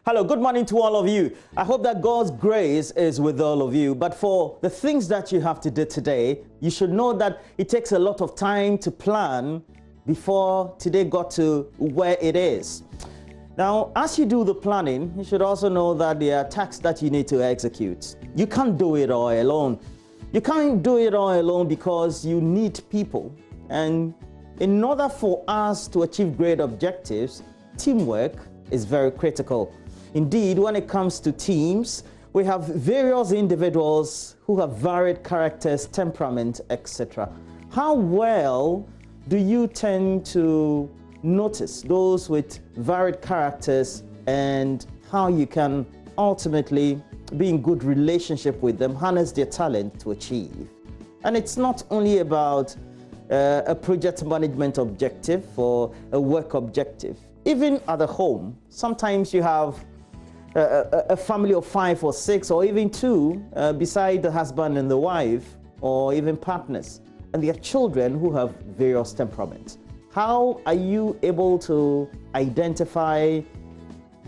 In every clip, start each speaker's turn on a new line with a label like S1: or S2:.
S1: Hello, good morning to all of you. I hope that God's grace is with all of you. But for the things that you have to do today, you should know that it takes a lot of time to plan before today got to where it is. Now, as you do the planning, you should also know that there are tasks that you need to execute. You can't do it all alone. You can't do it all alone because you need people. And in order for us to achieve great objectives, teamwork is very critical. Indeed, when it comes to teams, we have various individuals who have varied characters, temperament, etc. How well do you tend to notice those with varied characters and how you can ultimately be in good relationship with them, harness their talent to achieve? And it's not only about a project management objective or a work objective. Even at the home, sometimes you have a family of 5 or 6 or even 2 beside the husband and the wife, or even partners, and their children who have various temperaments. How are you able to identify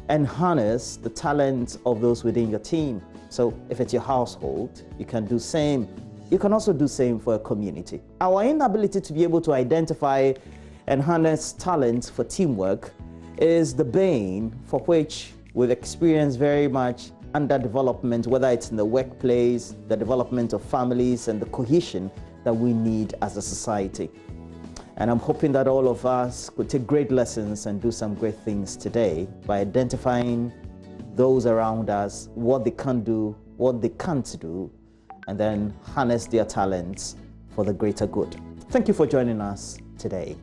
S1: and harness the talents of those within your team? So if it's your household, you can do same. You can also do same for a community. Our inability to be able to identify and harness talents for teamwork is the bane for which we've experienced very much underdevelopment, whether it's in the workplace, the development of families, and the cohesion that we need as a society. And I'm hoping that all of us could take great lessons and do some great things today by identifying those around us, what they can do, what they can't do, and then harness their talents for the greater good. Thank you for joining us today.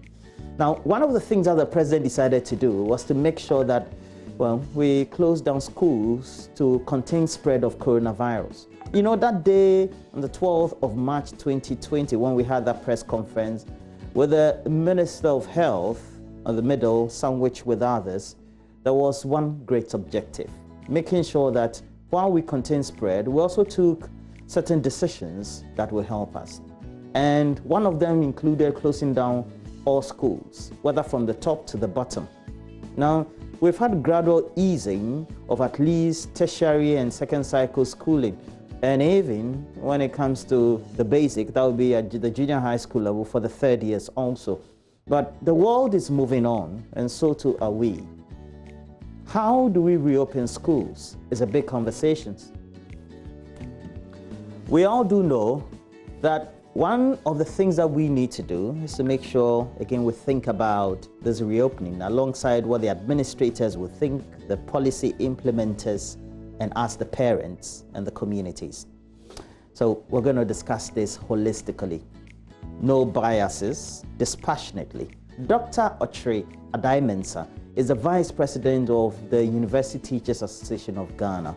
S1: Now, one of the things that the president decided to do was to make sure that, well, we closed down schools to contain spread of coronavirus. You know, that day on the 12th of March 2020, when we had that press conference with the Minister of Health on the middle, sandwiched with others, there was one great objective, making sure that while we contain spread, we also took certain decisions that will help us. And one of them included closing down all schools, whether from the top to the bottom. Now, we've had gradual easing of at least tertiary and second cycle schooling. And even when it comes to the basic, that would be at the junior high school level for the 3rd years also. But the world is moving on, and so too are we. How do we reopen schools is a big conversation. We all do know that one of the things that we need to do is to make sure, again, we think about this reopening alongside what the administrators will think, the policy implementers, and us, the parents and the communities. So we're going to discuss this holistically. No biases, dispassionately. Dr. Allotey Adaimensa is the Vice President of the University Teachers Association of Ghana.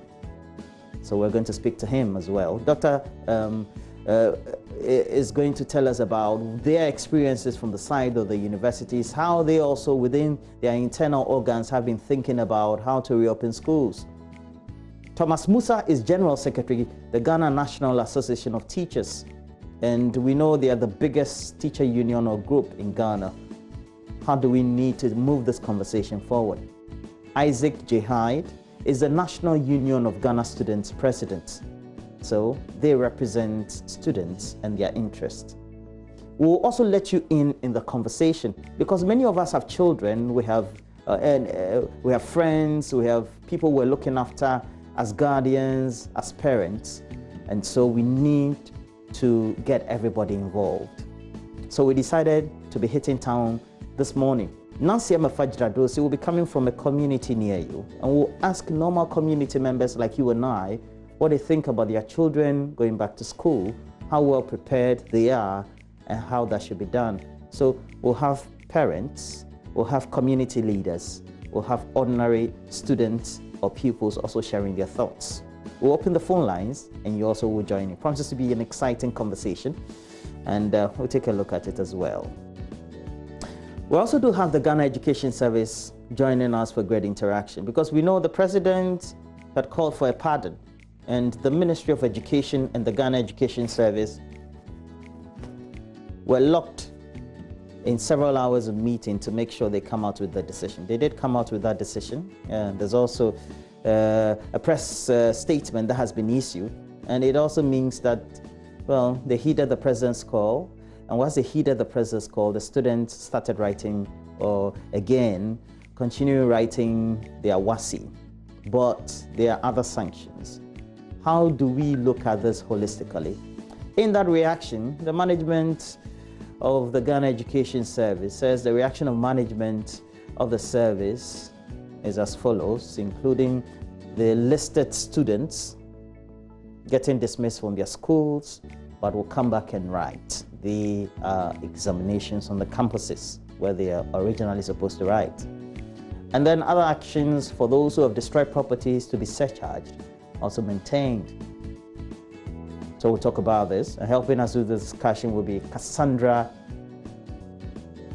S1: So we're going to speak to him as well. Dr. Is going to tell us about their experiences from the side of the universities, how they also within their internal organs have been thinking about how to reopen schools. Thomas Musa is General Secretary, the Ghana National Association of Teachers, and we know they are the biggest teacher union or group in Ghana. How do we need to move this conversation forward? Isaac J. Hyde is the National Union of Ghana Students President. So they represent students and their interests. We'll also let you in the conversation because many of us have children, we have friends, we have people we're looking after as guardians, as parents, and so we need to get everybody involved. So we decided to be hitting town this morning. Nancy Amafajradosi will be coming from a community near you, and we'll ask normal community members like you and I what they think about their children going back to school, how well prepared they are, and how that should be done. So we'll have parents, we'll have community leaders, we'll have ordinary students or pupils also sharing their thoughts. We'll open the phone lines and you also will join in. It promises to be an exciting conversation, and we'll take a look at it as well. We also do have the Ghana Education Service joining us for great interaction because we know the President had called for a pardon, and the Ministry of Education and the Ghana Education Service were locked in several hours of meeting to make sure they come out with the decision. They did come out with that decision. There's also a press statement that has been issued, and it also means that, well, they heeded the president's call, and once they heeded the president's call, the students started writing, or again, continue writing their WASI. But there are other sanctions. How do we look at this holistically? In that reaction, the management of the Ghana Education Service says the reaction of management of the service is as follows, including the listed students getting dismissed from their schools, but will come back and write the examinations on the campuses where they are originally supposed to write. And then other actions for those who have destroyed properties to be surcharged, also maintained. So we'll talk about this. And helping us with the discussion will be Cassandra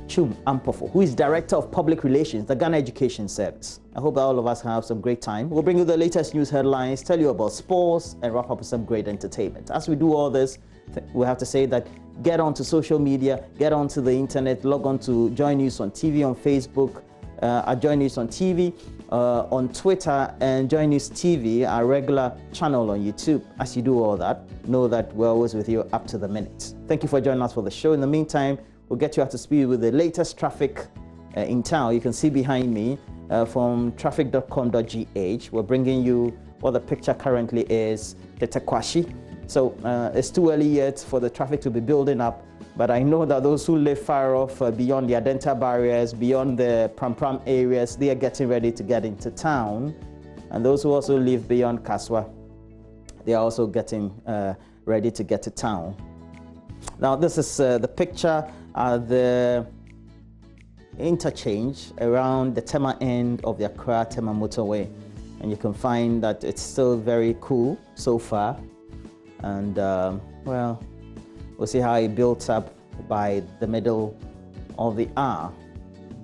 S1: Amponsah, who is Director of Public Relations, the Ghana Education Service. I hope that all of us have some great time. We'll bring you the latest news headlines, tell you about sports, and wrap up with some great entertainment. As we do all this, we have to say that get onto social media, get onto the internet, log on to JoyNews on TV, on Facebook, at JoyNews on TV, on Twitter, and JoyNews TV, our regular channel on YouTube. As you do all that, know that we're always with you up to the minute. Thank you for joining us for the show. In the meantime, we'll get you up to speed with the latest traffic in town. You can see behind me from traffic.com.gh. We're bringing you what the picture currently is, the Tekwashi. So it's too early yet for the traffic to be building up, but I know that those who live far off beyond the Adenta barriers, beyond the Pram areas, they are getting ready to get into town. And those who also live beyond Kaswa, they are also getting ready to get to town. Now this is the picture at the interchange around the Tema end of the Accra-Tema motorway. And you can find that it's still very cool so far. And well, we'll see how it builds up by the middle of the hour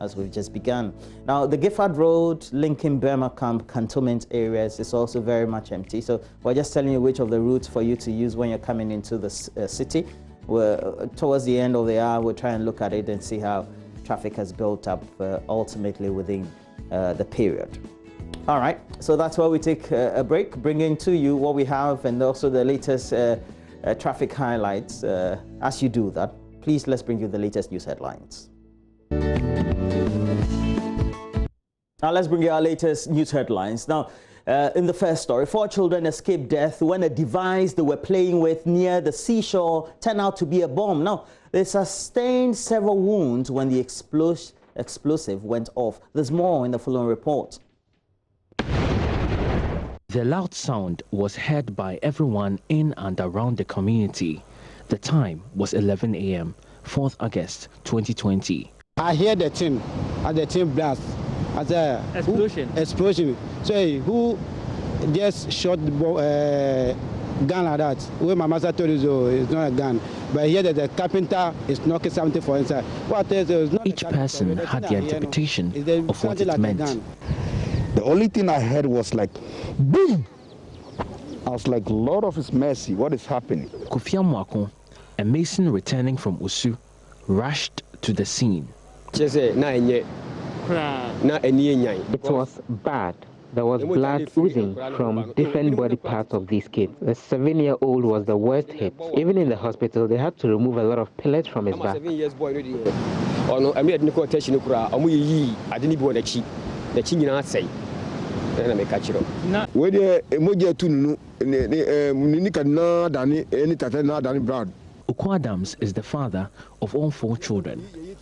S1: as we've just begun. Now, the Gifford Road, linking Burma Camp cantonment areas is also very much empty. So we're just telling you which of the routes for you to use when you're coming into the city. Towards the end of the hour, we'll try and look at it and see how traffic has built up ultimately within the period. All right, so that's why we take a break, bringing to you what we have and also the latest traffic highlights. As you do that, please let's bring you the latest news headlines. Now let's bring you our latest news headlines. Now, in the first story, 4 children escaped death when a device they were playing with near the seashore turned out to be a bomb. Now, they sustained several wounds when the explosive went off. There's more in the following report.
S2: The loud sound was heard by everyone in and around the community. The time was 11 a.m., 4th August 2020.
S3: I hear the thing, as the thing blast, as a explosion. So who just shot the gun like that? Where my master told you it's not a gun, but I hear that the carpenter is knocking something for inside. What is not
S2: each person had their interpretation of what it meant.
S4: The only thing I heard was like, boom! I was like, Lord of His mercy, what is happening?
S2: Kofi Amwako, a mason returning from Usu, rushed to the scene.
S5: It was bad. There was blood oozing from different body parts of these kids. The 7-year-old was the worst hit. Even in the hospital, they had to remove a lot of pellets from his back.
S2: Uko Adams is the father of all 4 children,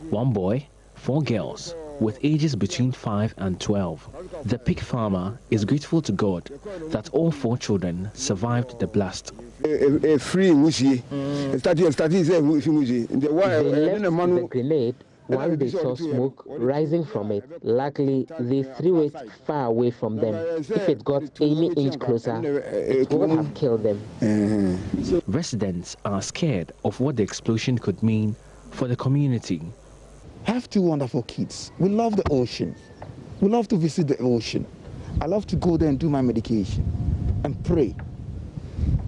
S2: 1 boy, 4 girls, with ages between 5 and 12. The pig farmer is grateful to God that all 4 children survived the blast.
S5: They left the grenade while they saw smoke rising from it. Luckily, they threw it far away from them. If it got any inch closer, it would have killed them.
S2: Residents are scared of what the explosion could mean for the community.
S4: I have 2 wonderful kids. We love the ocean. We love to visit the ocean. I love to go there and do my medication and pray.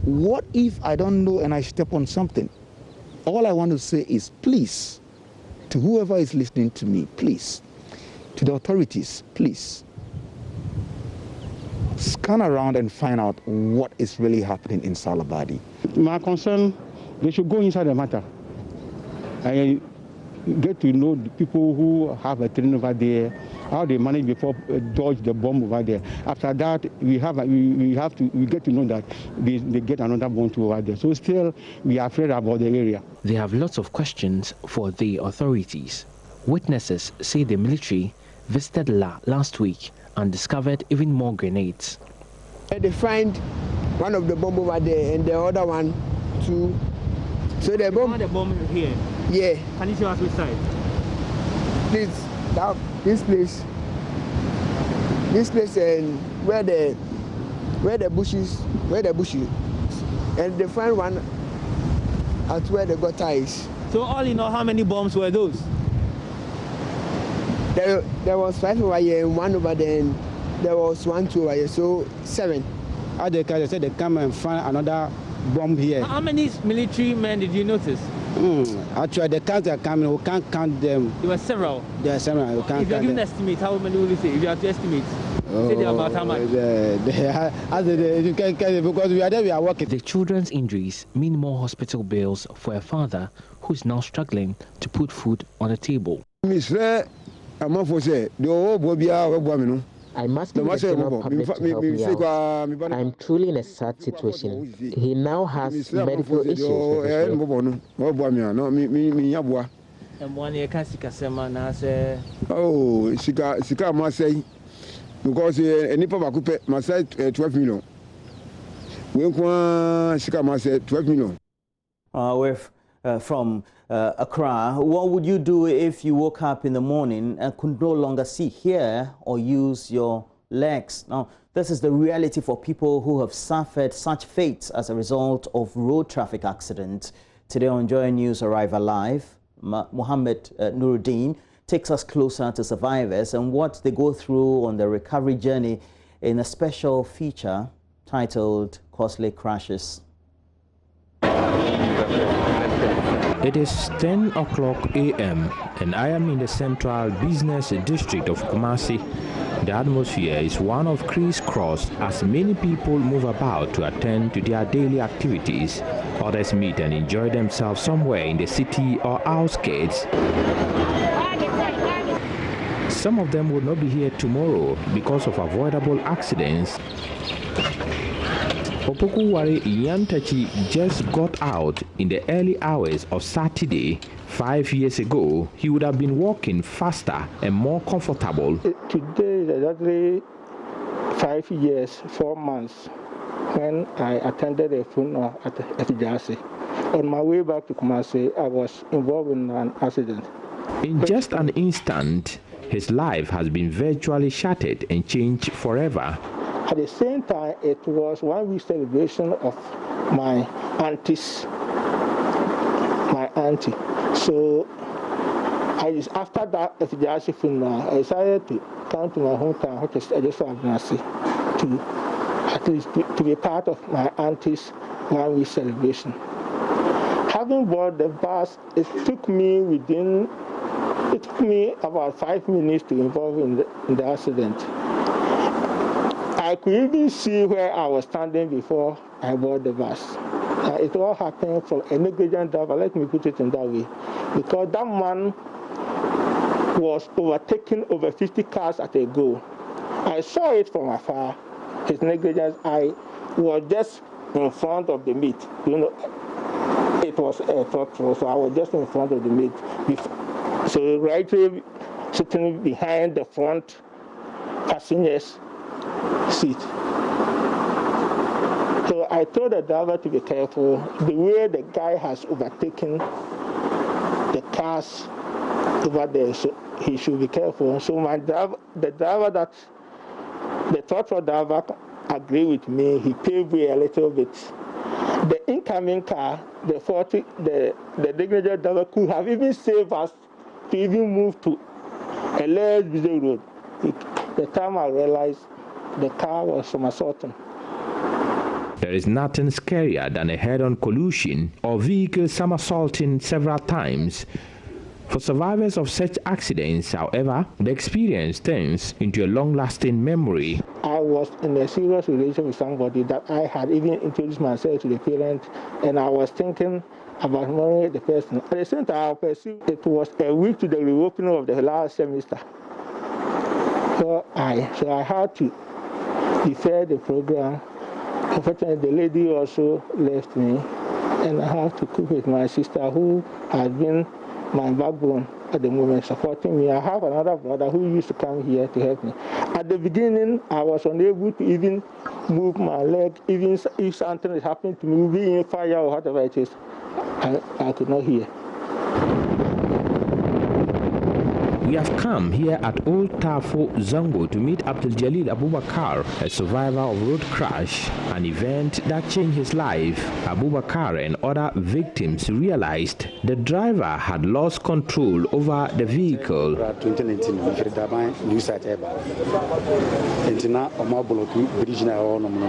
S4: What if I don't know and I step on something? All I want to say is, please, to whoever is listening to me, please, to the authorities, please, scan around and find out what is really happening in Salabadi.
S3: My concern, they should go inside the matter. I get to know the people who have a train over there, how they manage before dodge the bomb over there. After that, we get to know that they get another bomb over there. So still, we are afraid about the area.
S2: They have lots of questions for the authorities. Witnesses say the military visited La last week and discovered even more grenades.
S6: They find one of the bomb over there and the other one too. So the bomb.
S1: The bomb here.
S6: Yeah.
S1: Can you show us which side?
S6: This place, and where the bushes, and they find one at where the gutter is.
S1: So all in all, how many bombs were those?
S6: There was 5 over here and 1 over there, and there was 1, 2 over here, so 7.
S3: They said they come and find another bomb here.
S1: How many military men did you notice?
S3: Actually, the counts are coming. We can't count them.
S1: There were several.
S3: There are several. We can't
S1: if you're giving an estimate, how many will you say? If you have to estimate, say about how much?
S3: Because we are there, we are working.
S2: The children's injuries mean more hospital bills for a father who is now struggling to put food on the table.
S5: I'm asking the general public to help me out. I'm truly in a sad situation. He now has medical issues with his leg.
S1: And 1 year can see Cassandra now say,
S7: oh, Sika must say, because any papa could pay my side 12 million. We Sika must say 12 million.
S1: From Accra, what would you do if you woke up in the morning and could no longer see, hear, or use your legs? Now, this is the reality for people who have suffered such fates as a result of road traffic accidents. Today on JoyNews ArriveAlive, Mohammed Nuruddin takes us closer to survivors and what they go through on their recovery journey in a special feature titled Costly Crashes.
S8: It is 10 o'clock a.m. and I am in the central business district of Kumasi. The atmosphere is one of crisscross as many people move about to attend to their daily activities. Others meet and enjoy themselves somewhere in the city or outskirts. Some of them will not be here tomorrow because of avoidable accidents. Opokuwari Iyantachi just got out in the early hours of Saturday. 5 years ago, he would have been walking faster and more comfortable.
S9: Today is exactly 5 years, 4 months when I attended a funeral at Efijasi. On my way back to Kumasi, I was involved in an accident.
S8: In just an instant, his life has been virtually shattered and changed forever.
S9: At the same time, it was 1 week celebration of my auntie. So after that Efijasi funeral, I decided to come to my hometown, which is Edison, to at least to be part of my auntie's 1 week celebration. Having boarded the bus, it took me about 5 minutes to involve in the accident. I could even see where I was standing before I boarded the bus. It all happened from a negligent driver, let me put it in that way, because that man was overtaking over 50 cars at a go. I saw it from afar. His negligence, I was just in front of the meat. You know, it was a truck, so I was just in front of the meat. So right sitting behind the front passenger's seat. So I told the driver to be careful. The way the guy has overtaken the cars over there, so he should be careful. So the truck driver agreed with me. He paved way a little bit. The incoming car, the negligent driver could have even saved us to even move to a less busy road. The time I realized the car was somersaulting.
S8: There is nothing scarier than a head-on collision or vehicle somersaulting several times. For survivors of such accidents, however, the experience turns into a long-lasting memory.
S9: I was in a serious relationship with somebody that I had even introduced myself to the parents, and I was thinking about marrying the person. At the same time, I perceived it was a week to the reopening of the last semester. So I had to defer the program. Unfortunately, the lady also left me, and I have to cope with my sister, who had been my backbone at the moment, supporting me. I have another brother who used to come here to help me. At the beginning, I was unable to even move my leg, even if something is happening to me, being in fire or whatever it is, I could not hear.
S8: We have come here at Old Tafo Zango to meet Abdul Jalil Abubakar, a survivor of road crash, an event that changed his life. Abubakar and other victims realized the driver had lost control over the vehicle.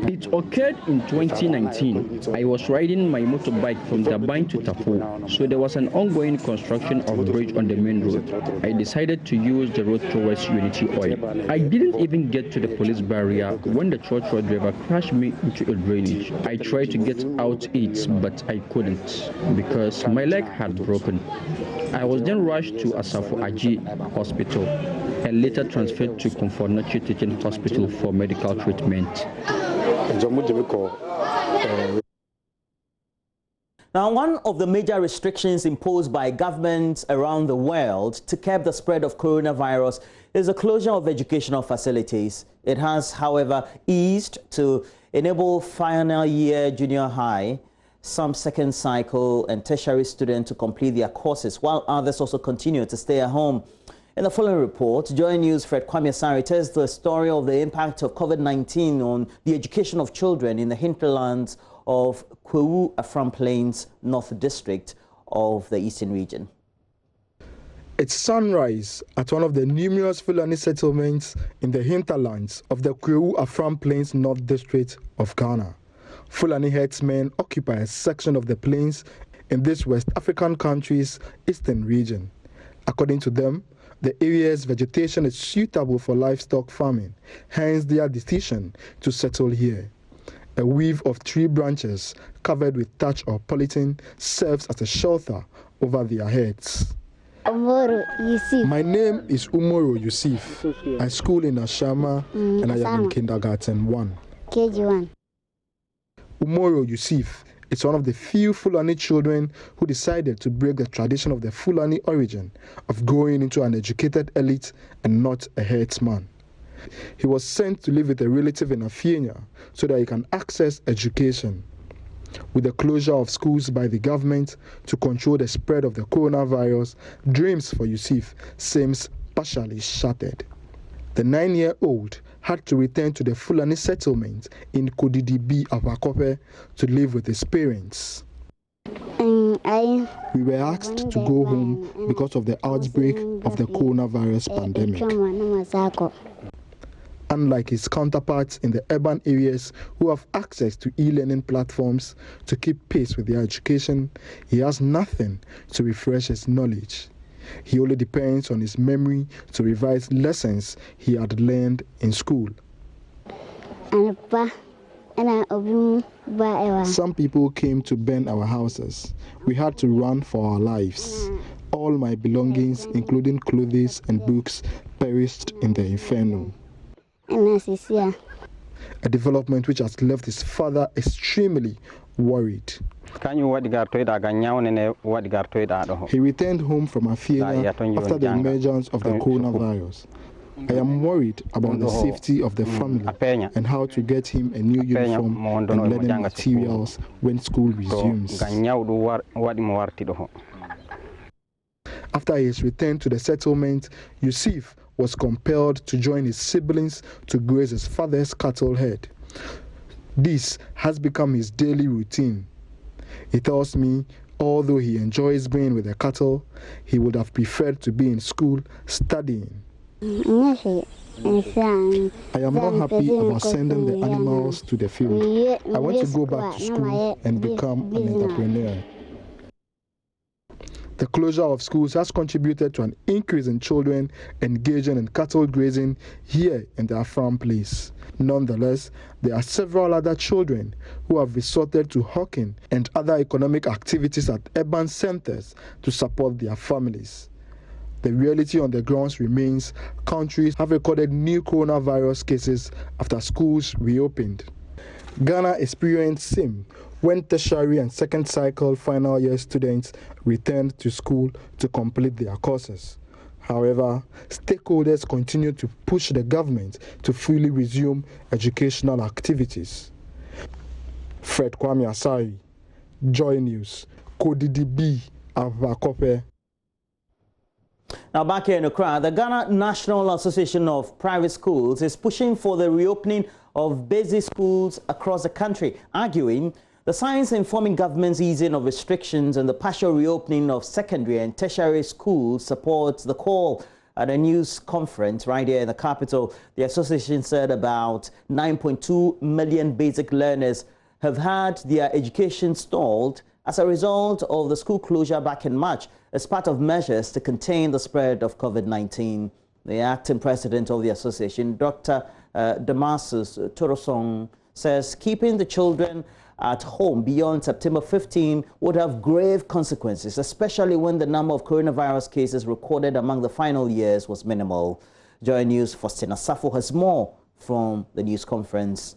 S10: It occurred in 2019. I was riding my motorbike from Dabine to Tafo, so there was an ongoing construction of a bridge on the main road. I decided to use the road towards Unity Oil. I didn't even get to the police barrier when the trotro driver crashed me into a drainage. I tried to get out it, but I couldn't because my leg had broken. I was then rushed to Asafo Aji Hospital and later transferred to Komfortnachi Teaching Hospital for medical treatment.
S1: Now, one of the major restrictions imposed by governments around the world to curb the spread of coronavirus is the closure of educational facilities. It has, however, eased to enable final year junior high, some second cycle and tertiary students to complete their courses, while others also continue to stay at home. In the following report, JoyNews Fred Kwame Asari tells the story of the impact of COVID-19 on the education of children in the hinterlands of Kwahu Afram Plains, North District of the Eastern Region.
S11: It's sunrise at one of the numerous Fulani settlements in the hinterlands of the Kwahu Afram Plains, North District of Ghana. Fulani herdsmen occupy a section of the plains in this West African country's eastern region. According to them, the area's vegetation is suitable for livestock farming, hence their decision to settle here. A weave of tree branches covered with thatch or polythene serves as a shelter over their heads. My name is Umoro Yusuf. I school in Ashama and I am in kindergarten 1. KG1. Umoro Yusuf is one of the few Fulani children who decided to break the tradition of the Fulani origin of growing into an educated elite and not a herdsman. He was sent to live with a relative in Afienya so that he can access education. With the closure of schools by the government to control the spread of the coronavirus, dreams for Yusuf seems partially shattered. The 9-year-old had to return to the Fulani settlement in Kodidibi, Abakope to live with his parents. We were asked to go home because of the outbreak of the coronavirus pandemic. Unlike his counterparts in the urban areas who have access to e-learning platforms to keep pace with their education, he has nothing to refresh his knowledge. He only depends on his memory to revise lessons he had learned in school. Some people came to burn our houses. We had to run for our lives. All my belongings, including clothes and books, perished in the inferno. A development which has left his father extremely worried. He returned home from Afienya after the emergence of the coronavirus. I am worried about the safety of the family and how to get him a new uniform and learning materials when school resumes. After his return to the settlement, Yusuf was compelled to join his siblings to graze his father's cattle herd. This has become his daily routine. He tells me, although he enjoys being with the cattle, he would have preferred to be in school studying. I am not happy about sending the animals to the field. I want to go back to school and become an entrepreneur. The closure of schools has contributed to an increase in children engaging in cattle grazing here in the Afram Plains. Nonetheless, there are several other children who have resorted to hawking and other economic activities at urban centers to support their families. The reality on the grounds remains countries have recorded new coronavirus cases after schools reopened. Ghana experienced same when tertiary and second cycle final year students returned to school to complete their courses. However, stakeholders continue to push the government to fully resume educational activities. Fred Kwame Asari, Joy News, Kodidi B. Avakope.
S1: Now back here in Accra, the Ghana National Association of Private Schools is pushing for the reopening of basic schools across the country, arguing the signs informing government's easing of restrictions and the partial reopening of secondary and tertiary schools supports the call. At a news conference right here in the capital, the association said about 9.2 million basic learners have had their education stalled as a result of the school closure back in March as part of measures to contain the spread of COVID-19. The acting president of the association, Dr. Damasus Torosong, says keeping the children at home beyond September 15 would have grave consequences, especially when the number of coronavirus cases recorded among the final years was minimal. JoyNews' Faustina Safo has more from the news conference.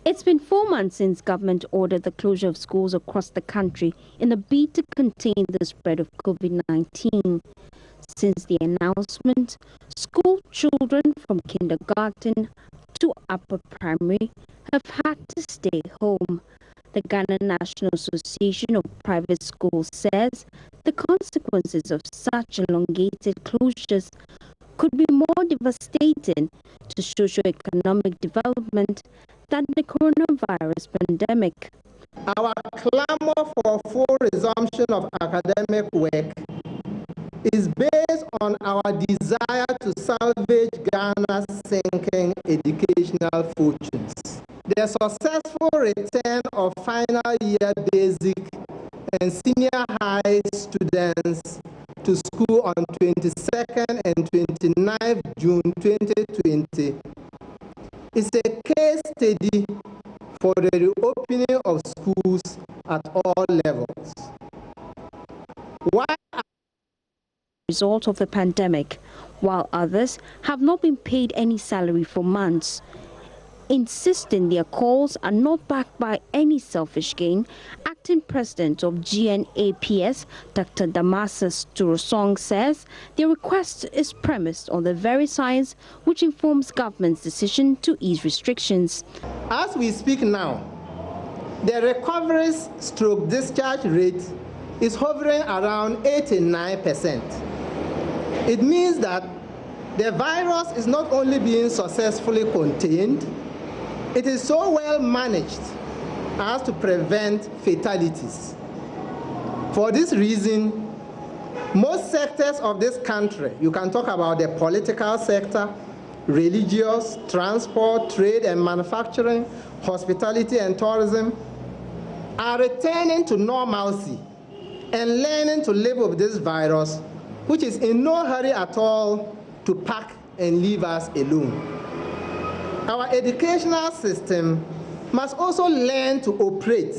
S12: It's been 4 months since government ordered the closure of schools across the country in a bid to contain the spread of COVID-19. Since the announcement, school children from kindergarten to upper primary have had to stay home. The Ghana National Association of Private Schools says the consequences of such elongated closures could be more devastating to socio-economic development than the coronavirus pandemic.
S13: Our clamor for full resumption of academic work is based on our desire to salvage Ghana's sinking educational fortunes. The successful return of final year basic and senior high students to school on 22nd and 29th June 2020 is a case study for the reopening of schools at all levels. Why
S12: result of the pandemic, while others have not been paid any salary for months. Insisting their calls are not backed by any selfish gain, acting president of GNAPS, Dr. Damasus Turosong, says their request is premised on the very science which informs government's decision to ease restrictions.
S13: As we speak now, the recovery/discharge rate is hovering around 89%. It means that the virus is not only being successfully contained, it is so well managed as to prevent fatalities. For this reason, most sectors of this country, you can talk about the political sector, religious, transport, trade and manufacturing, hospitality and tourism, are returning to normalcy and learning to live with this virus, which is in no hurry at all to pack and leave us alone. Our educational system must also learn to operate,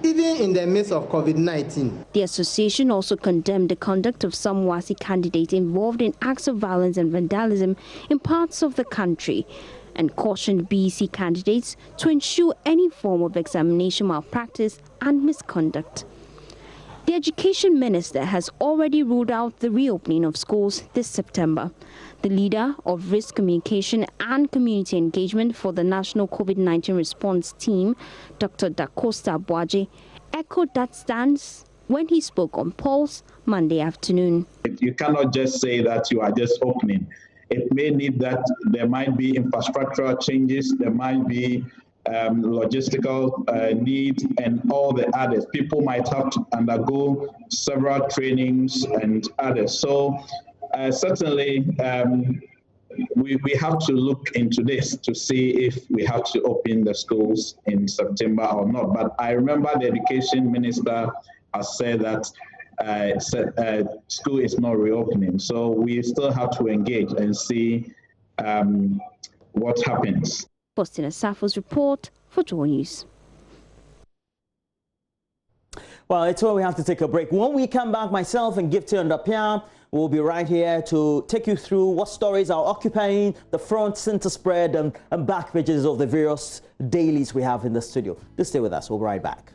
S13: even in the midst of COVID-19.
S12: The association also condemned the conduct of some WASI candidates involved in acts of violence and vandalism in parts of the country and cautioned BEC candidates to ensure any form of examination malpractice and misconduct. The Education Minister has already ruled out the reopening of schools this September. The leader of Risk Communication and Community Engagement for the National COVID-19 Response Team, Dr. Dacosta Boaji, echoed that stance when he spoke on Pulse Monday afternoon.
S14: You cannot just say that you are just opening. It may need that there might be infrastructural changes, there might be logistical needs and all the others. People might have to undergo several trainings and others. So certainly we have to look into this to see if we have to open the schools in September or not. But I remember the Education Minister has said that school is not reopening. So we still have to engage and see what happens.
S12: Faustina Safo's report for JoyNews.
S1: Well, it's where we have to take a break. When we come back, myself and Gifty and Apia will be right here to take you through what stories are occupying the front, center spread, and back pages of the various dailies we have in the studio. Just stay with us. We'll be right back.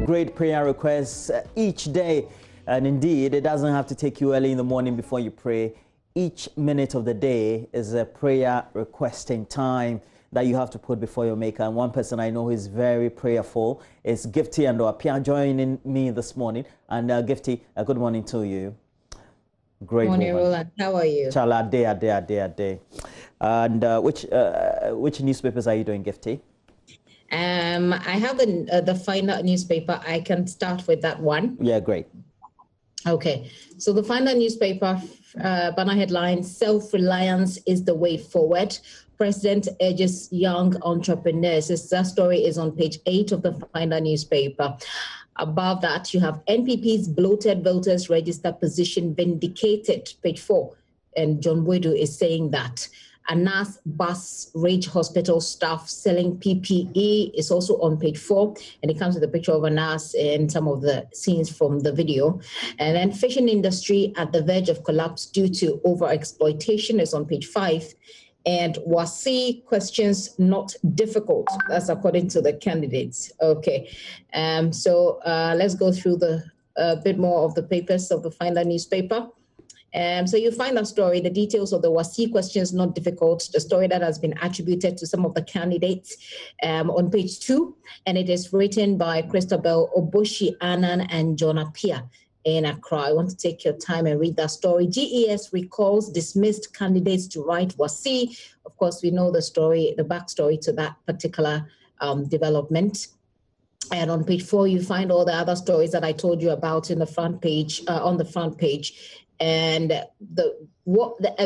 S1: Great prayer requests each day. And indeed, it doesn't have to take you early in the morning before you pray. Each minute of the day is a prayer requesting time that you have to put before your maker. And one person I know who is very prayerful is Gifty and Apia joining me this morning. And Gifty, good morning to you. Great
S15: morning, Roland. How are you?
S1: Chala, day. And which newspapers are you doing, Gifty?
S15: I have the final newspaper. I can start with that one.
S1: Yeah, great.
S15: Okay, so the final newspaper, banner headline, self-reliance is the way forward. President urges young entrepreneurs. That story is on page 8 of the final newspaper. Above that, you have NPP's bloated voters register position vindicated, page 4. And John Wedu is saying that. Anas bus Rage Hospital staff selling PPE is also on page 4, and it comes with a picture of Anas and some of the scenes from the video. And then fishing industry at the verge of collapse due to overexploitation is on page 5. And Wasi questions not difficult. That's according to the candidates. Okay, so let's go through the bit more of the papers of the final newspaper. So you find that story, the details of the Wasi questions not difficult, the story that has been attributed to some of the candidates on page 2, and it is written by Christabel Oboshi Annan and John Apia in Accra. I want to take your time and read that story. GES recalls dismissed candidates to write Wasi. Of course, we know the story, the backstory to that particular development. And on page 4, you find all the other stories that I told you about in the front page, on the front page. And a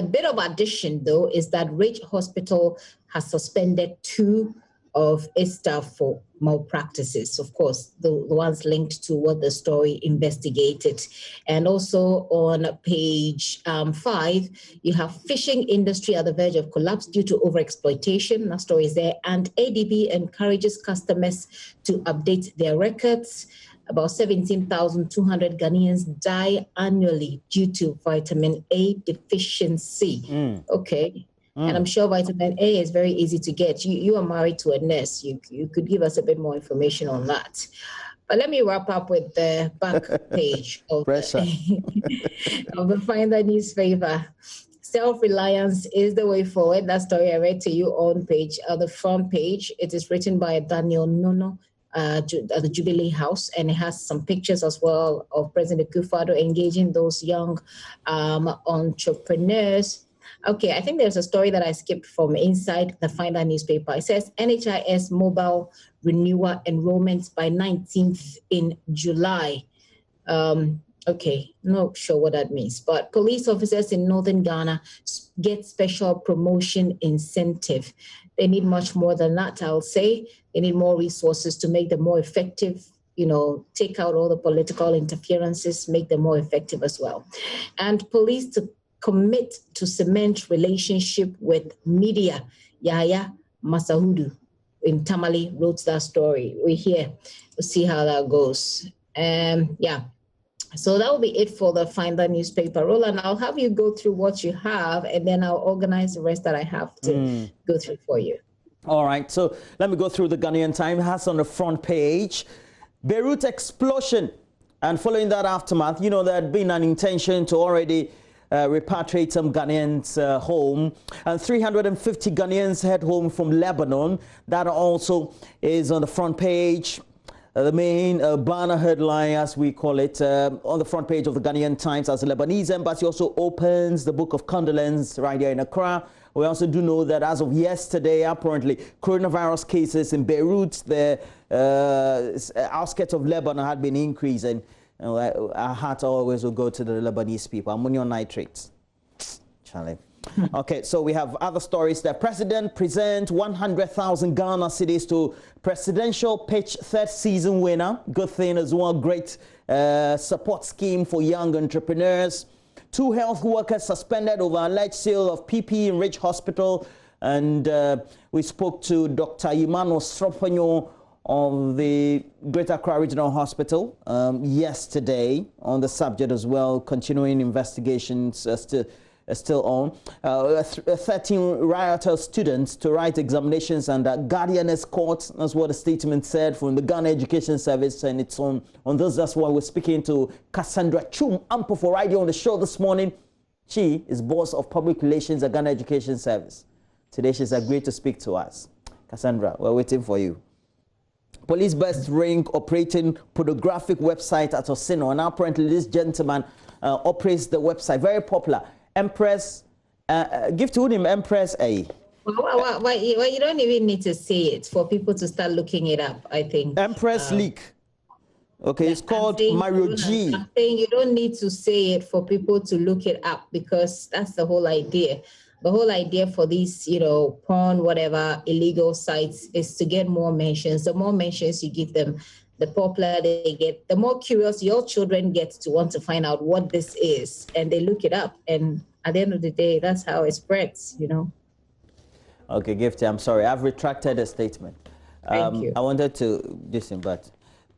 S15: bit of addition, though, is that Rage Hospital has suspended 2 of its staff for malpractices, of course, the ones linked to what the story investigated. And also on page 5, you have fishing industry at the verge of collapse due to overexploitation. That story is there. And ADB encourages customers to update their records. About 17,200 Ghanaians die annually due to vitamin A deficiency. Okay. And I'm sure vitamin A is very easy to get. You are married to a nurse. You could give us a bit more information on that. But let me wrap up with the back page of the final newspaper. Self-reliance is the way forward. That story I read to you on the front page. It is written by Daniel Nono at the Jubilee House, and it has some pictures as well of President Akufo-Addo engaging those young entrepreneurs. Okay, I think there's a story that I skipped from inside the final newspaper. It says NHIS mobile renewal enrollments by 19th in July. Okay, not sure what that means, but police officers in Northern Ghana get special promotion incentive. They need much more than that, I'll say. They need more resources to make them more effective, take out all the political interferences, make them more effective as well. And police to commit to cement relationship with media. Yahya Masahudu in Tamale wrote that story. We're here. We'll see how that goes. Yeah. So that will be it for the final newspaper. Roland, I'll have you go through what you have, and then I'll organize the rest that I have to go through for you.
S1: All right. So let me go through the Ghanaian Times. It has on the front page, Beirut explosion. And following that aftermath, there had been an intention to already repatriate some Ghanaians home, and 350 Ghanaians head home from Lebanon. That also is on the front page. The main banner headline, as we call it, on the front page of the Ghanaian Times, as the Lebanese embassy also opens the book of condolence right here in Accra. We also do know that as of yesterday, apparently, coronavirus cases in Beirut, the outskirts of Lebanon, had been increasing. Our heart always will go to the Lebanese people. Ammonium nitrates. Charlie. Okay, so we have other stories. The president present 100,000 Ghana cedis to presidential pitch third season winner. Good thing as well. Great support scheme for young entrepreneurs. 2 health workers suspended over alleged sale of PPE in Ridge Hospital. And we spoke to Dr. Emmanuel Stropanyo of the Greater Accra Regional Hospital yesterday on the subject as well. Continuing investigations still on. 13 rioter students to write examinations under guardian escort. That's what the statement said from the Ghana Education Service, and it's on this. That's why we're speaking to Cassandra Chum Ampo for right here on the show this morning. She is boss of public relations at Ghana Education Service. Today she's agreed to speak to us. Cassandra, we're waiting for you. Police bust ring operating pornographic website at Osino, and apparently this gentleman operates the website. Very popular. Empress, give to him Empress A.
S15: Well, you don't even need to say it for people to start looking it up, I think.
S1: Empress Leak. Okay, it's called Mario G.
S15: I'm saying you don't need to say it for people to look it up, because that's the whole idea. The whole idea for these, porn, whatever, illegal sites is to get more mentions. The more mentions you give them, the popular they get, the more curious your children get to want to find out what this is. And they look it up. And at the end of the day, that's how it spreads,
S1: Okay, Gifty, I'm sorry. I've retracted the statement.
S15: Thank you.
S1: I wanted to listen, but...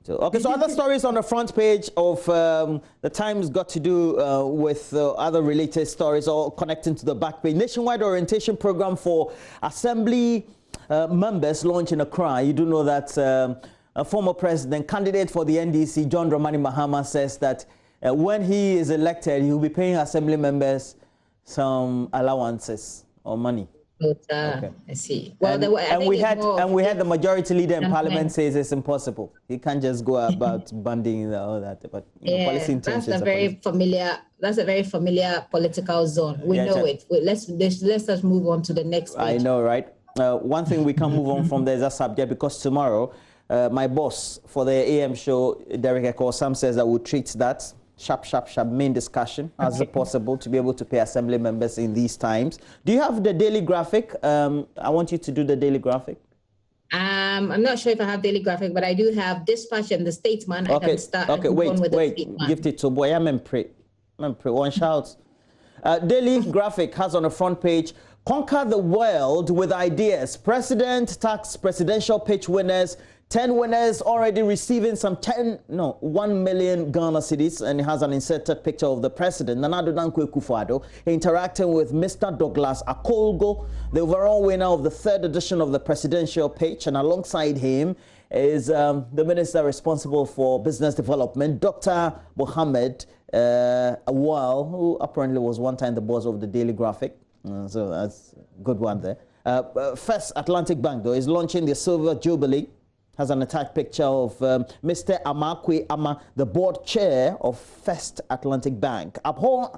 S1: Okay, so other stories on the front page of the Times got to do with other related stories, all connecting to the back page. Nationwide orientation program for assembly members launched in Accra. You do know that a former president, candidate for the NDC, John Dramani Mahama, says that when he is elected, he will be paying assembly members some allowances or money.
S15: Okay. I see. Well,
S1: and we had the majority leader in Parliament says it's impossible. He can't just go about banding all that. But policy intentions.
S15: That's a very familiar political zone. We know it. Let's just move on to the next page.
S1: I know, right? One thing we can move on from there is a subject, because tomorrow, my boss for the AM show, Derek Ekosam, says that we'll treat that sharp main discussion as possible to be able to pay assembly members in these times. Do you have the daily graphic? I want you to do the daily graphic.
S15: I'm not sure if I have daily graphic, but I do have Dispatch and the Statesman.
S1: Okay, wait,
S15: the
S1: gift it to boy. I'm pre one shout. Daily graphic has on the front page: conquer the world with ideas. President tax presidential pitch winners. 10 winners already receiving some 1 million Ghana cedis, and it has an inserted picture of the president, Nana Yaw Amponsah, interacting with Mr. Douglas Akolgo, the overall winner of the 3rd edition of the presidential pitch, and alongside him is the minister responsible for business development, Dr. Mohammed Awal, who apparently was one time the boss of the Daily Graphic. So that's a good one there. First Atlantic Bank, though, is launching the Silver Jubilee. Has an attached picture of Mr. Amakwe Ama, the board chair of First Atlantic Bank. Abhor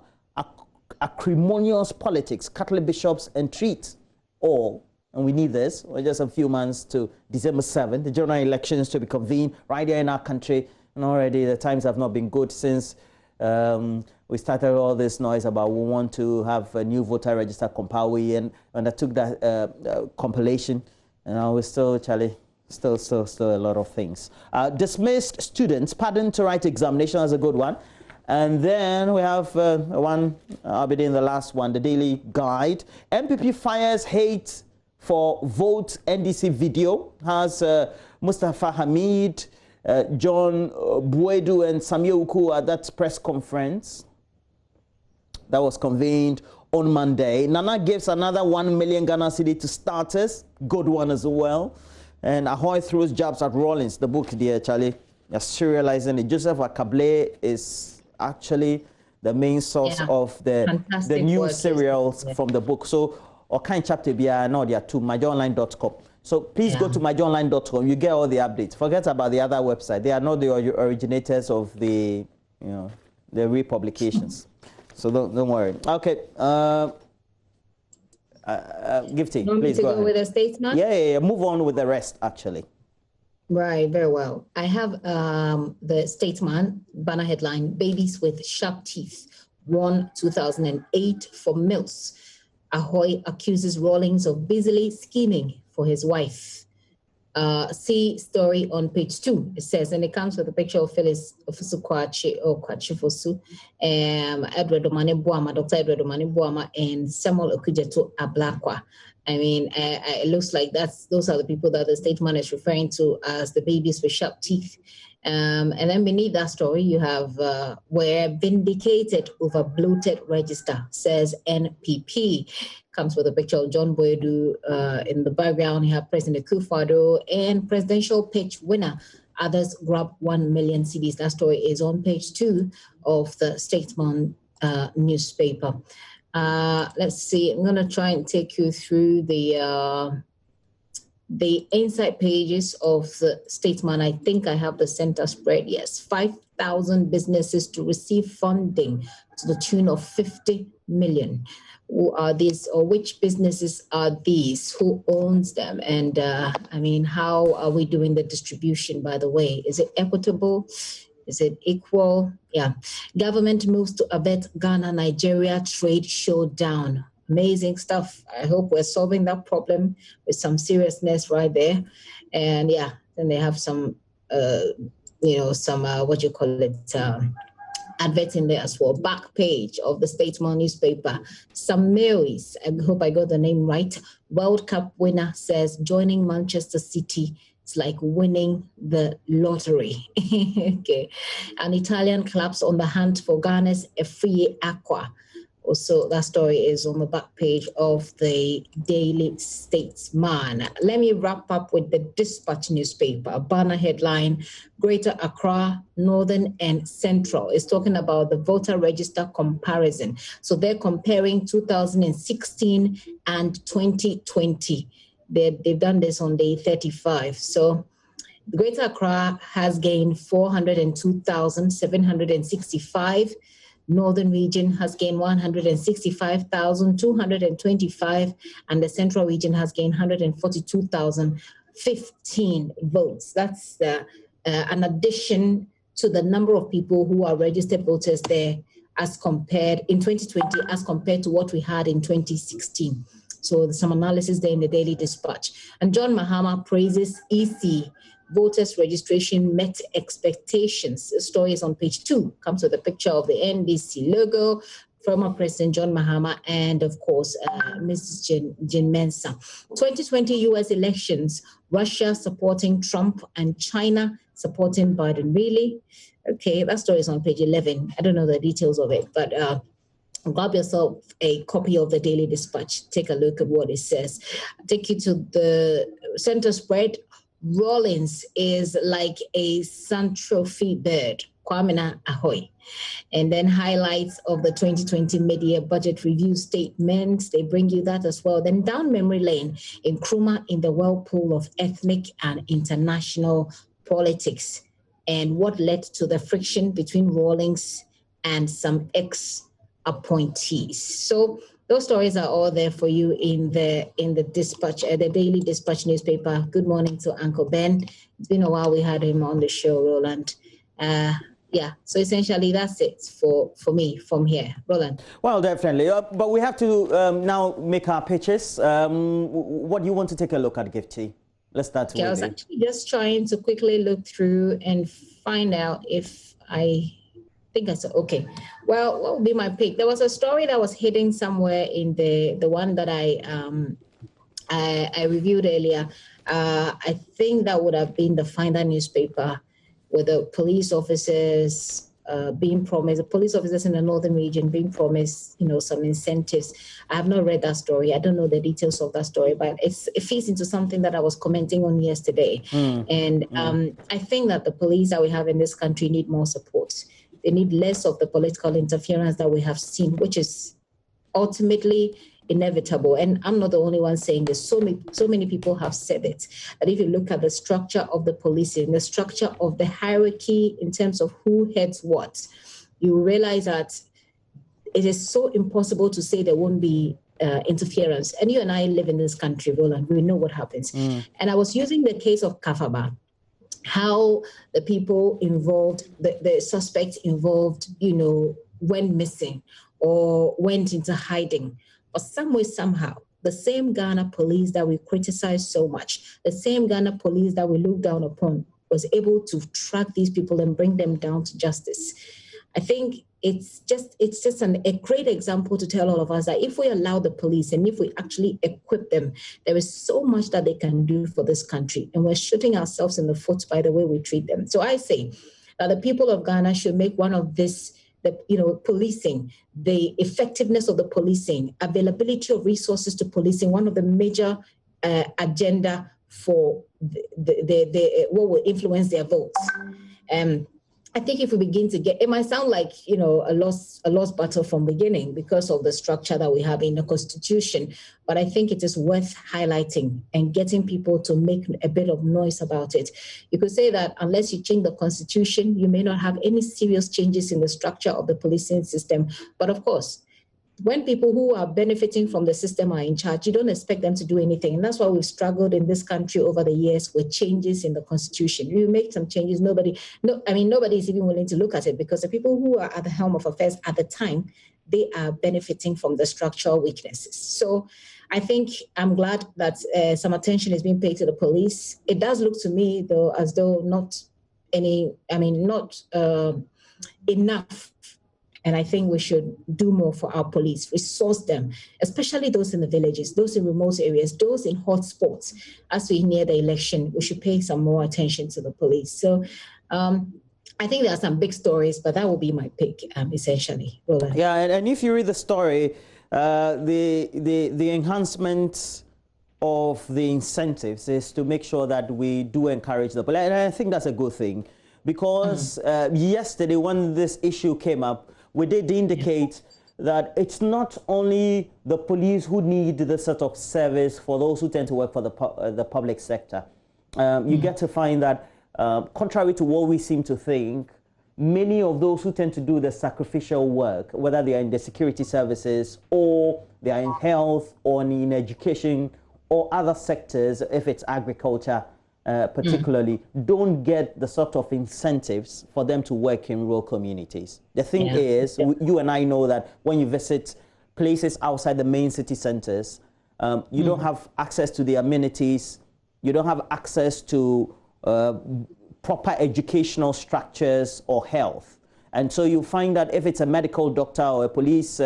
S1: acrimonious politics, Catholic bishops entreat all, and we need this. We're just a few months to December 7th, the general elections to be convened right here in our country. And already the times have not been good since we started all this noise about we want to have a new voter register compiled, and undertook that compilation. And now we're still, Charlie, Still a lot of things. Dismissed students, pardon to write examination is a good one. And then we have one, I'll be doing the last one, the Daily Guide. MPP fires hate for vote NDC video. Has Mustafa Hamid, John Buedu and Samuel Uku at that press conference that was convened on Monday. Nana gives another 1 million Ghana cedi to starters. Good one as well. And Ahoy throws jabs at Rollins, the book, dear Charlie. You're serializing it. Joseph Akable is actually the main source of the new serials from the book. So, Okan chapter be no, they are to myjoyonline.com. So please go to myjoyonline.com. You get all the updates. Forget about the other website. They are not the originators of the, the republications. So don't worry. Okay. Gifty, please go ahead.
S15: With the Statesman?
S1: Yeah. Move on with the rest, actually.
S15: Right, very well. I have the Statesman banner headline: Babies with Sharp Teeth won 2008 for Mills. Ahoy accuses Rawlings of busily scheming for his wife. See story on page 2. It says, and it comes with a picture of Phyllis Ofusu Kwachi or Kwachi Fosu, Edward Omane Buama, Dr. Edward Omane Buama, and Samuel Okujeto Ablakwa. I mean, it looks like those are the people that the statement is referring to as the babies with sharp teeth. And then beneath that story, you have where vindicated over bloated register, says NPP. Comes with a picture of John Boydu in the background. You have President Akufo-Addo and presidential pitch winner. Others grab 1 million CDs. That story is on page 2 of the Statesman newspaper. Let's see. I'm going to try and take you through the inside pages of the Statesman. I think I have the center spread. Yes, 5,000 businesses to receive funding to the tune of 50 million. Who are these, or which businesses are these? Who owns them? And I mean, how are we doing the distribution, by the way? Is it equitable? Is it equal? Yeah. Government moves to avert Ghana-Nigeria trade showdown. Amazing stuff. I hope we're solving that problem with some seriousness right there. And yeah, then they have some, what you call it, advert in there as well. Back page of the Statesman newspaper. Samaris, I hope I got the name right. World Cup winner says joining Manchester City is like winning the lottery. Okay. An Italian clubs on the hunt for Ghana's Efriye Aqua. Also, that story is on the back page of the Daily Statesman. Let me wrap up with the Dispatch newspaper. Banner headline, Greater Accra, Northern and Central. It's talking about the voter register comparison. So they're comparing 2016 and 2020. They've done this on day 35. So Greater Accra has gained 402,765. Northern region has gained 165,225, and the central region has gained 142,015 votes. That's an addition to the number of people who are registered voters there as compared in 2020 as compared to what we had in 2016. So there's some analysis there in the Daily Dispatch. And John Mahama praises EC. Voters registration met expectations. The story is on page 2. Comes with a picture of the NDC logo, former President John Mahama, and of course, Mrs. Jin Mensa. 2020 U.S. elections, Russia supporting Trump and China supporting Biden. Really? Okay, that story is on page 11. I don't know the details of it, but grab yourself a copy of the Daily Dispatch. Take a look at what it says. I'll take you to the center spread. Rawlings is like a sun trophy bird. Kwamina Ahoy. And then highlights of the 2020 mid-year budget review statements. They bring you that as well. Then down memory lane, Nkrumah in the whirlpool of ethnic and international politics, and what led to the friction between Rawlings and some ex-appointees. So those stories are all there for you in the Dispatch, the Daily Dispatch newspaper. Good morning to Uncle Ben. It's been a while we had him on the show, Roland. Yeah, so essentially that's it for me from here. Roland.
S1: Well, definitely. But we have to now make our pitches. What do you want to take a look at, Gifty? Let's start with you.
S15: I was actually just trying to quickly look through and find out if I think I said, okay. Well, what would be my pick? There was a story that was hidden somewhere in the one that I reviewed earlier. I think that would have been the Finder newspaper, with the police officers being promised, the police officers in the northern region being promised, some incentives. I have not read that story. I don't know the details of that story, but it feeds into something that I was commenting on yesterday. I think that the police that we have in this country need more support. They need less of the political interference that we have seen, which is ultimately inevitable. And I'm not the only one saying this. So many people have said it. That if you look at the structure of the policing, the structure of the hierarchy in terms of who heads what, you realize that it is so impossible to say there won't be interference. And you and I live in this country, Roland. We know what happens. And I was using the case of Kafaba, how the people involved, the suspects involved, went missing or went into hiding. But some way, somehow, the same Ghana police that we criticize so much, the same Ghana police that we look down upon, was able to track these people and bring them down to justice. I think it's just a great example to tell all of us that if we allow the police and if we actually equip them, there is so much that they can do for this country. And we're shooting ourselves in the foot by the way we treat them. So I say that the people of Ghana should make one of this, policing, the effectiveness of the policing, availability of resources to policing, one of the major agenda for what will influence their votes. I think if we begin to it might sound like, a lost battle from beginning because of the structure that we have in the Constitution, but I think it is worth highlighting and getting people to make a bit of noise about it. You could say that unless you change the Constitution, you may not have any serious changes in the structure of the policing system. But of course, when people who are benefiting from the system are in charge, you don't expect them to do anything. And that's why we've struggled in this country over the years with changes in the Constitution. You make some changes, nobody is even willing to look at it because the people who are at the helm of affairs at the time, they are benefiting from the structural weaknesses. So I think I'm glad that some attention is being paid to the police. It does look to me, though, as though not enough. And I think we should do more for our police, resource them, especially those in the villages, those in remote areas, those in hotspots. As we near the election, we should pay some more attention to the police. So I think there are some big stories, but that will be my pick, essentially.
S1: Yeah, and if you read the story, the enhancement of the incentives is to make sure that we do encourage the police. And I think that's a good thing because yesterday when this issue came up, we did indicate that it's not only the police who need this sort of service for those who tend to work for the public sector. You get to find that, contrary to what we seem to think, many of those who tend to do the sacrificial work, whether they are in the security services or they are in health or in education or other sectors, if it's agriculture, particularly, don't get the sort of incentives for them to work in rural communities. The thing is, you and I know that when you visit places outside the main city centers, you don't have access to the amenities, you don't have access to proper educational structures or health. And so you find that if it's a medical doctor or a police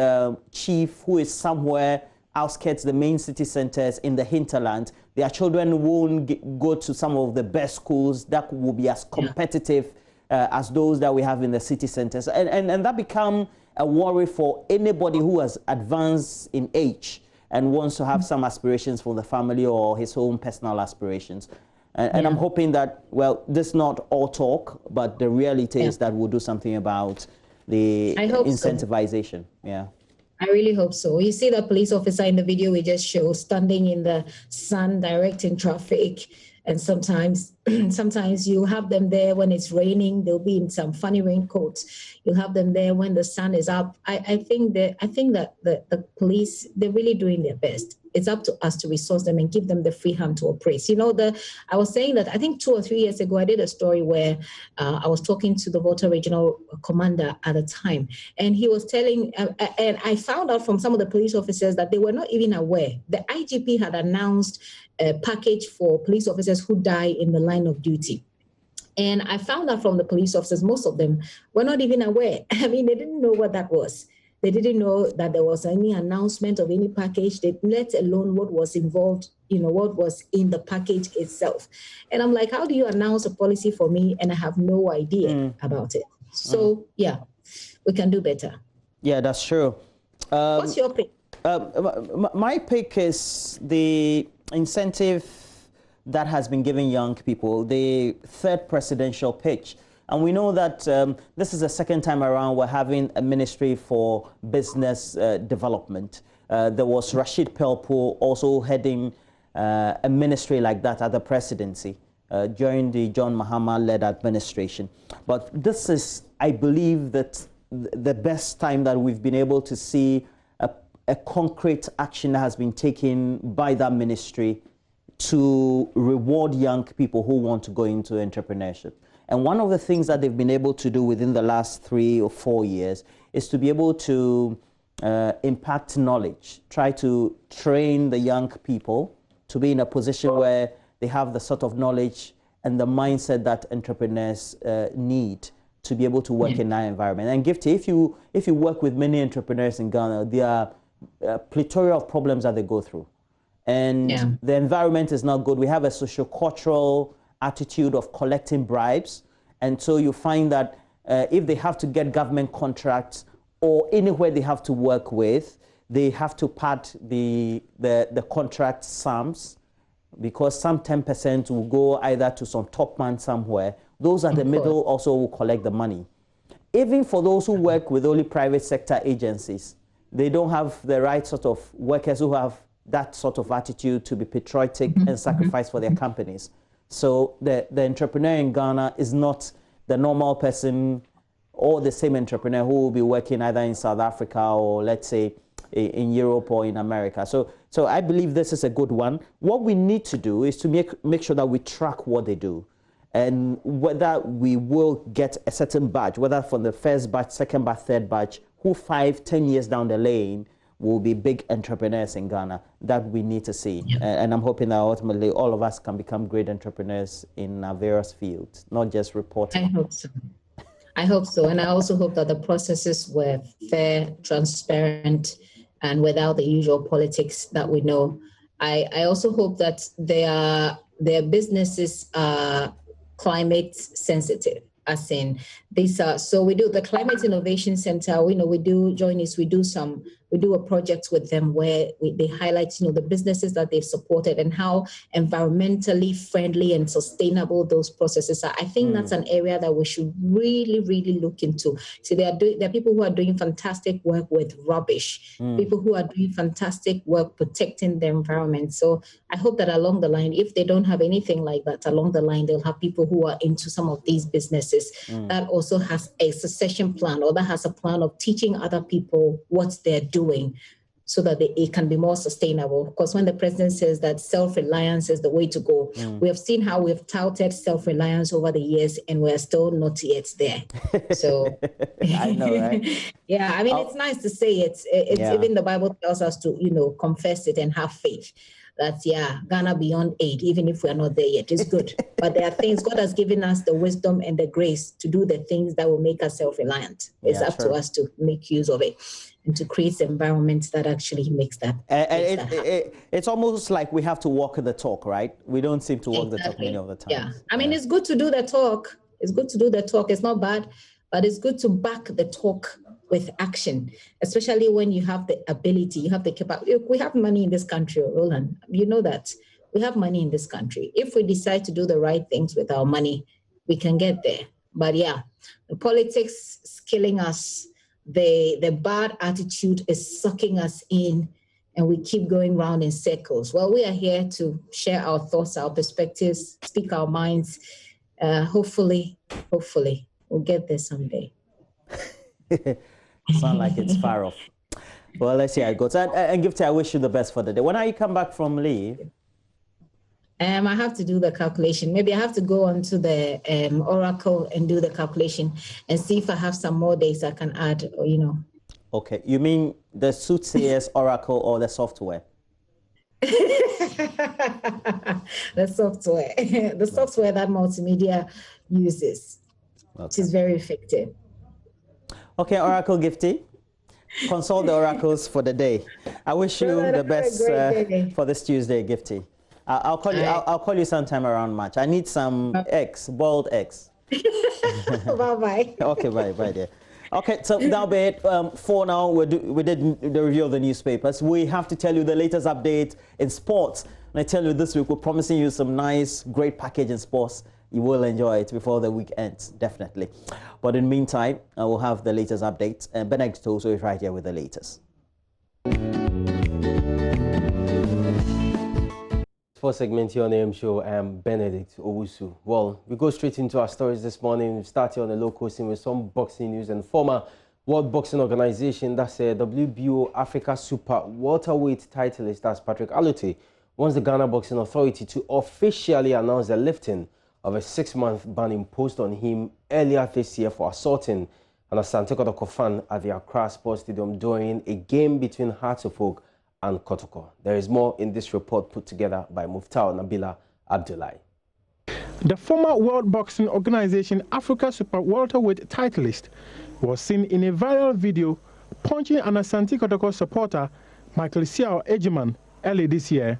S1: chief who is somewhere outskirts the main city centers in the hinterland, their children won't go to some of the best schools that will be as competitive as those that we have in the city centers. And that become a worry for anybody who has advanced in age and wants to have some aspirations for the family or his own personal aspirations. And I'm hoping that, well, this is not all talk, but the reality is that we'll do something about the incentivization. So.
S15: I really hope so. You see the police officer in the video we just showed standing in the sun directing traffic. And sometimes you have them there when it's raining. They'll be in some funny raincoats. You'll have them there when the sun is up. I think that the police, they're really doing their best. It's up to us to resource them and give them the free hand to operate. I was saying that I think 2 or 3 years ago, I did a story where I was talking to the Volta regional commander at the time. And he was telling, and I found out from some of the police officers that they were not even aware. The IGP had announced a package for police officers who die in the line of duty. And I found out from the police officers, most of them were not even aware. I mean, they didn't know what that was. They didn't know that there was any announcement of any package, let alone what was involved, what was in the package itself. And I'm like, how do you announce a policy for me and I have no idea about it? So, we can do better.
S1: Yeah, that's true.
S15: What's your pick?
S1: My pick is the incentive that has been given young people, the third presidential pitch. And we know that this is the second time around we're having a ministry for business development. There was Rashid Pelpo also heading a ministry like that at the presidency during the John Mahama-led administration. But this is, I believe, that the best time that we've been able to see a concrete action that has been taken by that ministry to reward young people who want to go into entrepreneurship. And one of the things that they've been able to do within the last 3 or 4 years is to be able to impact knowledge, try to train the young people to be in a position where they have the sort of knowledge and the mindset that entrepreneurs need to be able to work in that environment. And Gifty, if you work with many entrepreneurs in Ghana, there are a plethora of problems that they go through. And the environment is not good. We have a socio-cultural attitude of collecting bribes. And so you find that if they have to get government contracts or anywhere they have to work with, they have to pad the contract sums, because some 10% will go either to some top man somewhere. Those at the middle also will collect the money. Even for those who work with only private sector agencies, they don't have the right sort of workers who have that sort of attitude to be patriotic and sacrifice for their companies. So the entrepreneur in Ghana is not the normal person or the same entrepreneur who will be working either in South Africa or, let's say, in Europe or in America. So I believe this is a good one. What we need to do is to make sure that we track what they do, and whether we will get a certain batch, whether from the first batch, second batch, third batch, who 5-10 years down the lane will be big entrepreneurs in Ghana. That we need to see. And I'm hoping that ultimately all of us can become great entrepreneurs in our various fields, not just reporting.
S15: I hope so. I hope so. And I also hope that the processes were fair, transparent, and without the usual politics that we know. I also hope that their businesses are climate sensitive, as in these are, so we do the Climate Innovation Center, we do JoyNews, we do a project with them where they highlight, the businesses that they've supported and how environmentally friendly and sustainable those processes are. I think that's an area that we should really, really look into. So there are people who are doing fantastic work with rubbish, people who are doing fantastic work protecting the environment. So I hope that along the line, if they don't have anything like that along the line, they'll have people who are into some of these businesses that also has a succession plan, or that has a plan of teaching other people what they're doing, so that it can be more sustainable. Because when the president says that self-reliance is the way to go, we have seen how we've touted self-reliance over the years, and we're still not yet there. So
S1: I know, right?
S15: Yeah, I mean, it's nice to say it. Even the Bible tells us to, confess it and have faith. That's, Ghana beyond aid, even if we're not there yet, is good. But there are things, God has given us the wisdom and the grace to do the things that will make us self-reliant. It's up to us to make use of it and to create the environment that actually makes that.
S1: It's almost like we have to walk the talk, right? We don't seem to walk the talk many of the time.
S15: Yeah, I mean, it's good to do the talk. It's good to do the talk. It's not bad, but it's good to back the talk with action, especially when you have the ability, you have the capacity. We have money in this country, Roland. You know that. We have money in this country. If we decide to do the right things with our money, we can get there. But the politics is killing us. The bad attitude is sucking us in, and we keep going round in circles. Well, we are here to share our thoughts, our perspectives, speak our minds. Hopefully, we'll get there someday.
S1: Sound like it's far off. Well, let's see how it goes. And Gifty, I wish you the best for the day. When are you come back from leave?
S15: I have to do the calculation. Maybe I have to go onto the Oracle and do the calculation and see if I have some more days I can add,
S1: Okay. You mean the Soothsayers Oracle or the software?
S15: The software. The software that multimedia uses, which is very effective.
S1: Okay, Oracle Gifty. Consult the oracles for the day. I wish you the best for this Tuesday, Gifty. I'll call you. I'll call you sometime around March. I need some eggs, boiled eggs.
S15: Bye.
S1: Okay, bye, dear. Okay, so that'll be it. For now, we did the review of the newspapers. We have to tell you the latest update in sports. And I tell you this week, we're promising you some nice, great package in sports. You will enjoy it before the week ends, definitely. But in the meantime, I will have the latest updates. And X-Doe is right here with the latest.
S16: First segment here on the AM show, I'm Benedict Owusu. Well, we go straight into our stories this morning. We start here on the local scene with some boxing news, and former World Boxing Organization, that's WBO Africa Super welterweight titleist, that's Patrick Allotey, wants the Ghana Boxing Authority to officially announce the lifting of a 6-month ban imposed on him earlier this year for assaulting and Asante Kotoko Fan at the Accra Sports Stadium during a game between Hearts of Oak and Kotoko. There is more in this report put together by Muftau Nabila Abdullahi.
S17: The former World Boxing Organization Africa Super Welterweight titleist was seen in a viral video punching an Asante Kotoko supporter, Michael Siao Ejiman, early this year.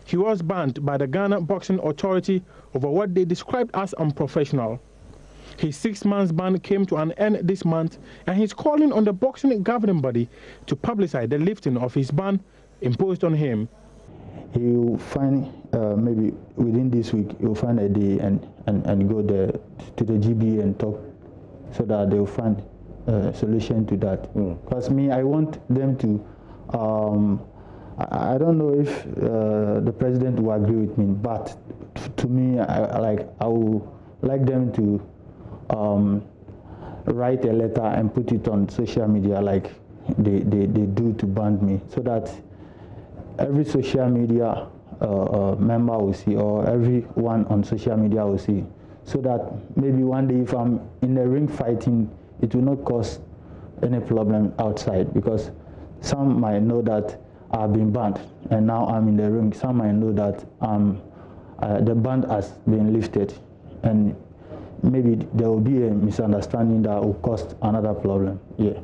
S17: He was banned by the Ghana Boxing Authority over what they described as unprofessional. His 6-month ban came to an end this month, and he's calling on the boxing governing body to publicize the lifting of his ban imposed on him.
S18: He will find, maybe within this week, he will find a day and go there to the GB and talk so that they will find a solution to that. Because me, I want them to, I don't know if the president will agree with me, but to me, I would like them to write a letter and put it on social media like they do to ban me, so that every social media member will see, or everyone on social media will see, so that maybe one day if I'm in the ring fighting, it will not cause any problem outside, because some might know that I've been banned and now I'm in the ring. Some might know that the ban has been lifted, and maybe there will be a misunderstanding that will cause another problem. Yeah.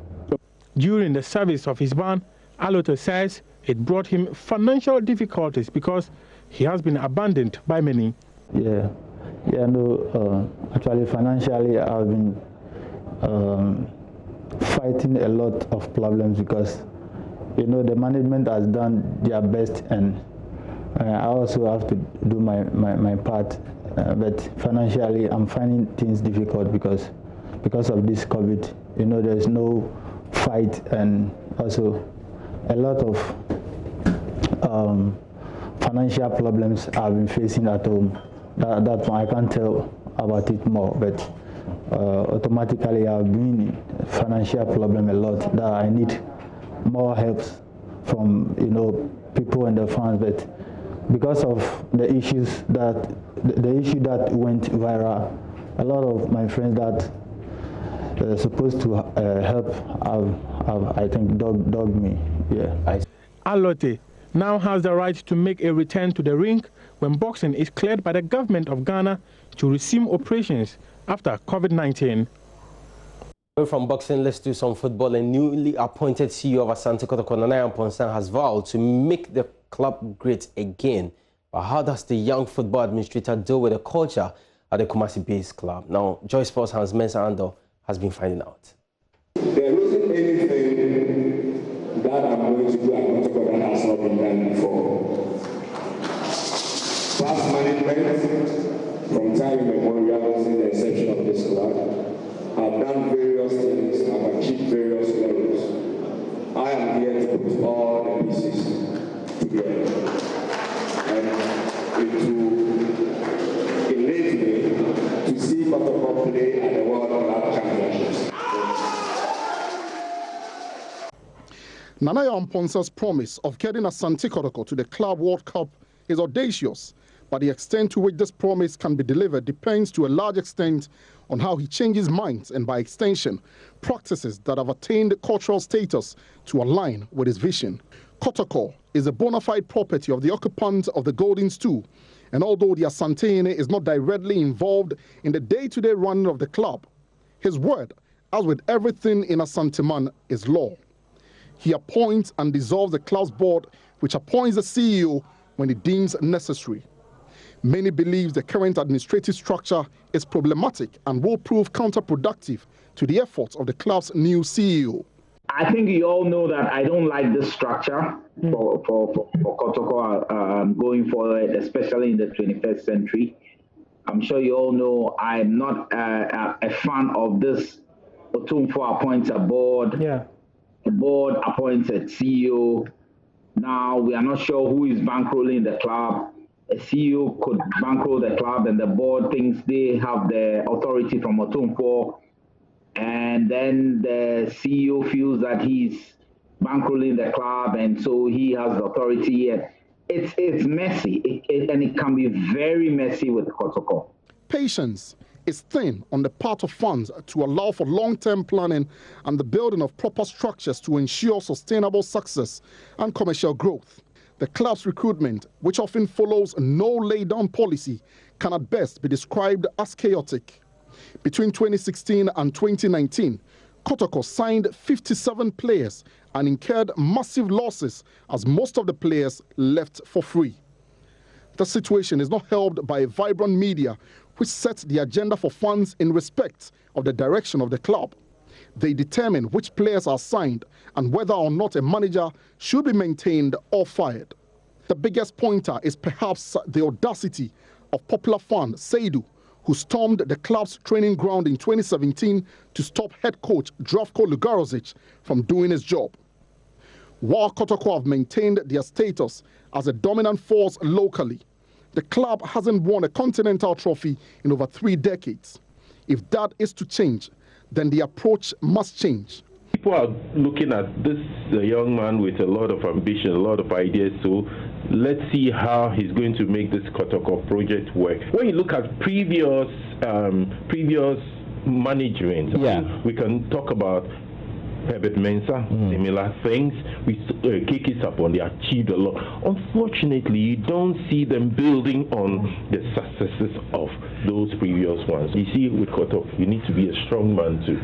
S17: During the service of his ban, Allotey says it brought him financial difficulties because he has been abandoned by many.
S18: Yeah, no, actually financially I've been fighting a lot of problems because, you know, the management has done their best, and I also have to do my part. But financially, I'm finding things difficult because of this COVID. You know, there's no fight, and also a lot of financial problems I've been facing at home. That one I can't tell about it more, but automatically I've been in financial problem a lot that I need more help from, you know, people and the fans. But because of the issues that the issue that went viral, a lot of my friends that are supposed to help have I think dogged me. Yeah.
S17: Allotey now has the right to make a return to the ring when boxing is cleared by the government of Ghana to resume operations after COVID-19.
S16: From boxing, let's do some football. A newly appointed CEO of Asante Kotoko, Nana Yaw Amponsah, has vowed to make the club great again. But how does the young football administrator deal with the culture at the Kumasi-based club? Now, Joy Sports Hans Mensa Ando has been finding out.
S19: There isn't anything that I'm going to do at Kotoko that has not been done before. Past management, from time immemorial, since the inception of this club, have done various things, have achieved various levels. I am here to put all the pieces together. And it will elate me to see Kotoko play at the World Club Championships.
S20: Nana Yaw Amponsah's promise of getting Asante Kotoko to the Club World Cup is audacious, but the extent to which this promise can be delivered depends to a large extent on how he changes minds and, by extension, practices that have attained cultural status to align with his vision. Kotoko is a bona fide property of the occupants of the Golden Stool, and although the Asantehene is not directly involved in the day-to-day running of the club, his word, as with everything in Asanteman, is law. He appoints and dissolves the club's board, which appoints the CEO when it deems necessary. Many believe the current administrative structure is problematic and will prove counterproductive to the efforts of the club's new CEO.
S21: I think you all know that I don't like this structure for Kotoko going forward, especially in the 21st century. I'm sure you all know I'm not a fan of this Otumfo appoints a board. Yeah. The board appoints a CEO. Now we are not sure who is bankrolling the club. A CEO could bankroll the club, and the board thinks they have the authority from Otumfo, and then the CEO feels that he's bankrolling the club, and so he has the authority. It's messy, and it can be very messy with Kotoko.
S20: Patience is thin on the part of funds to allow for long-term planning and the building of proper structures to ensure sustainable success and commercial growth. The club's recruitment, which often follows no lay-down policy, can at best be described as chaotic. Between 2016 and 2019, Kotoko signed 57 players and incurred massive losses as most of the players left for free. The situation is not helped by a vibrant media which sets the agenda for funds in respect of the direction of the club. They determine which players are signed and whether or not a manager should be maintained or fired. The biggest pointer is perhaps the audacity of popular fan Seidu, who stormed the club's training ground in 2017 to stop head coach Zdravko Lugarozic from doing his job. While Kotoko have maintained their status as a dominant force locally, the club hasn't won a continental trophy in over 3 decades. If that is to change, then the approach must change.
S4: People are looking at this young man with a lot of ambition, a lot of ideas, so let's see how he's going to make this Kotoko project work. When you look at previous management, we can talk about Herbert Mensah, similar things. Kiki Sapon, they achieved a lot. Unfortunately, you don't see them building on the successes of those previous ones. You see, with Kotoko, you need to be a strong man too.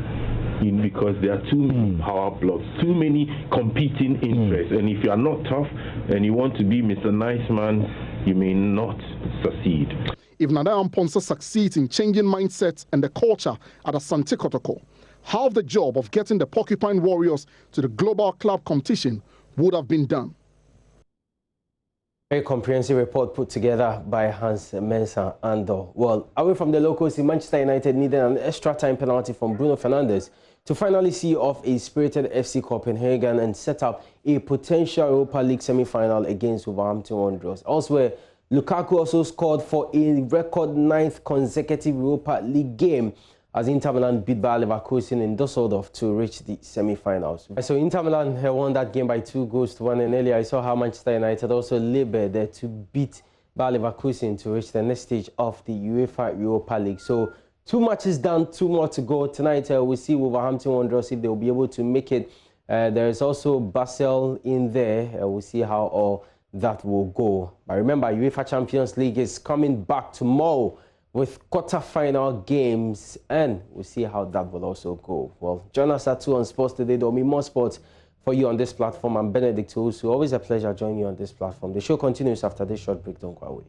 S4: Because there are too many power blocks, too many competing interests. And if you are not tough and you want to be Mr. Nice Man, you may not succeed.
S20: If Nana Yaw Amponsah succeeds in changing mindsets and the culture at Asante Kotoko, half the job of getting the Porcupine Warriors to the global club competition would have been done.
S16: Very comprehensive report put together by Hans Mensah Ando. Well, away from the locals, Manchester United needed an extra time penalty from Bruno Fernandes to finally see off a spirited FC Copenhagen and set up a potential Europa League semi-final against Wolverhampton Wanderers. Elsewhere, Lukaku also scored for a record 9th consecutive Europa League game as Inter Milan beat Bayer Leverkusen in Düsseldorf to reach the semi-finals. So Inter Milan won that game by 2-1, and earlier I saw how Manchester United also labored there to beat Bayer Leverkusen to reach the next stage of the UEFA Europa League. So 2 matches done, 2 more to go. Tonight we'll see Wolverhampton Wanderers if they'll be able to make it. There is also Basel in there. We'll see how all that will go. But remember, UEFA Champions League is coming back tomorrow with quarter-final games, and we'll see how that will also go. Well, join us at 2 on Sports Today. There will be more sports for you on this platform. I'm Benedict Owusu. Always a pleasure joining you on this platform. The show continues after this short break. Don't go away.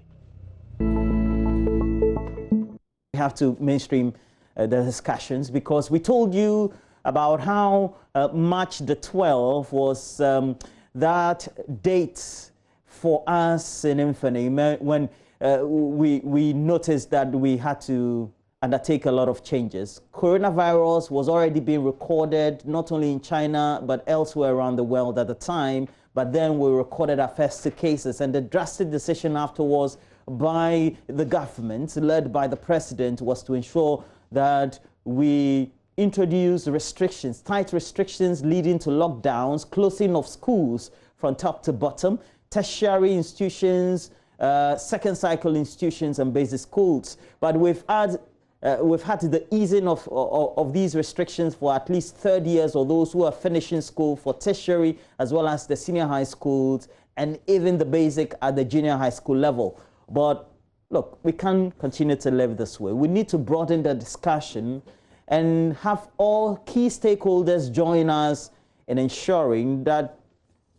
S1: We have to mainstream the discussions because we told you about how March the 12th was that date for us in Infamy when we noticed that we had to undertake a lot of changes. Coronavirus was already being recorded not only in China but elsewhere around the world at the time, but then we recorded our first 2 cases, and the drastic decision afterwards by the government led by the president was to ensure that we introduce restrictions, tight restrictions leading to lockdowns, closing of schools from top to bottom, tertiary institutions, second cycle institutions and basic schools. But we've had the easing of these restrictions for at least third years or those who are finishing school for tertiary, as well as the senior high schools and even the basic at the junior high school level. But look, we can't continue to live this way. We need to broaden the discussion and have all key stakeholders join us in ensuring that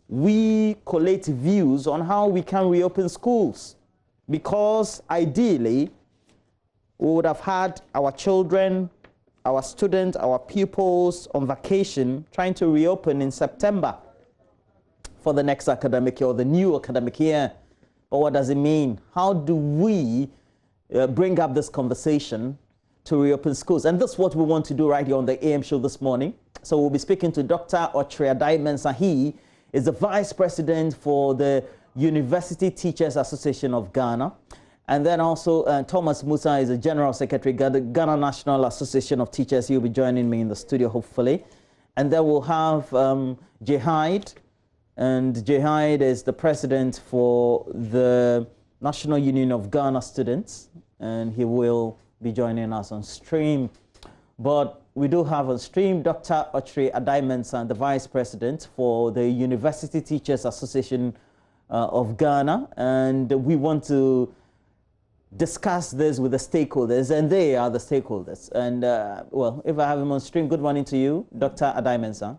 S1: we collate views on how we can reopen schools, because ideally we would have had our children, our students, our pupils on vacation trying to reopen in September for the next academic year or the new academic year. But what does it mean? How do we bring up this conversation to reopen schools? And that's what we want to do right here on the AM show this morning. So we'll be speaking to Dr. Otriadai Mensah. He is the Vice President for the University Teachers Association of Ghana. And then also Thomas Musa is the General Secretary of the Ghana National Association of Teachers. He'll be joining me in the studio, hopefully. And then we'll have Jehide. And Jehide is the President for the National Union of Ghana Students. And he will be joining us on stream. But we do have on stream Dr. Allotey Adai-Mensah, the Vice President for the University Teachers Association of Ghana. And we want to discuss this with the stakeholders, and they are the stakeholders. And, well, if I have him on stream, good morning to you, Dr. Adai-Mensah.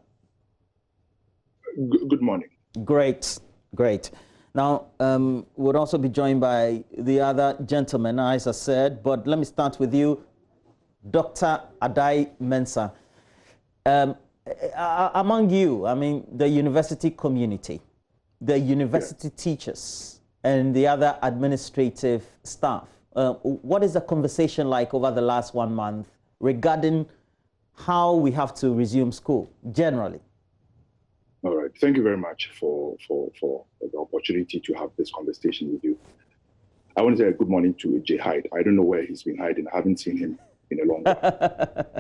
S6: Good morning.
S1: Great, great. Now, we'll also be joined by the other gentlemen, as I said, but let me start with you, Dr. Adai-Mensah. Among you, I mean, the university community, the university teachers, and the other administrative staff, what is the conversation like over the last 1 month regarding how we have to resume school, generally?
S6: All right. Thank you very much for the opportunity to have this conversation with you. I want to say good morning to Jay Hyde. I don't know where he's been hiding. I haven't seen him in a long time.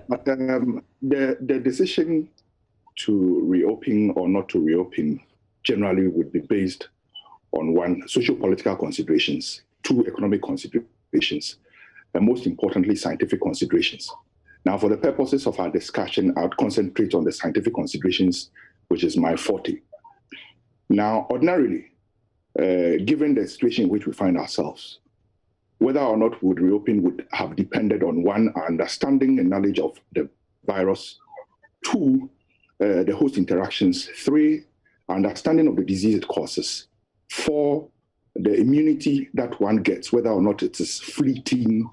S6: But the decision to reopen or not to reopen generally would be based on 1, socio-political considerations, 2, economic considerations, and most importantly, scientific considerations. Now, for the purposes of our discussion, I would concentrate on the scientific considerations, which is my forte. Now, ordinarily, given the situation in which we find ourselves, whether or not we would reopen would have depended on 1, our understanding and knowledge of the virus, 2, the host interactions, 3, understanding of the disease it causes, 4, the immunity that one gets, whether or not it is fleeting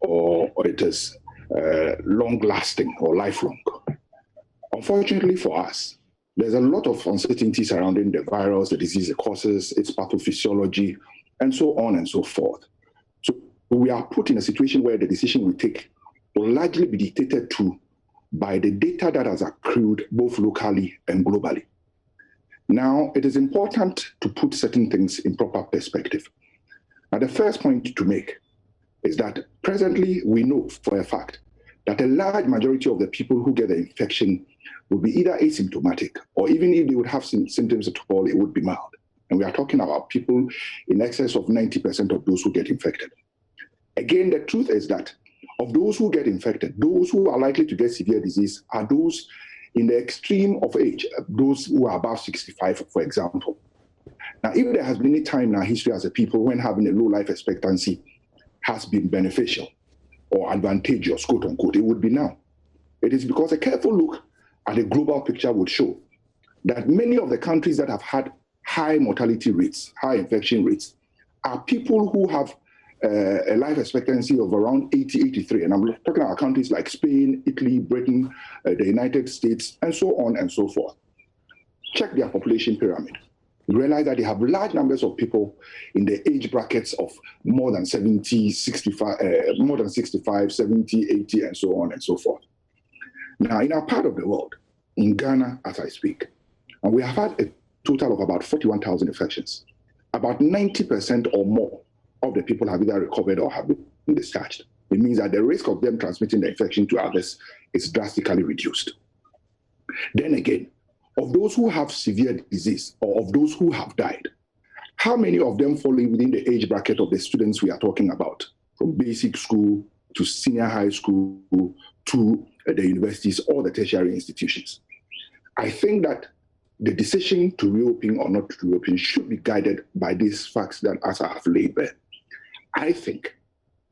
S6: or it is long-lasting or lifelong. Unfortunately for us, there's a lot of uncertainty surrounding the virus, the disease it causes, its pathophysiology, and so on and so forth. So we are put in a situation where the decision we take will largely be dictated to by the data that has accrued both locally and globally. Now, it is important to put certain things in proper perspective. Now, the first point to make is that presently we know for a fact that a large majority of the people who get the infection would be either asymptomatic, or even if they would have symptoms at all, it would be mild. And we are talking about people in excess of 90% of those who get infected. Again, the truth is that of those who get infected, those who are likely to get severe disease are those in the extreme of age, those who are above 65, for example. Now, if there has been any time in our history as a people when having a low life expectancy has been beneficial or advantageous, quote unquote, it would be now. It is because a careful look at the global picture would show that many of the countries that have had high mortality rates, high infection rates, are people who have a life expectancy of around 80, 83. And I'm talking about countries like Spain, Italy, Britain, the United States, and so on and so forth. Check their population pyramid. You realize that they have large numbers of people in the age brackets of more than 70, 65, more than 65, 70, 80, and so on and so forth. Now, in our part of the world, in Ghana, as I speak, and we have had a total of about 41,000 infections. About 90% or more of the people have either recovered or have been discharged. It means that the risk of them transmitting the infection to others is drastically reduced. Then again, of those who have severe disease or of those who have died, how many of them fall within the age bracket of the students we are talking about, from basic school to senior high school to the universities or the tertiary institutions? I think that the decision to reopen or not to reopen should be guided by these facts that as I have laid bare. I think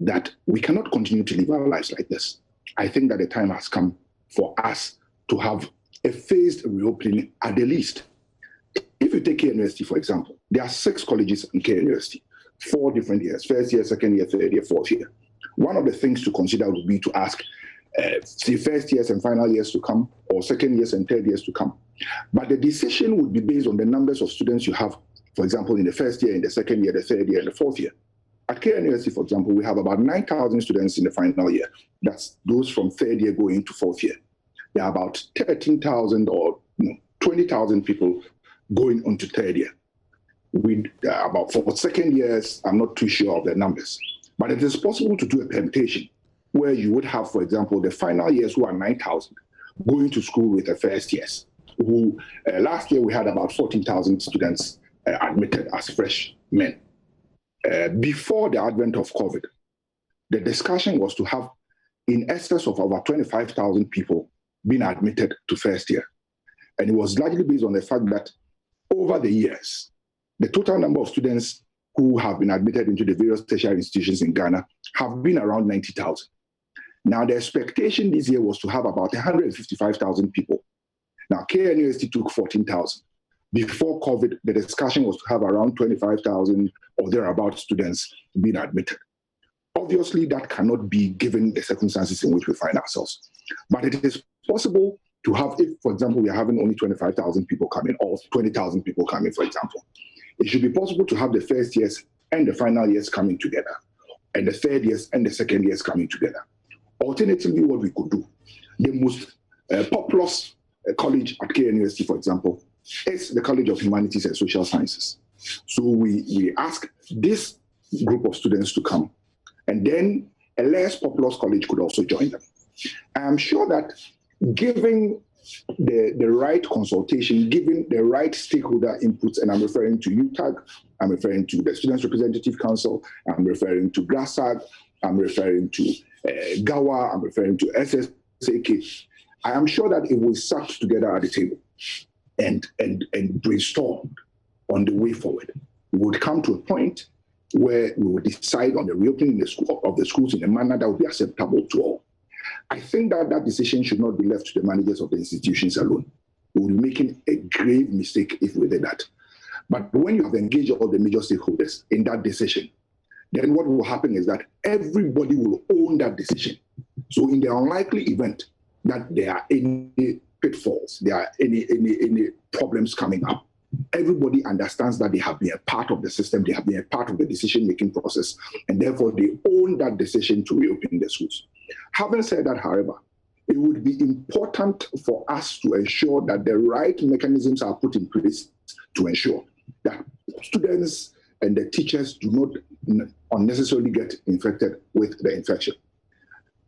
S6: that we cannot continue to live our lives like this. I think that the time has come for us to have a phased reopening at the least. If you take K University, for example, there are 6 colleges in K University, 4 different years, first year, second year, third year, fourth year. One of the things to consider would be to ask the first years and final years to come, or second years and third years to come. But the decision would be based on the numbers of students you have, for example, in the first year, in the second year, the third year, and the fourth year. At K University, for example, we have about 9,000 students in the final year. That's those from third year going to fourth year. There are about 13,000 or 20,000 people going on to third year. With about for second years, I'm not too sure of the numbers. But it is possible to do a permutation where you would have, for example, the final years who are 9,000 going to school with the first years. Who last year we had about 14,000 students admitted as freshmen. Before the advent of COVID, the discussion was to have in excess of over 25,000 people being admitted to first year. And it was largely based on the fact that over the years, the total number of students who have been admitted into the various tertiary institutions in Ghana have been around 90,000. Now, the expectation this year was to have about 155,000 people. Now, KNUST took 14,000. Before COVID, the discussion was to have around 25,000 or thereabout students being admitted. Obviously, that cannot be given the circumstances in which we find ourselves. But it is possible to have, if, for example, we are having only 25,000 people coming or 20,000 people coming, for example, it should be possible to have the first years and the final years coming together, and the third years and the second years coming together. Alternatively, what we could do, the most populous college at KNUST, for example, is the College of Humanities and Social Sciences. So we ask this group of students to come, and then a less populous college could also join them. I'm sure that giving the right consultation, giving the right stakeholder inputs, and I'm referring to UTAG, I'm referring to the Students Representative Council, I'm referring to GRASAG, I'm referring to GAWA, I'm referring to SSAK. I am sure that if we sat together at the table and brainstormed on the way forward, we would come to a point where we would decide on the reopening of the schools in a manner that would be acceptable to all. I think that that decision should not be left to the managers of the institutions alone. We would be making a grave mistake if we did that. But when you have engaged all the major stakeholders in that decision, then what will happen is that everybody will own that decision. So in the unlikely event that there are any pitfalls, there are any problems coming up, everybody understands that they have been a part of the system, they have been a part of the decision-making process, and therefore they own that decision to reopen the schools. Having said that, however, it would be important for us to ensure that the right mechanisms are put in place to ensure that students and the teachers do not unnecessarily get infected with the infection.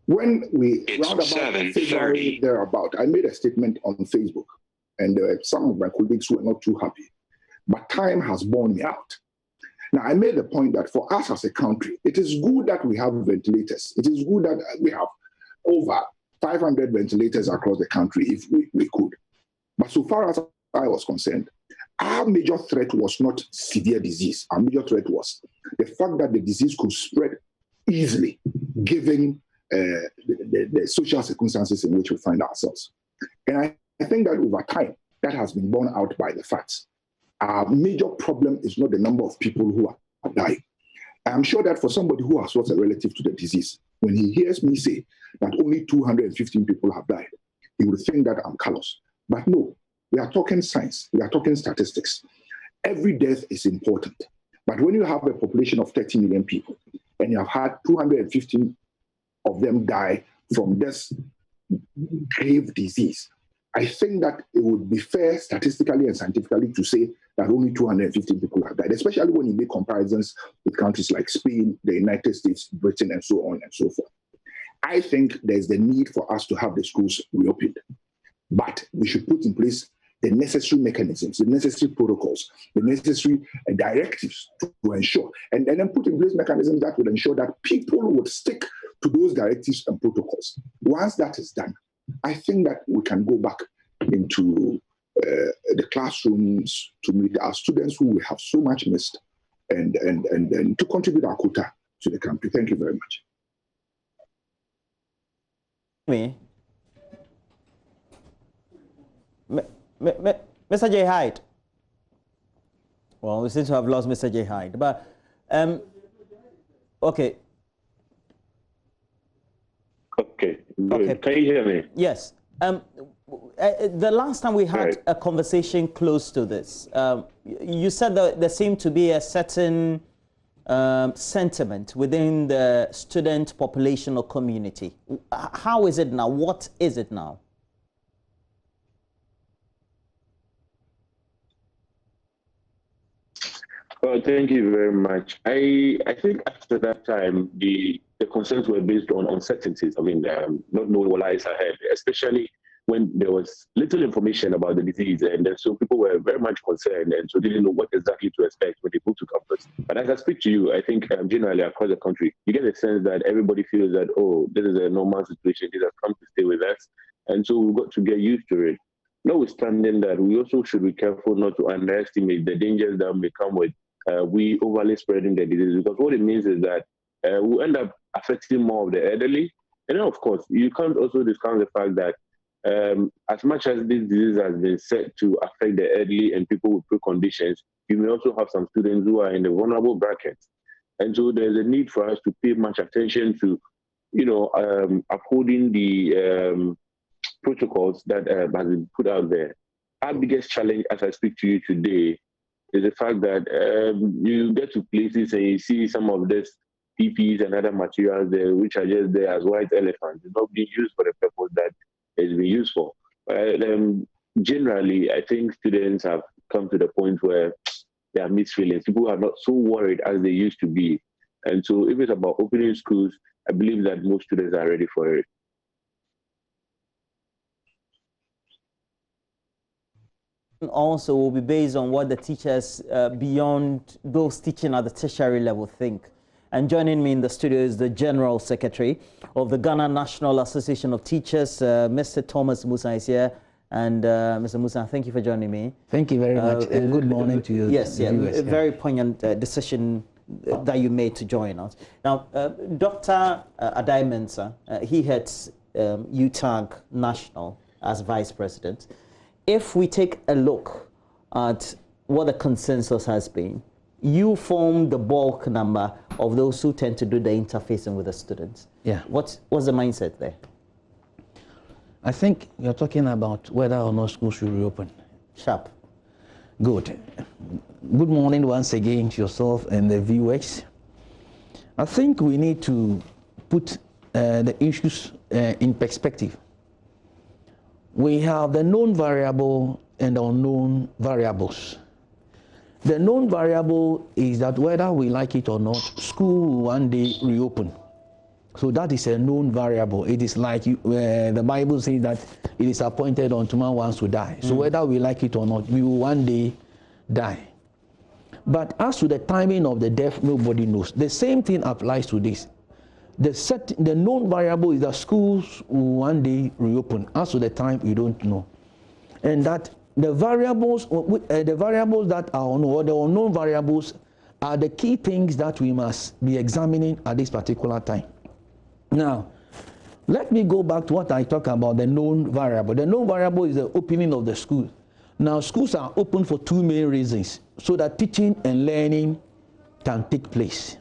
S6: When we round about February thereabout, I made a statement on Facebook, and there were some of my colleagues who were not too happy. But time has borne me out. Now, I made the point that for us as a country, it is good that we have ventilators. It is good that we have over 500 ventilators across the country if we could. But so far as I was concerned, our major threat was not severe disease. Our major threat was the fact that the disease could spread easily, given the social circumstances in which we find ourselves. And I think that over time, that has been borne out by the facts. Our major problem is not the number of people who are dying. I'm sure that for somebody who has lost a relative to the disease, when he hears me say that only 215 people have died, he would think that I'm callous. But no, we are talking science, we are talking statistics. Every death is important. But when you have a population of 30 million people and you have had 215 of them die from this grave disease, I think that it would be fair statistically and scientifically to say that only 215 people have died, especially when you make comparisons with countries like Spain, the United States, Britain, and so on and so forth. I think there's the need for us to have the schools reopened, but we should put in place the necessary mechanisms, the necessary protocols, the necessary directives to ensure, and then put in place mechanisms that would ensure that people would stick to those directives and protocols. Once that is done, I think that we can go back into the classrooms to meet our students who we have so much missed and to contribute our quota to the country. Thank you very much.
S1: Mr. J. Hyde. Well, we seem to have lost Mr. J. Hyde, but okay.
S4: Okay, good. Okay. Can you hear me?
S1: Yes. The last time we had a conversation close to this, you said that there seemed to be a certain sentiment within the student population or community. How is it now? What is it now?
S4: Well, thank you very much. I think after that time, the concerns were based on uncertainties. I mean, not knowing what lies ahead, especially when there was little information about the disease, and so people were very much concerned, and so didn't know what exactly to expect when they moved to campus. But as I speak to you, I think generally across the country, you get a sense that everybody feels that, oh, this is a normal situation, this has come to stay with us, and so we've got to get used to it. Notwithstanding that, we also should be careful not to underestimate the dangers that may come with we overly spreading the disease, because what it means is that we'll end up affecting more of the elderly. And then, of course, you can't also discount the fact that as much as this disease has been said to affect the elderly and people with preconditions, you may also have some students who are in the vulnerable brackets. And so there's a need for us to pay much attention to, upholding the protocols that have been put out there. Our biggest challenge as I speak to you today is the fact that you get to places and you see some of this PPEs and other materials there, which are just there as white elephants. It's not being used for the purpose that it's been used for. Generally, I think students have come to the point where they are mixed feelings. People are not so worried as they used to be. And so if it's about opening schools, I believe that most students are ready for it.
S1: Also will be based on what the teachers beyond those teaching at the tertiary level think. And joining me in the studio is the General Secretary of the Ghana National Association of Teachers, Mr. Thomas Musa is here. And Mr. Musa, thank you for joining me.
S3: Thank you very much. And good morning to you.
S1: Yes, yeah, a very poignant decision that you made to join us. Now, Dr. Adai Mensah, he heads UTAG National as Vice President. If we take a look at what the consensus has been, you form the bulk number of those who tend to do the interfacing with the students.
S3: Yeah.
S1: What's the mindset there?
S3: I think you're talking about whether or not schools should reopen.
S1: Sharp.
S3: Good. Good morning once again to yourself and the viewers. I think we need to put the issues in perspective. We have the known variable and unknown variables. The known variable is that whether we like it or not, school will one day reopen. So that is a known variable. It is like the Bible says that it is appointed unto man once to die. So whether we like it or not, we will one day die. But as to the timing of the death, nobody knows. The same thing applies to this. The known variable is that schools will one day reopen. As to the time, we don't know. And that the variables that are unknown, or the unknown variables, are the key things that we must be examining at this particular time. Now, let me go back to what I talk about, the known variable. The known variable is the opening of the school. Now, schools are open for two main reasons, so that teaching and learning can take place.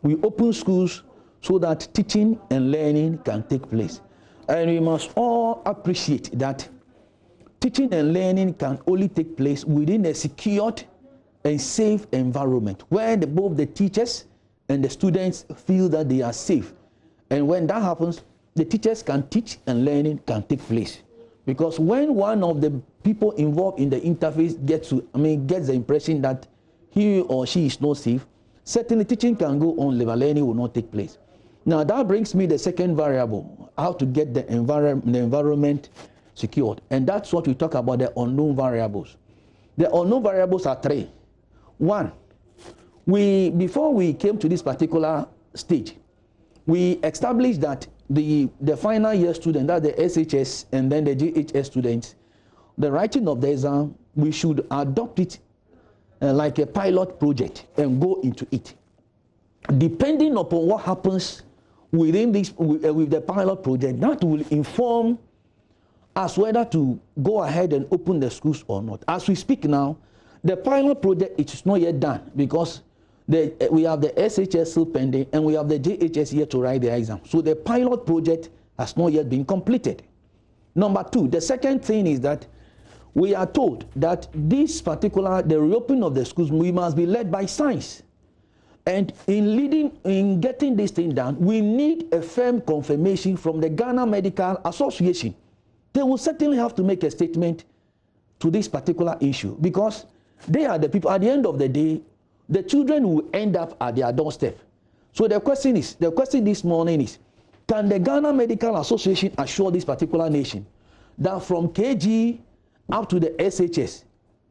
S3: We open schools so that teaching and learning can take place. And we must all appreciate that teaching and learning can only take place within a secured and safe environment where both the teachers and the students feel that they are safe. And when that happens, the teachers can teach and learning can take place. Because when one of the people involved in the interface gets the impression that he or she is not safe, certainly teaching can go on, learning will not take place. Now that brings me the second variable, how to get the environment secured. And that's what we talk about, the unknown variables. The unknown variables are three. One, before we came to this particular stage, we established that the final year student, that the SHS and then the GHS students, the writing of the exam, we should adopt it like a pilot project and go into it. Depending upon what happens within this, with the pilot project, that will inform us whether to go ahead and open the schools or not. As we speak now, the pilot project is not yet done because we have the SHS still pending and we have the JHS yet to write the exam. So the pilot project has not yet been completed. Number two, the second thing is that we are told that the reopening of the schools, we must be led by science. And in getting this thing done, we need a firm confirmation from the Ghana Medical Association. They will certainly have to make a statement to this particular issue because they are the people, at the end of the day, the children will end up at their doorstep. So the question this morning is, can the Ghana Medical Association assure this particular nation that from KG up to the SHS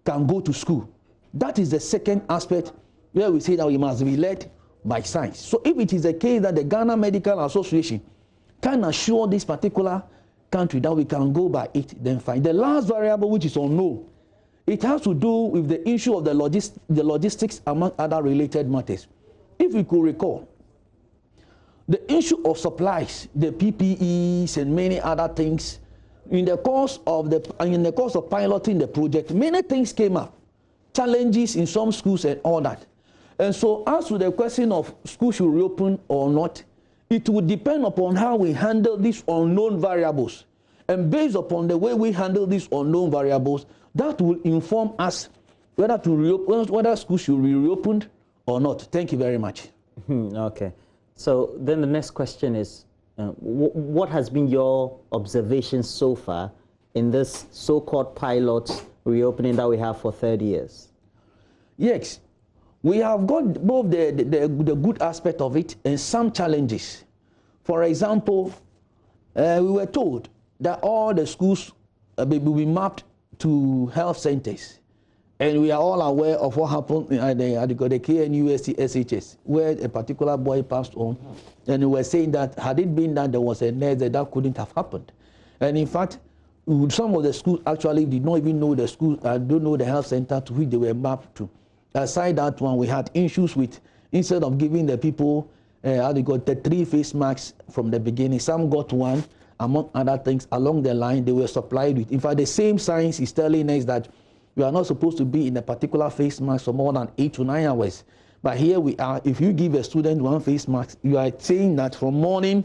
S3: can go to school. That is the second aspect where we say that we must be led by science. So if it is the case that the Ghana Medical Association can assure this particular country that we can go by it, then fine. The last variable, which is unknown, it has to do with the issue of the logistics among other related matters. If we could recall, the issue of supplies, the PPEs and many other things, in the course of piloting the project, many things came up, challenges in some schools and all that. And so as to the question of schools should reopen or not, it would depend upon how we handle these unknown variables. And based upon the way we handle these unknown variables, that will inform us whether schools should be reopened or not. Thank you very much.
S1: Okay. So then the next question is, what has been your observation so far in this so-called pilot reopening that we have for 30 years?
S3: Yes, we have got both the good aspect of it and some challenges. For example, we were told that all the schools will be mapped to health centers. And we are all aware of what happened at the KNUST SHS, where a particular boy passed on. And we were saying that had it been that there was a nurse, that couldn't have happened. And in fact, some of the schools actually did not even know the school, don't know the health center to which they were mapped to. Aside that one, we had issues with, instead of giving the people, the 3 face masks from the beginning, some got 1, among other things, along the line, they were supplied with. In fact, the same science is telling us that you are not supposed to be in a particular face mask for more than 8 to 9 hours. But here we are, if you give a student 1 face mask, you are saying that from morning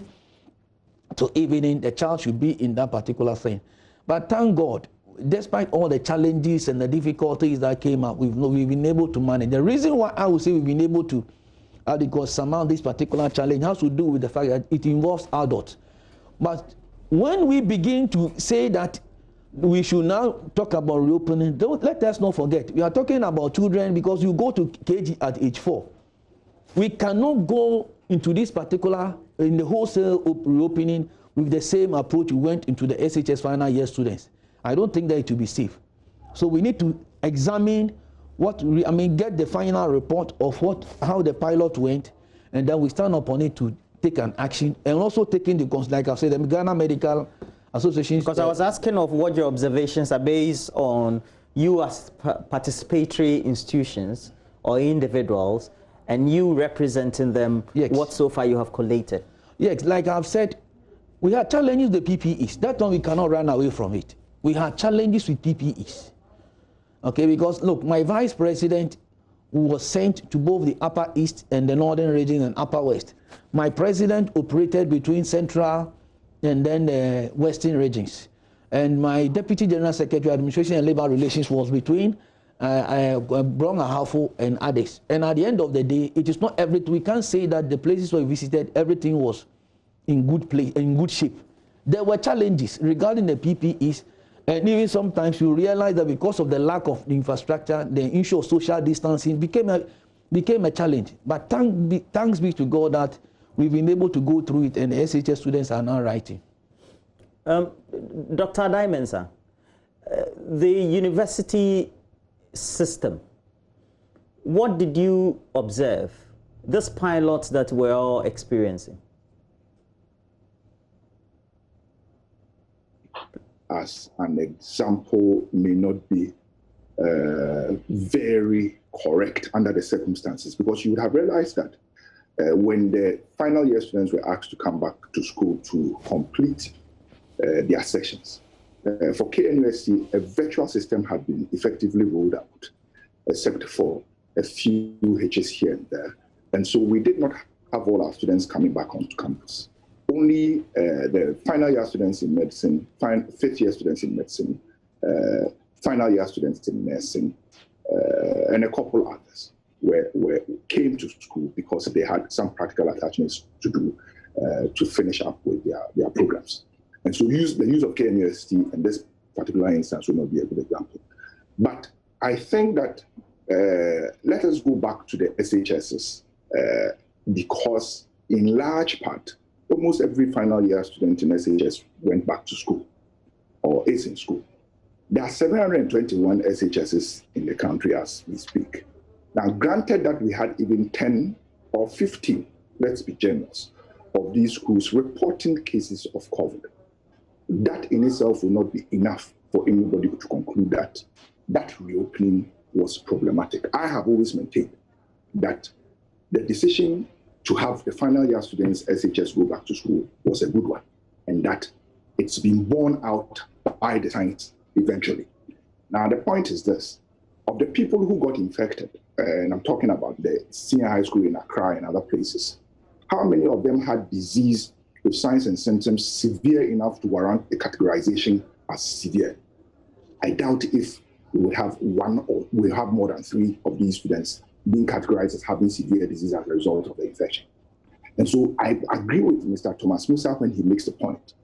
S3: to evening, the child should be in that particular thing. But thank God, despite all the challenges and the difficulties that came up, we've been able to manage. The reason why I would say we've been able to surmount this particular challenge has to do with the fact that it involves adults. But when we begin to say that we should now talk about reopening, let us not forget, we are talking about children because you go to KG at age 4. We cannot go into this particular, in the wholesale reopening with the same approach we went into the SHS final year students. I don't think that it will be safe. So we need to examine get the final report of how the pilot went, and then we stand upon it to take an action, and also taking the, like I said, the Ghana Medical Association.
S1: Because I was asking of what your observations are based on you as participatory institutions or individuals, and you representing them, yes. What so far you have collated.
S3: Yes, like I've said, we had challenges with the PPEs. That one we cannot run away from it. We had challenges with PPEs. Okay, because look, my vice president was sent to both the Upper East and the Northern region and Upper West. My president operated between Central and then the Western regions. And my Deputy General Secretary, Administration and Labor Relations was between Brong-Ahafo and others. And at the end of the day, it is not everything. We can't say that the places where we visited, everything was in good shape. There were challenges regarding the PPEs. And even sometimes you realize that because of the lack of infrastructure, the issue of social distancing became a challenge. But thanks be to God that we've been able to go through it, and the SHS students are now writing.
S1: Dr. Mensah, the university system, what did you observe? This pilot that we're all experiencing.
S6: As an example may not be very correct under the circumstances, because you would have realized that when the final year students were asked to come back to school to complete their sessions, for KNUST, a virtual system had been effectively rolled out, except for a few hitches here and there. And so we did not have all our students coming back onto campus. Only the final year students in medicine, 5th year students in medicine, final year students in nursing, and a couple others came to school because they had some practical attachments to do to finish up with their programs. And so the use of KNUST in this particular instance will not be a good example. But I think that let us go back to the SHSs because in large part, almost every final year student in SHS went back to school. or is in school. There are 721 SHSs in the country as we speak. Now, granted that we had even 10 or 15, let's be generous, of these schools reporting cases of COVID, that in itself will not be enough for anybody to conclude that that reopening was problematic. I have always maintained that the decision to have the final year students SHS go back to school was a good one, and that it's been borne out by the science eventually. Now, the point is this: of the people who got infected, and I'm talking about the senior high school in Accra and other places, how many of them had disease with signs and symptoms severe enough to warrant the categorization as severe? I doubt if we would have one or we have more than 3 of these students being categorized as having severe disease as a result of the infection. And so I agree with Mr. Thomas Musa when he makes the point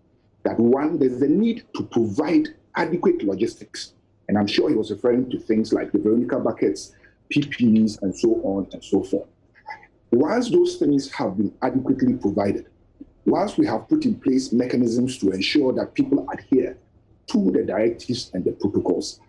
S6: that one, there's the need to provide adequate logistics. And I'm sure he was referring to things like the Veronica buckets, PPEs, and so on and so forth. Once those things have been adequately provided, once we have put in place mechanisms to ensure that people adhere to the directives and the protocols,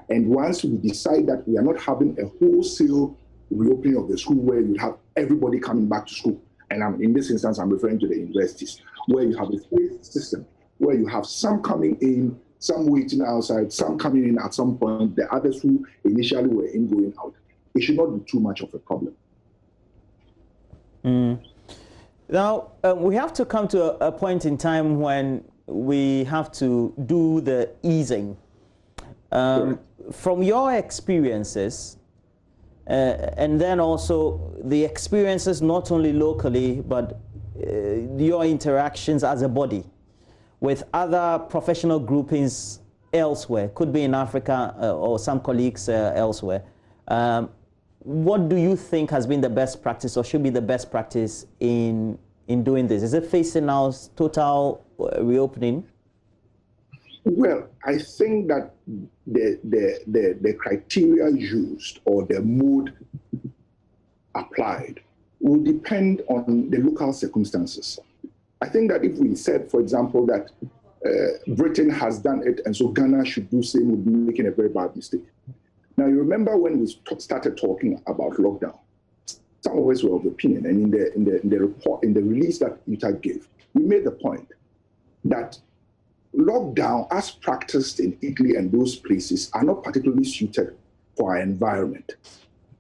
S6: and once we decide that we are not having a wholesale reopening of the school where you have everybody coming back to school, and in this instance, I'm referring to the universities, where you have a phased system, where you have some coming in, some waiting outside, some coming in at some point, the others who initially were in going out. It should not be too much of a problem.
S1: Now, we have to come to a point in time when we have to do the easing. From your experiences, and then also the experiences not only locally, but your interactions as a body with other professional groupings elsewhere, could be in Africa or some colleagues elsewhere. What do you think has been the best practice or should be the best practice in doing this? Is it facing now total reopening?
S6: Well, I think that the criteria used or the mode applied will depend on the local circumstances. I think that if we said, for example, that Britain has done it and so Ghana should do same, would be making a very bad mistake. Now, you remember when we started talking about lockdown, some of us were of the opinion, and in the report, in the release that UTA gave, we made the point that lockdown, as practiced in Italy and those places, are not particularly suited for our environment.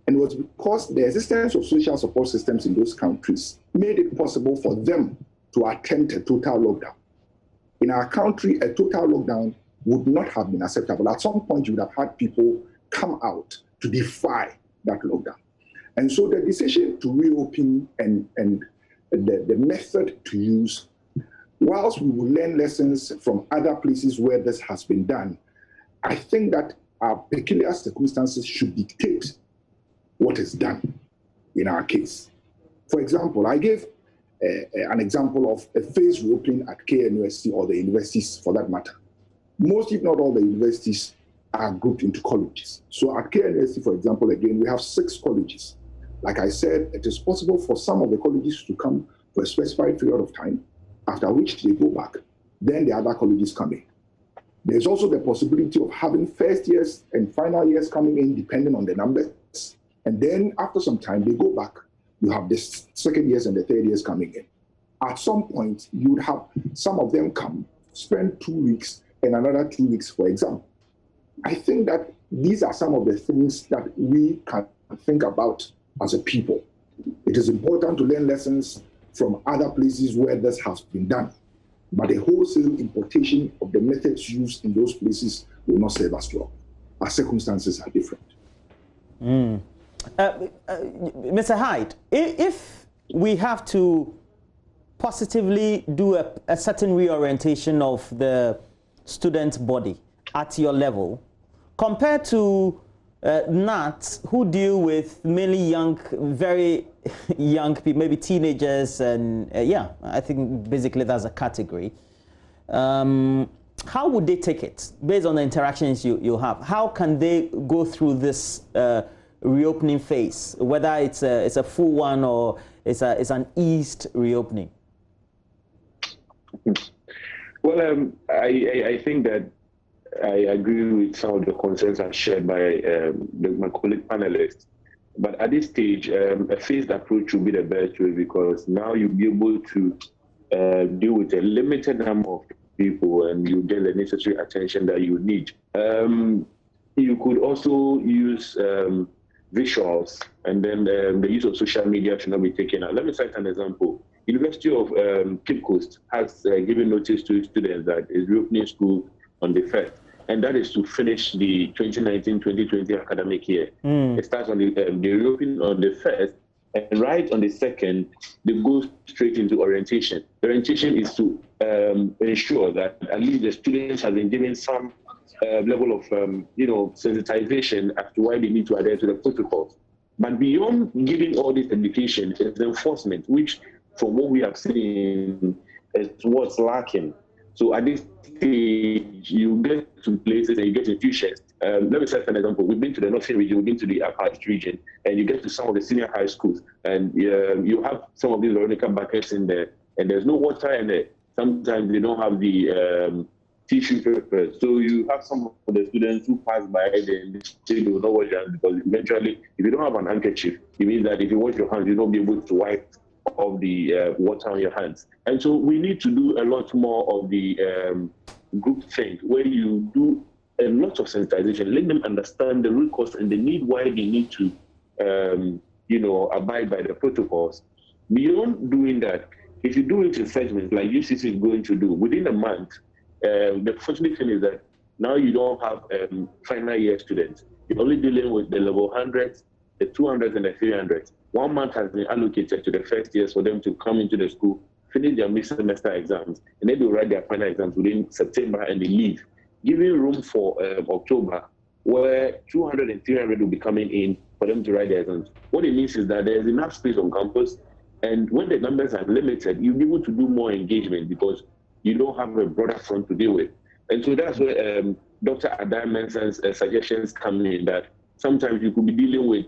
S6: And it was because the existence of social support systems in those countries made it possible for them to attempt a total lockdown. In our country, a total lockdown would not have been acceptable. At some point, you would have had people come out to defy that lockdown. And so the decision to reopen and the method to use, whilst we will learn lessons from other places where this has been done, I think that our peculiar circumstances should dictate what is done in our case. For example, I gave an example of a phased reopening at KNUST or the universities for that matter. Most, if not all, the universities are grouped into colleges. So at KNUST, for example, again, we have 6 colleges. Like I said, it is possible for some of the colleges to come for a specified period of time, after which they go back. Then the other colleges come in. There's also the possibility of having first years and final years coming in, depending on the numbers. And then after some time, they go back. You have the second years and the third years coming in. At some point, you would have some of them come, spend 2 weeks and another 2 weeks for exam. I think that these are some of the things that we can think about as a people. It is important to learn lessons from other places where this has been done. But the wholesale importation of the methods used in those places will not serve us well. Our circumstances are different.
S1: Mr. Hyde, if we have to positively do a certain reorientation of the student body at your level, compared to NATs who deal with mainly young, very young people, maybe teenagers, and yeah, I think basically that's a category. How would they take it based on the interactions you have? How can they go through this reopening phase, whether it's a full one or it's an eased reopening?
S4: Well, I think that I agree with some of the concerns are shared by my colleague panelists. But at this stage, a phased approach will be the best way, because now you'll be able to deal with a limited number of people and you get the necessary attention that you need. You could also use visuals, and then the use of social media should not be taken out. Let me cite an example. University of Cape Coast has given notice to students that is reopening school on the 1st, and that is to finish the 2019-2020 academic year. It starts on the reopening on the 1st, and right on the 2nd, they go straight into orientation. The orientation is to ensure that at least the students have been given some level of, sensitization as to why they need to adhere to the protocols. But beyond giving all this education is the enforcement, which, from what we have seen, is what's lacking. So at this stage, you get to places and you get institutions. Let me cite an example. We've been to the Northern region, we've been to the Upper East region, and you get to some of the senior high schools, and you have some of these Veronica buckets in there, and there's no water in there. Sometimes they don't have the tissue paper. So you have some of the students who pass by and they will not wash their hands, because eventually, if you don't have an handkerchief, it means that if you wash your hands, you'll not be able to wipe off the water on your hands. And so we need to do a lot more of the group thing, where you do a lot of sensitization, let them understand the root cause and the need why they need to, abide by the protocols. Beyond doing that, if you do it in segments like UCC is going to do, within a month, the fortunate thing is that now you don't have final year students. You're only dealing with the level 100s, the 200s, and the 300s. 1 month has been allocated to the first years for them to come into the school, finish their mid-semester exams, and then they'll write their final exams within September and they leave, giving room for October, where 200 and 300 will be coming in for them to write their exams. What it means is that there's enough space on campus, and when the numbers are limited, you'll be able to do more engagement because you don't have a broader front to deal with. And so that's where Dr. Adai Mensah's suggestions come in, that sometimes you could be dealing with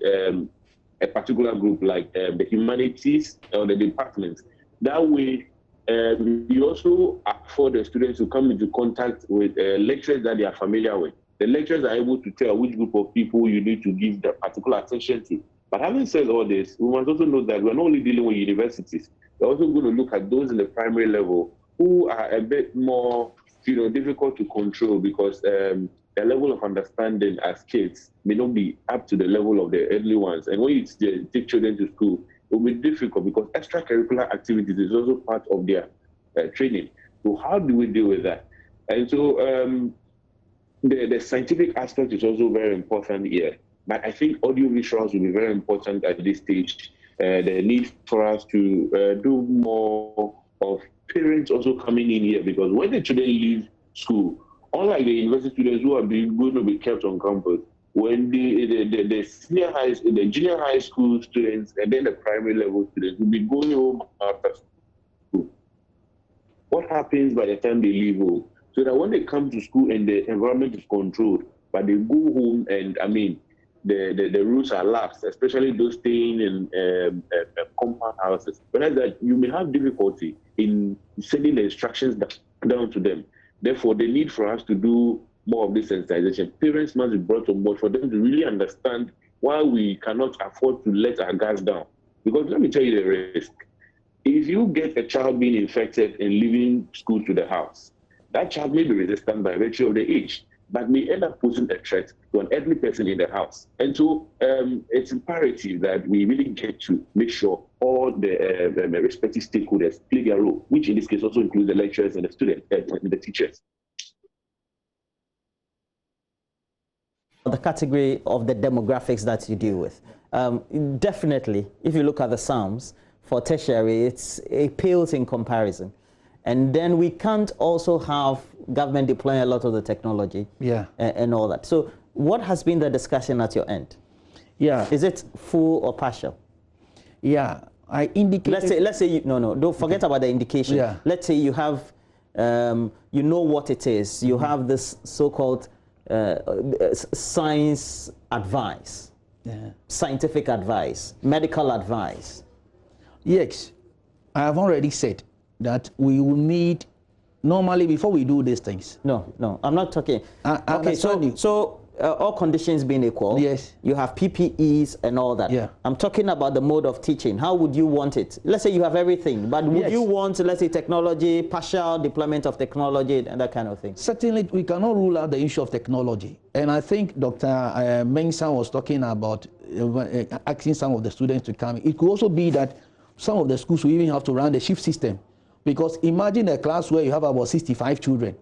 S4: a particular group like the humanities or the departments. That way, you also afford the students to come into contact with lecturers that they are familiar with. The lecturers are able to tell which group of people you need to give the particular attention to. But having said all this, we must also know that we're not only dealing with universities, we're also going to look at those in the primary level who are a bit more, difficult to control, because their level of understanding as kids may not be up to the level of the early ones. And when you take children to school, it will be difficult because extracurricular activities is also part of their training. So how do we deal with that? And so the scientific aspect is also very important here. But I think audio visuals will be very important at this stage. The need for us to do more of parents also coming in here, because when the children leave school, unlike the university students who are going to be kept on campus, when the senior high, the junior high school students and then the primary level students will be going home after school. What happens by the time they leave home? So that when they come to school and the environment is controlled, but they go home and, the rules are lax, especially those staying in compound houses. But as that, you may have difficulty in sending the instructions down to them. Therefore, the need for us to do more of this sensitization. Parents must be brought on board for them to really understand why we cannot afford to let our guards down. Because let me tell you the risk. If you get a child being infected and leaving school to the house, that child may be resistant by virtue of the age, but may end up posing a threat to an elderly person in the house. And so it's imperative that we really get to make sure all the respective stakeholders play their role, which in this case also includes the lecturers and the students and the teachers.
S1: The category of the demographics that you deal with. Definitely, if you look at the Psalms, for tertiary, it pales in comparison. And then we can't also have government deploying a lot of the technology and all that. So what has been the discussion at your end?
S3: Yeah.
S1: Is it full or partial?
S3: Yeah, I indicated...
S1: Let's say, don't forget about the indication.
S3: Yeah.
S1: Let's say you have, you know what it is. You have this so-called science advice, scientific advice, medical advice.
S3: Yes, I have already said that we will need normally before we do these things.
S1: No, I'm not talking. Okay, so all conditions being equal,
S3: yes,
S1: you have PPEs and all that.
S3: Yeah.
S1: I'm talking about the mode of teaching. How would you want it? Let's say you have everything, but would you want, let's say, technology, partial deployment of technology and that kind of thing?
S3: Certainly, we cannot rule out the issue of technology. And I think Dr. Mensah was talking about asking some of the students to come. It could also be that some of the schools will even have to run the shift system. Because imagine a class where you have about 65 children.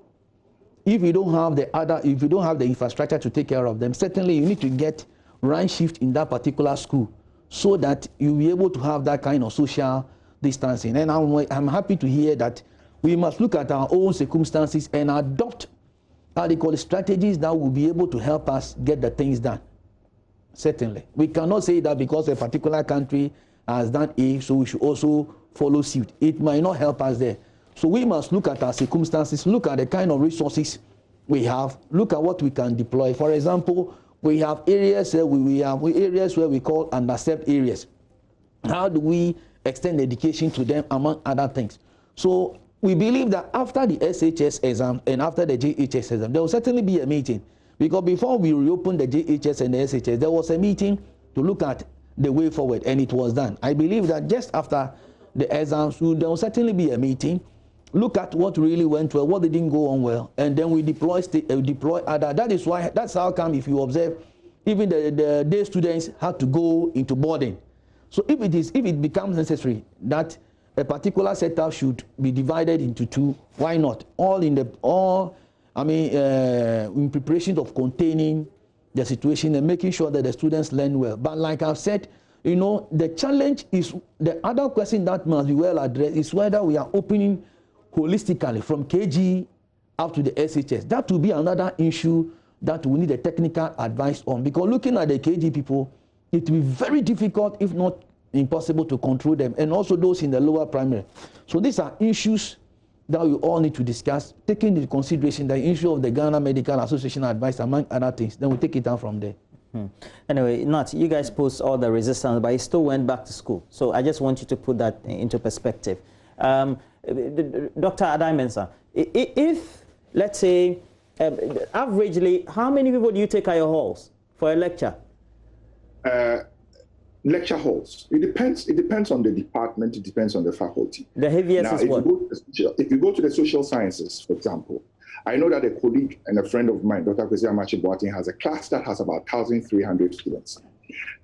S3: If you don't have the infrastructure to take care of them, certainly you need to get run shift in that particular school so that you'll be able to have that kind of social distancing. And I'm happy to hear that we must look at our own circumstances and adopt strategies that will be able to help us get the things done. Certainly. We cannot say that because a particular country has done A, so we should also follow suit. It might not help us there. So we must look at our circumstances, look at the kind of resources we have, look at what we can deploy. For example, we have areas where we call underserved areas. How do we extend education to them, among other things? So we believe that after the SHS exam and after the JHS exam, there will certainly be a meeting. Because before we reopen the JHS and the SHS, there was a meeting to look at the way forward, and it was done. I believe that just after the exams, there will certainly be a meeting, look at what really went well, what didn't go on well, and then we deploy other. That's how come, if you observe, even the day students had to go into boarding. So if it becomes necessary that a particular setup should be divided into two, why not? In preparation of containing the situation and making sure that the students learn well. But like I've said, the challenge is, the other question that must be well addressed is whether we are opening holistically from KG up to the SHS. That will be another issue that we need a technical advice on, because looking at the KG people, it will be very difficult, if not impossible, to control them, and also those in the lower primary. So these are issues that we all need to discuss, taking into consideration the issue of the Ghana Medical Association advice, among other things. Then we take it down from there.
S1: Anyway, you guys posed all the resistance, but he still went back to school. So I just want you to put that into perspective. Dr. Adai Mensah, if, let's say, averagely, how many people do you take at your halls for a lecture?
S6: Lecture halls. It depends on the department. It depends on the faculty.
S1: The heaviest is what?
S6: If you go to the social sciences, for example, I know that a colleague and a friend of mine, Dr. Kwesi, has a class that has about 1,300 students.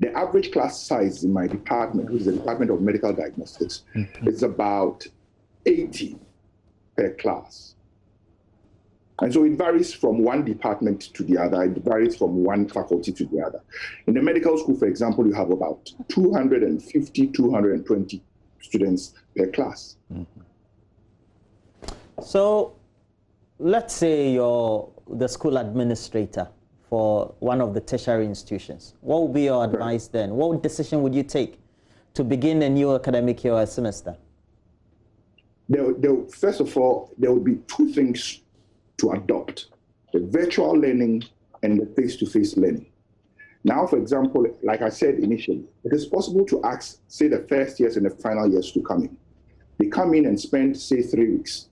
S6: The average class size in my department, which is the Department of Medical Diagnostics, is about 80 per class. And so it varies from one department to the other. It varies from one faculty to the other. In the medical school, for example, you have about 250, 220 students per class.
S1: So let's say you're the school administrator for one of the tertiary institutions. What would be your advice then? What decision would you take to begin a new academic year or semester?
S6: First of all, there will be two things to adopt: the virtual learning and the face-to-face learning. Now, for example, like I said initially, it is possible to ask, say, the first years and the final years to come in. They come in and spend, say, 3 weeks.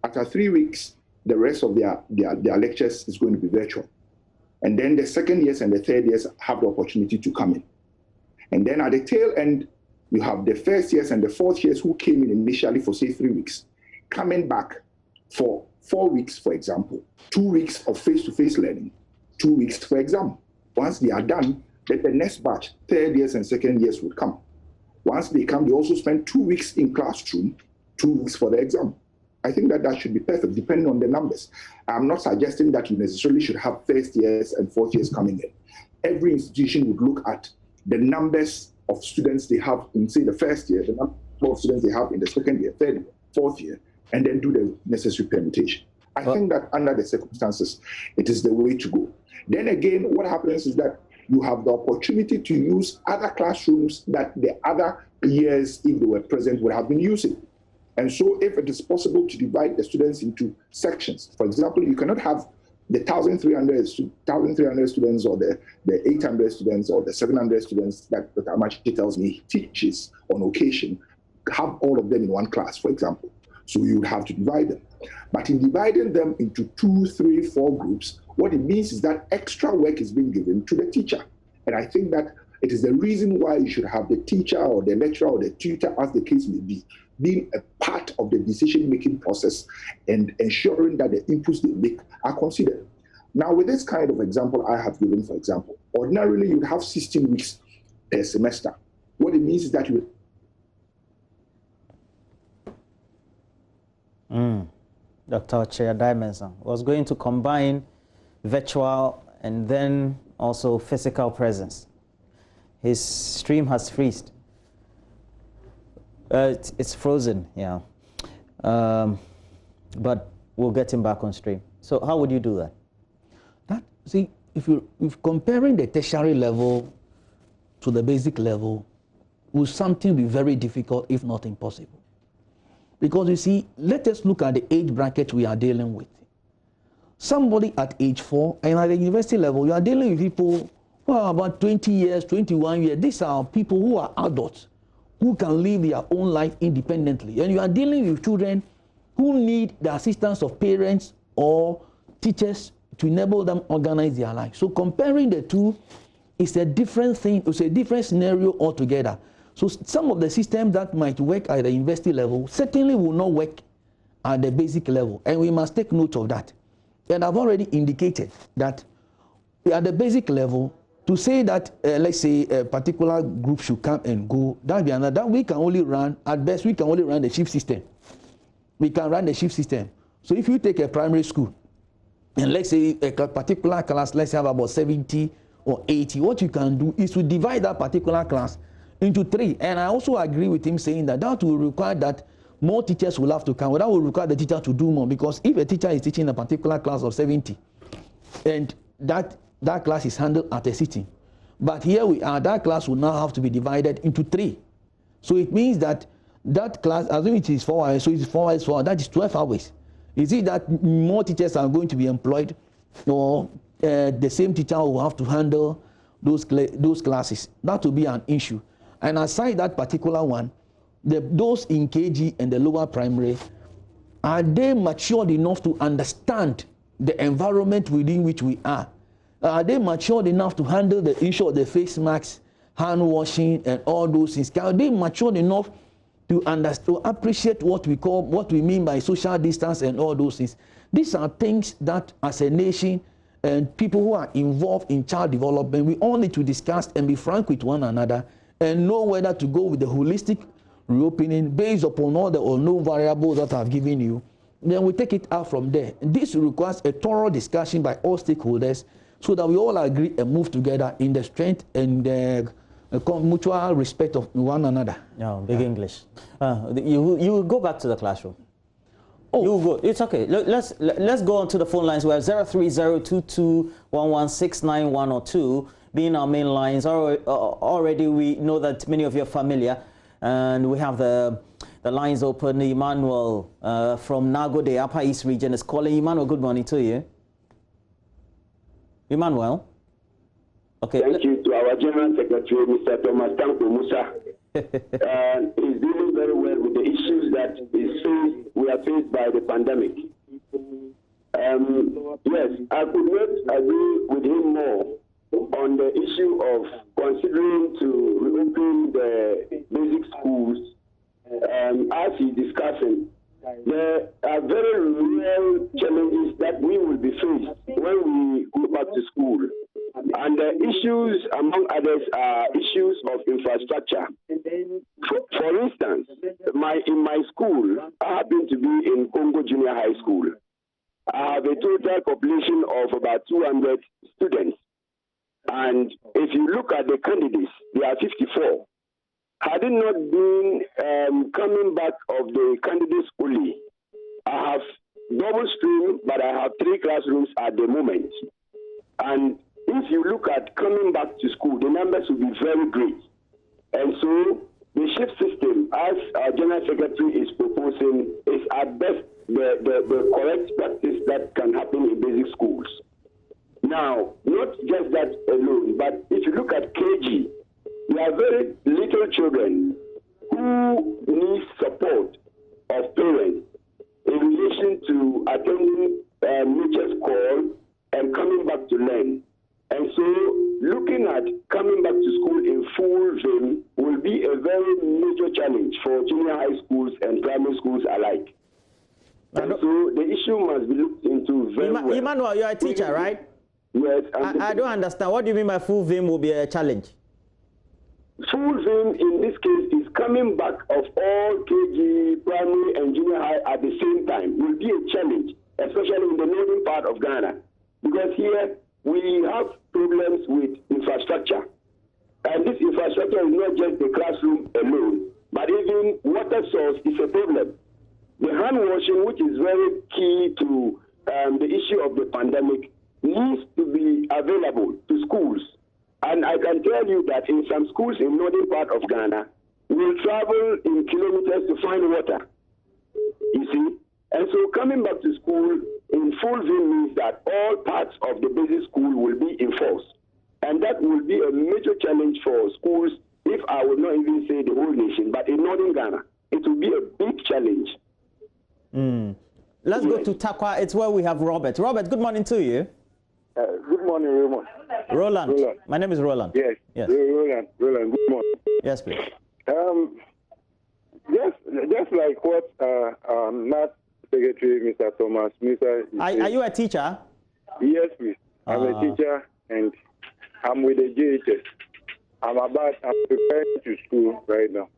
S6: After 3 weeks, the rest of their lectures is going to be virtual. And then the second years and the third years have the opportunity to come in. And then at the tail end, you have the first years and the fourth years who came in initially for, say, 3 weeks, coming back for 4 weeks, for example, 2 weeks of face-to-face learning, 2 weeks for exam. Once they are done, then the next batch, third years and second years would come. Once they come, they also spend 2 weeks in classroom, 2 weeks for the exam. I think that should be perfect, depending on the numbers. I'm not suggesting that you necessarily should have first years and fourth years coming in. Every institution would look at the numbers of students they have in, say, the first year, the number of students they have in the second year, third year, fourth year, and then do the necessary permutation. I think that under the circumstances, it is the way to go. Then again, what happens is that you have the opportunity to use other classrooms that the other years, if they were present, would have been using. And so if it is possible to divide the students into sections, for example, you cannot have the 1,300 students or the 800 students or the 700 students that Amachi tells me he teaches on occasion, have all of them in one class, for example. So you would have to divide them. But in dividing them into 2, 3, 4 groups, what it means is that extra work is being given to the teacher. And I think that it is the reason why you should have the teacher or the lecturer or the tutor, as the case may be, being a part of the decision-making process and ensuring that the inputs they make are considered. Now, with this kind of example I have given, for example, ordinarily you'd have 16 weeks per semester. What it means is that you...
S1: Dr. Chair Dimension was going to combine virtual and then also physical presence. His stream has freezed. It's frozen, yeah. But we'll get him back on stream. So how would you do that?
S3: See, if comparing the tertiary level to the basic level, will something be very difficult, if not impossible? Because you see, let us look at the age bracket we are dealing with. Somebody at age 4, and at the university level, you are dealing with people who are about 20 years, 21 years. These are people who are adults, who can live their own life independently. And you are dealing with children who need the assistance of parents or teachers to enable them organize their life. So comparing the two is a different thing, it's a different scenario altogether. So some of the systems that might work at the university level certainly will not work at the basic level, and we must take note of that. And I've already indicated that at the basic level, to say that, let's say, a particular group should come and go, that be another, we can only run, at best, we can only run the shift system. We can run the shift system. So if you take a primary school, and let's say a particular class, let's have about 70 or 80, what you can do is to divide that particular class into 3. And I also agree with him saying that that will require that more teachers will have to come. Well, that will require the teacher to do more, because if a teacher is teaching a particular class of 70, and that class is handled at a sitting, but here we are, that class will now have to be divided into 3. So it means that that class, as if it is 4 hours, so it's 4 hours, 4 hours, that is 12 hours. Is it that more teachers are going to be employed, or the same teacher will have to handle those classes? That will be an issue. And aside that particular one, those in KG and the lower primary, are they matured enough to understand the environment within which we are? Are they matured enough to handle the issue of the face masks, hand washing, and all those things? Are they matured enough to understand, to appreciate what we mean by social distance and all those things? These are things that, as a nation and people who are involved in child development, we all need to discuss and be frank with one another and know whether to go with the holistic reopening based upon all the unknown variables that I've given you. Then we take it out from there. And this requires a thorough discussion by all stakeholders so that we all agree and move together in the strength and the mutual respect of one another.
S1: No, big English. You go back to the classroom. Oh, you go. It's okay. Let's go on to the phone lines. We have 03022116991 being our main lines. Already we know that many of you are familiar, and we have the lines open. Emmanuel from Nagode, Upper East region is calling. Emmanuel, good morning to you. Emmanuel. Okay.
S2: Thank you to our General Secretary, Mr. Thomas Tanko Musa. He's dealing very well with the issues that we are faced by the pandemic. Yes, I could not agree with him more on the issue of considering to reopen the basic schools. As he's discussing, there are very real challenges that we will be faced when we go back to school. And the issues, among others, are issues of infrastructure. For instance, in my school, I happen to be in Congo Junior High School. I have a total population of about 200 students. And if you look at the candidates, there are 54. Had it not been coming back of the candidates only, I have double stream, but I have 3 classrooms at the moment. And if you look at coming back to school, the numbers will be very great. And so the shift system, as our General Secretary is proposing, is at best the correct practice that can happen in basic schools. Now, not just that alone, but if you look at KG, there are very little children who need support of parents at coming back to school in full vim will be a very major challenge for junior high schools and primary schools alike. And so the issue must be looked into very well.
S1: Emmanuel, you're a teacher, right?
S2: Yes.
S1: I don't understand. What do you mean by full vim will be a challenge?
S2: Full vim in this case is coming back of all KG, primary and junior high at the same time will be a challenge, especially in the northern part of Ghana. Because here we have problems with infrastructure. And this infrastructure is not just the classroom alone, but even water source is a problem. The hand washing, which is very key to the issue of the pandemic, needs to be available to schools. And I can tell you that in some schools in northern part of Ghana, we'll travel in kilometers to find water. You see? And so coming back to school in full view means that all parts of the basic school will be enforced. And that will be a major challenge for schools, if I would not even say the whole nation, but in northern Ghana, it will be a big challenge.
S1: Let's go to Takwa. It's where we have Robert. Robert, good morning to you.
S5: Good morning, Raymond.
S1: Roland. My name is Roland.
S5: Yes. Roland, good morning.
S1: Yes, please.
S5: Just like what NAT Secretary Mr. Thomas Musa
S1: are you a teacher?
S5: Yes, please. I'm a teacher and I'm with the JHS. I'm preparing to school right now.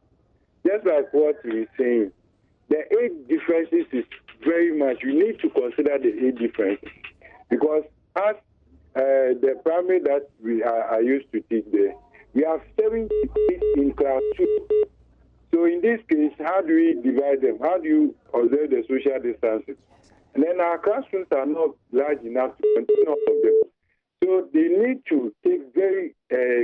S5: Just like what we're saying, the age differences is very much, you need to consider the age differences. Because as the primary that I used to teach there, we have 7 kids in class 2. So in this case, how do we divide them? How do you observe the social distances? And then our classrooms are not large enough to contain all of them. So they need to take very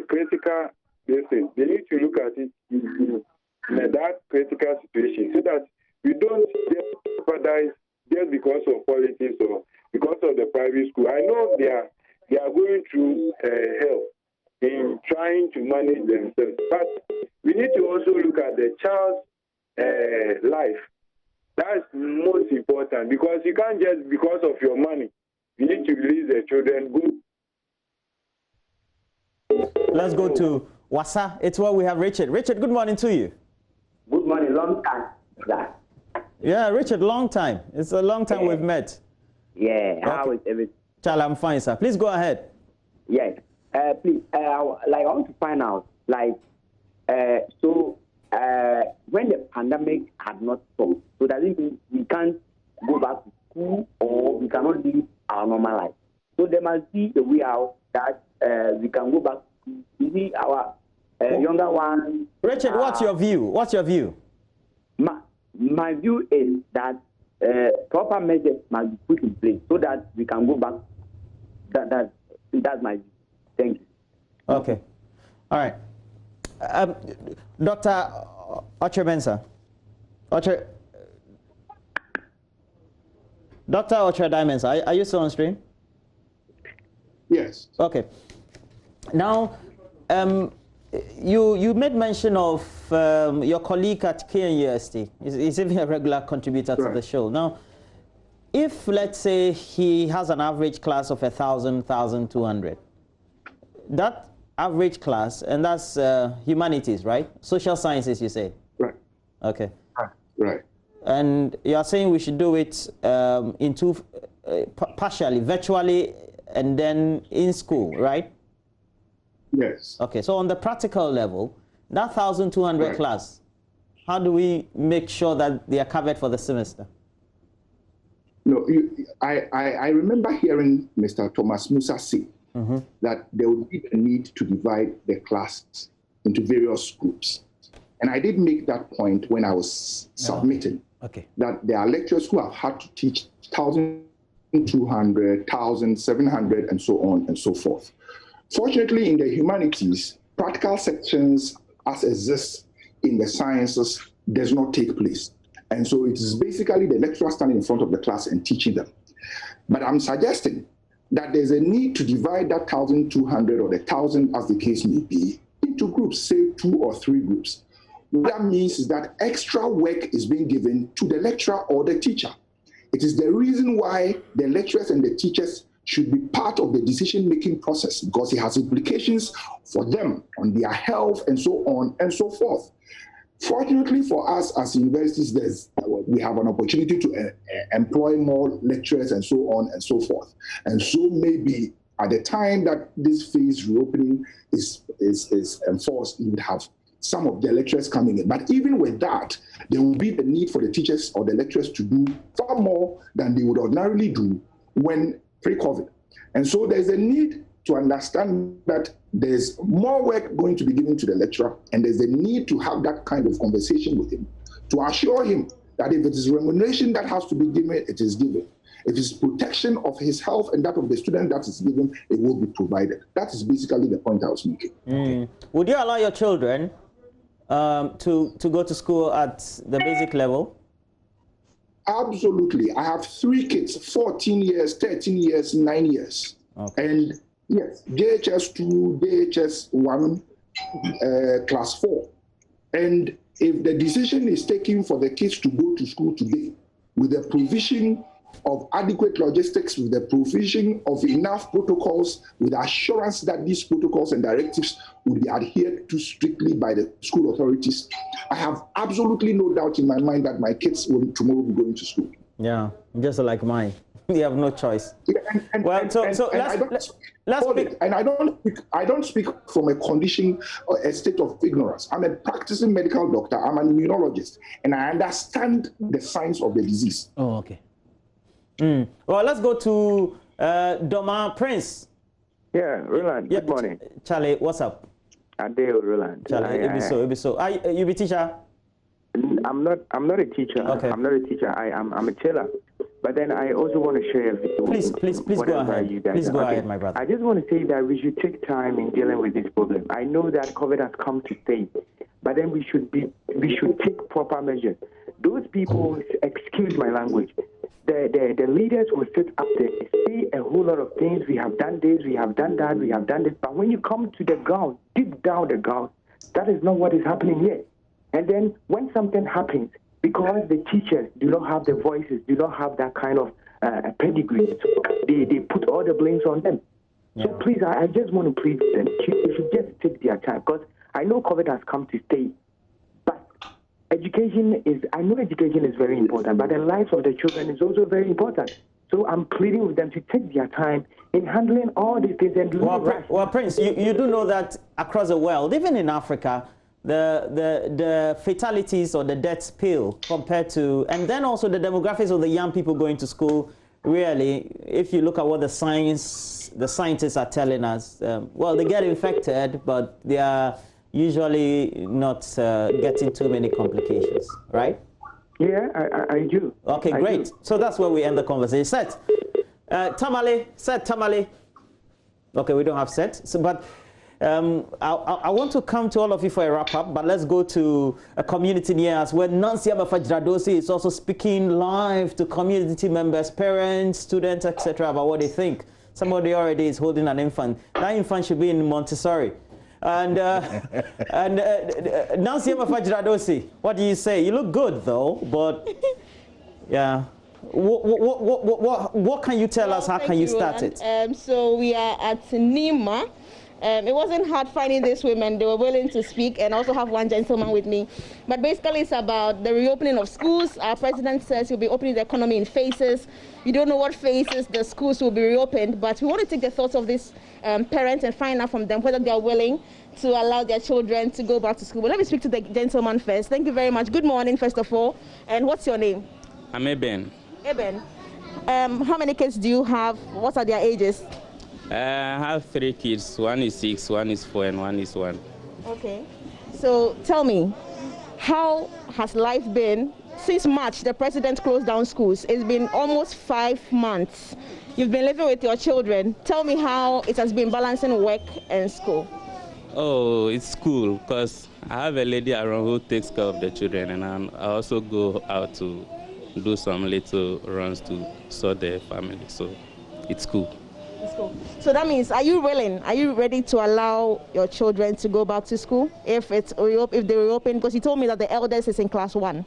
S5: critical lessons. They need to look at it in that critical situation so that we don't jeopardize just because of politics or because of the private school. I know they are going through hell in trying to manage themselves, but we need to also look at the child's life. That's most important, because you can't just because of your money. You need to release the children.
S1: Let's go to Wasa. It's where we have Richard. Richard, good morning to you.
S22: Good morning, long time.
S1: Yeah, Richard, long time. It's a long time we've met.
S22: Yeah, how is everything?
S1: Child, I'm fine, sir. Please go ahead.
S22: Yes. Please, I want to find out, when the pandemic had not stopped, so does it mean we can't go back to school or we cannot live our normal life? So there must be a way out that we can go back to school. You see, our younger ones.
S1: Richard, what's your view? What's your view?
S22: My view is that proper measures must be put in place so that we can go back. That's my view. Thank you.
S1: Okay. All right. Dr. Oche-Mensah. Dr. Oche-Mensah, are you still on stream?
S6: Yes.
S1: Okay. Now, you made mention of your colleague at KNUST. He's even a regular contributor to the show. Now, if, let's say, he has an average class of 1,200, that average class, and that's humanities, right? Social sciences, you say?
S6: Right.
S1: Okay.
S6: Right.
S1: And you're saying we should do it partially, virtually, and then in school, right?
S6: Yes.
S1: Okay, so on the practical level, that 1,200 class, how do we make sure that they are covered for the semester?
S6: No, I remember hearing Mr. Thomas Musa say that there would be a need to divide the classes into various groups. And I did make that point when I was submitting, that there are lecturers who have had to teach 1,200, 1,700, and so on and so forth. Fortunately, in the humanities, practical sections as exists in the sciences does not take place. And so it is basically the lecturer standing in front of the class and teaching them. But I'm suggesting that there's a need to divide that 1,200 or the 1,000, as the case may be, into groups, say 2 or 3 groups. What that means is that extra work is being given to the lecturer or the teacher. It is the reason why the lecturers and the teachers should be part of the decision-making process because it has implications for them on their health and so on and so forth. Fortunately for us as universities, we have an opportunity to employ more lecturers and so on and so forth. And so maybe at the time that this phase reopening is enforced, you would have some of the lecturers coming in. But even with that, there will be the need for the teachers or the lecturers to do far more than they would ordinarily do when pre-COVID. And so there's a need to understand that there's more work going to be given to the lecturer, and there's a need to have that kind of conversation with him to assure him that if it is remuneration that has to be given, it is given. If it's protection of his health and that of the student that is given, it will be provided. That is basically the point I was making.
S1: Okay. Would you allow your children to go to school at the basic level?
S6: Absolutely. I have 3 kids, 14 years, 13 years, 9 years. Okay. And yes, JHS 2, JHS 1, class 4. And if the decision is taken for the kids to go to school today with the provision of adequate logistics, with the provision of enough protocols, with assurance that these protocols and directives will be adhered to strictly by the school authorities, I have absolutely no doubt in my mind that my kids will tomorrow be going to school.
S1: Yeah, just like mine. We have no choice.
S6: Yeah, I don't speak from a condition or a state of ignorance. I'm a practicing medical doctor. I'm an immunologist, and I understand the signs of the disease.
S1: Oh, okay. Well, let's go to Doma Prince.
S7: Yeah, Roland, good morning.
S1: Charlie, what's up?
S7: Adeo, Roland.
S1: Charlie, you be teacher?
S7: I'm not a teacher. Okay. I'm not a teacher. I'm a tailor. But then I also want to share a video.
S1: Please go ahead. Please go ahead, my brother.
S7: I just want to say that we should take time in dealing with this problem. I know that COVID has come to stay, but then we should take proper measures. Those people, excuse my language, the leaders will sit up there, say a whole lot of things. We have done this, we have done that, we have done this. But when you come to the ground, deep down the ground, that is not what is happening here. And then when something happens, because the teachers do not have the voices, do not have that kind of pedigree, they put all the blames on them. Yeah. So please, I just want to plead with them. They should just take their time, because I know COVID has come to stay. But education is very important, but the lives of the children is also very important. So I'm pleading with them to take their time in handling all these things. And
S1: well, Prince, you do know that across the world, even in Africa, the fatalities or the deaths pale compared to, and then also the demographics of the young people going to school, really, if you look at what the scientists are telling us, well, they get infected, but they are usually not getting too many complications, right?
S7: Yeah, I do.
S1: Okay, great. So that's where we end the conversation. Set. Tamale. Okay, we don't have set, so, but I want to come to all of you for a wrap-up, but let's go to a community near us where Nancy Abafajidadosi is also speaking live to community members, parents, students, etc. about what they think. Somebody already is holding an infant. That infant should be in Montessori. And Nancy Abafajidadosi, what do you say? You look good though, but yeah. What can you tell us? How can you start it?
S9: So we are at Nima. It wasn't hard finding these women. They were willing to speak, and also have one gentleman with me. But basically, it's about the reopening of schools. Our president says he'll be opening the economy in phases. You don't know what phases the schools will be reopened, but we want to take the thoughts of these parents and find out from them whether they are willing to allow their children to go back to school. But let me speak to the gentleman first. Thank you very much. Good morning, first of all. And what's your name?
S23: I'm Eben.
S9: Eben. How many kids do you have? What are their ages?
S23: I have 3 kids. One is 6, one is 4, and one is 1.
S9: Okay. So tell me, how has life been since March? The president closed down schools. It's been almost 5 months. You've been living with your children. Tell me how it has been balancing work and school.
S23: Oh, it's cool because I have a lady around who takes care of the children, and I also go out to do some little runs to sort the family. So it's cool.
S9: So that means, are you ready to allow your children to go back to school if they reopen? Because you told me that the eldest is in class 1.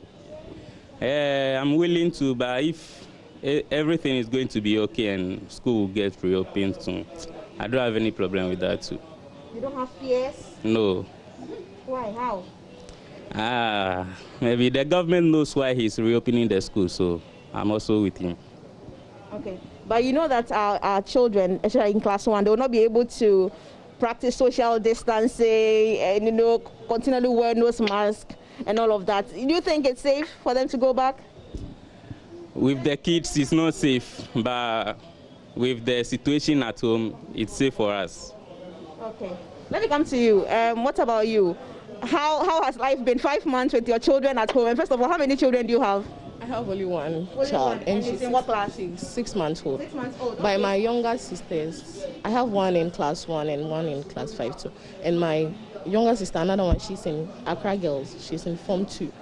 S23: I'm willing to, but if everything is going to be okay and school will get reopened soon. I don't have any problem with that too.
S9: You don't have fears?
S23: No.
S9: Why? How?
S23: Maybe the government knows why he's reopening the school, so I'm also with him.
S9: Okay. But you know that our children, especially in class 1, they will not be able to practice social distancing and, you know, continually wear nose mask and all of that. Do you think it's safe for them to go back?
S23: With the kids, it's not safe, but with the situation at home, it's safe for us.
S9: Okay. Let me come to you. What about you? How has life been? 5 months with your children at home. And first of all, how many children do you have?
S8: I have only one child.
S9: And she's in what class?
S8: She's 6 months old.
S9: 6 months old. Okay.
S8: By my younger sisters, I have one in class 1 and one in class 5 too. And my younger sister, another one, she's in Accra Girls. She's in Form 2.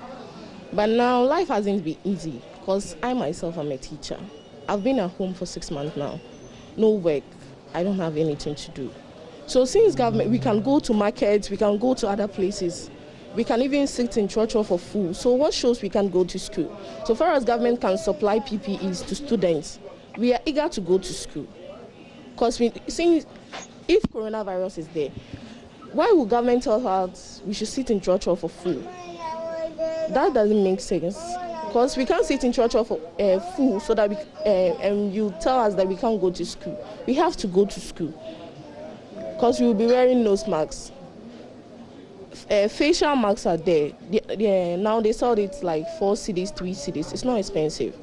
S8: But now life hasn't been easy because I myself am a teacher. I've been at home for 6 months now. No work. I don't have anything to do. So since government, we can go to markets, we can go to other places. We can even sit in church for food. So what shows we can go to school? So far as government can supply PPEs to students, we are eager to go to school. Because if coronavirus is there, why would government tell us we should sit in church for food? That doesn't make sense. Because we can't sit in church for food so that and you tell us that we can't go to school. We have to go to school. Because we will be wearing nose masks. Facial masks are there. Now they sell it like 4 cedis, 3 cedis. It's not expensive.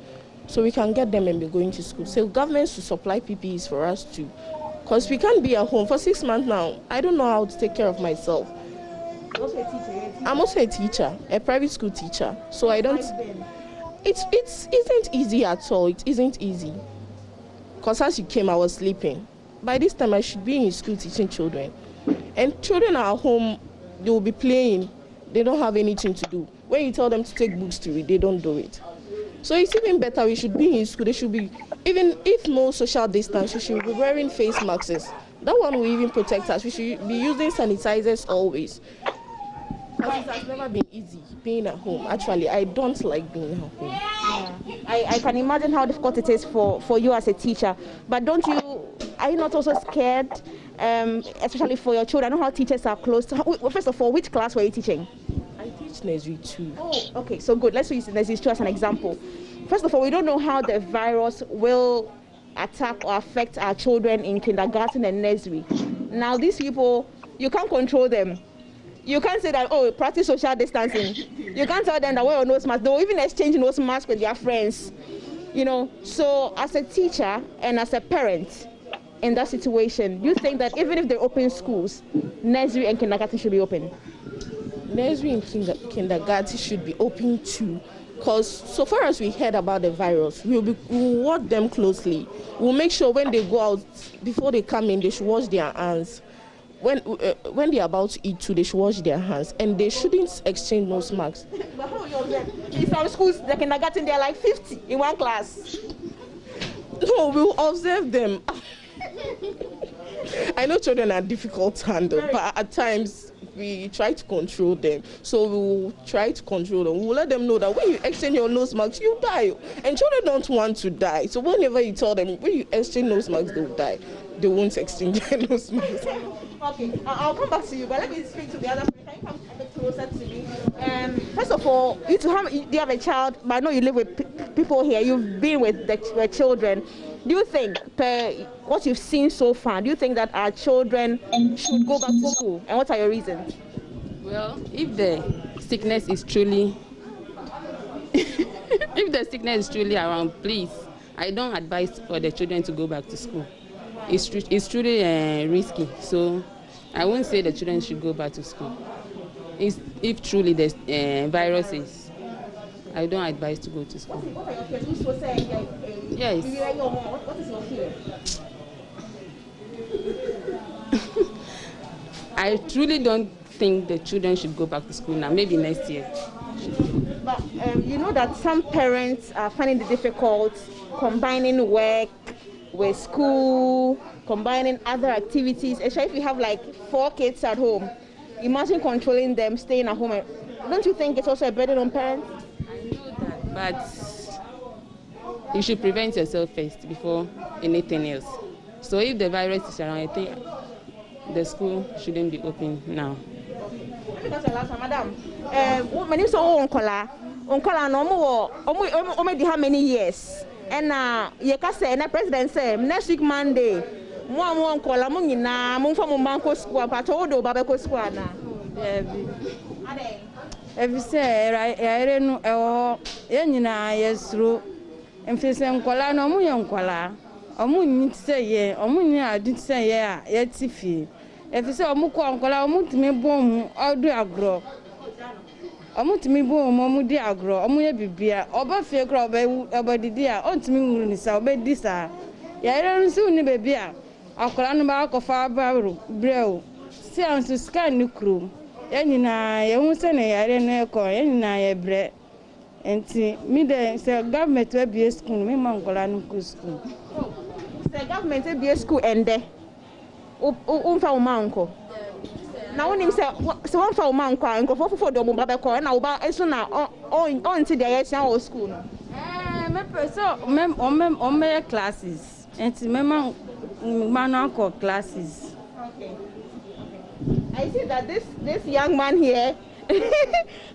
S8: So we can get them and be going to school. So government should supply PPEs for us too. Because we can't be at home for 6 months now. I don't know how to take care of myself.
S9: Also a teacher.
S8: I'm also a teacher, a private school teacher. So I don't... It isn't easy at all. It isn't easy. Because as you came, I was sleeping. By this time, I should be in school teaching children. And children are at home, they will be playing. They don't have anything to do. When you tell them to take books to read, they don't do it. So it's even better we should be in school. They should be, even if no social distance, we should be wearing face masks. That one will even protect us. We should be using sanitizers always. Because it has never been easy being at home. Actually, I don't like being at home.
S9: Yeah. I can imagine how difficult it is for you as a teacher. But are you not also scared, especially for your children? I know how teachers are close to. First of all, which class were you teaching?
S8: I teach nursery 2.
S9: Oh, okay, so good. Let's use nursery 2 as an example. First of all, we don't know how the virus will attack or affect our children in kindergarten and nursery. Now, these people, you can't control them. You can't say that, oh, practice social distancing. You can't tell them that wear your nose mask. They'll even exchange nose masks with their friends. You know, so as a teacher and as a parent in that situation, do you think that even if they open schools, nursery and kindergarten should be open?
S8: Nursery and kindergarten should be open too. Because so far as we heard about the virus, we'll watch them closely. We'll make sure when they go out, before they come in, they should wash their hands. When they're about to eat too, they should wash their hands. And they shouldn't exchange nose masks.
S9: But how you observe? In some schools, the kindergarten, they're like 50 in one class.
S8: No, we'll observe them. I know children are difficult to handle, but at times we try to control them. So we'll try to control them. We'll let them know that when you exchange your nose masks, you die. And children don't want to die. So whenever you tell them, when you exchange nose masks, they'll die. They won't exchange their nose masks.
S9: Okay, I'll come back to you, but let me speak to the other friend. Can you come a bit closer to me? First of all, do you have a child? But I know you live with people here. You've been with the children. Do you think, per what you've seen so far, do you think that our children should go back to school? And what are your reasons?
S10: Well, if the sickness is truly, around, please, I don't advise for the children to go back to school. It's truly risky, so I won't say the children should go back to school. If truly the virus is, I don't advise to go to school. Yes.
S9: What is your fear?
S10: I truly don't think the children should go back to school now. Maybe next year.
S9: But you know that some parents are finding it difficult combining work with school, combining other activities, especially if you have like 4 kids at home. Imagine controlling them, staying at home. Don't you think it's also a burden on parents?
S10: I know that, but you should prevent yourself first before anything else. So if the virus is around, I think the school shouldn't be open now.
S9: Madam, when you saw Uncola, no how many years? And you can say, and the president said, next week Monday, one call among you now, from Manco Squad, but all the Babaco Squad now.
S11: If you say, I don't know, yes, through, and face and Cola, no more young Cola. Omu say ye, omu did say yeah, yet if you say Omuko Uncola, omu to me boom, or do agro. Omu to me boom, omu de agro, omu bibia, oba fake crowd by the dear, on to me when it's obey this. Ya don't soon baby. I'll call on back of our barrel, brew. See on to sky new crew. Any na ye won't send a echo, any na bread. And see me there, say government will be a school, me mangolan school.
S9: The government will be a school and there. For Manco. Now, when him say, so one for Manco and go for the Mobile and I'll buy as soon as on to the school.
S11: On my classes, and see my uncle classes.
S9: Okay. I see that this young man here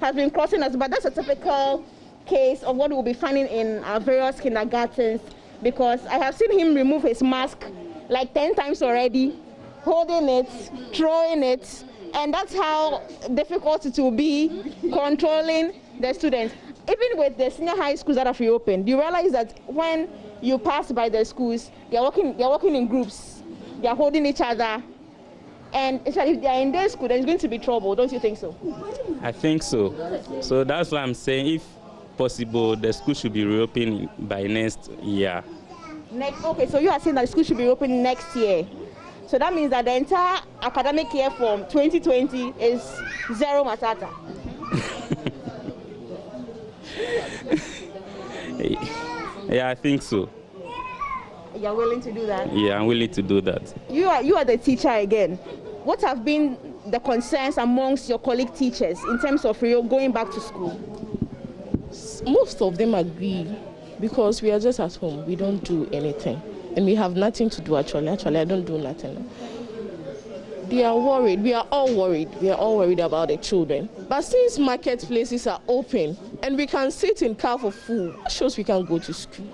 S9: has been crossing us, but that's a typical case of what we'll be finding in our various kindergartens, because I have seen him remove his mask like 10 times already, holding it, throwing it, and that's how difficult it will be controlling the students. Even with the senior high schools that have reopened, you realize that when you pass by the schools, they're working in groups, they're holding each other, and if they're in their school, there's going to be trouble. Don't you think so?
S23: I think so. So that's why I'm saying, if possible, the school should be reopened by next year.
S9: Okay, so you are saying that the school should be open next year. So that means that the entire academic year from 2020 is zero matata.
S23: Yeah, I think so.
S9: You're willing to do that?
S23: Yeah, I'm willing to do that.
S9: You are the teacher again. What have been the concerns amongst your colleague teachers in terms of going back to school?
S8: Most of them agree, because we are just at home. We don't do anything. And we have nothing to do actually. Actually, I don't do nothing. They are worried. We are all worried. We are all worried about the children. But since marketplaces are open and we can sit in car for food, that shows we can go to school.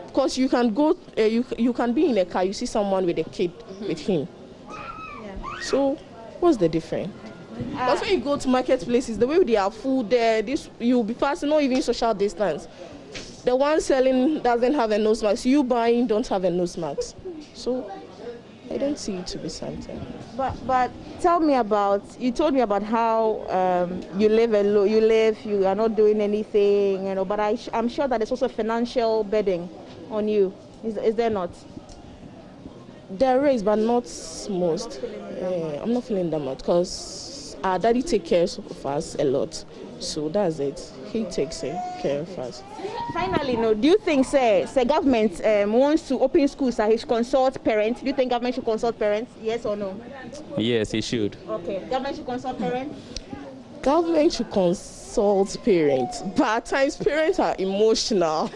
S8: Because you can go, you can be in a car, you see someone with a kid with him. Yeah. So what's the difference? But when you go to marketplaces, the way they have food there, you'll be passing, not even social distance. The one selling doesn't have a nose mask. You buying don't have a nose mask. So I don't see it to be something.
S9: But tell me about, you told me about how you live alone. You are not doing anything, but I'm sure that there's also financial burden on you. Is there not?
S8: There is, but not most. I'm not feeling that much because our daddy takes care of us a lot. So that's it. He takes care of us.
S9: Finally, do you think, say government wants to open schools and he should consult parents? Do you think government should consult parents? Yes or no?
S23: Yes, it should.
S9: Okay. Government should consult parents?
S8: Government should consult parents. But at times, parents are emotional.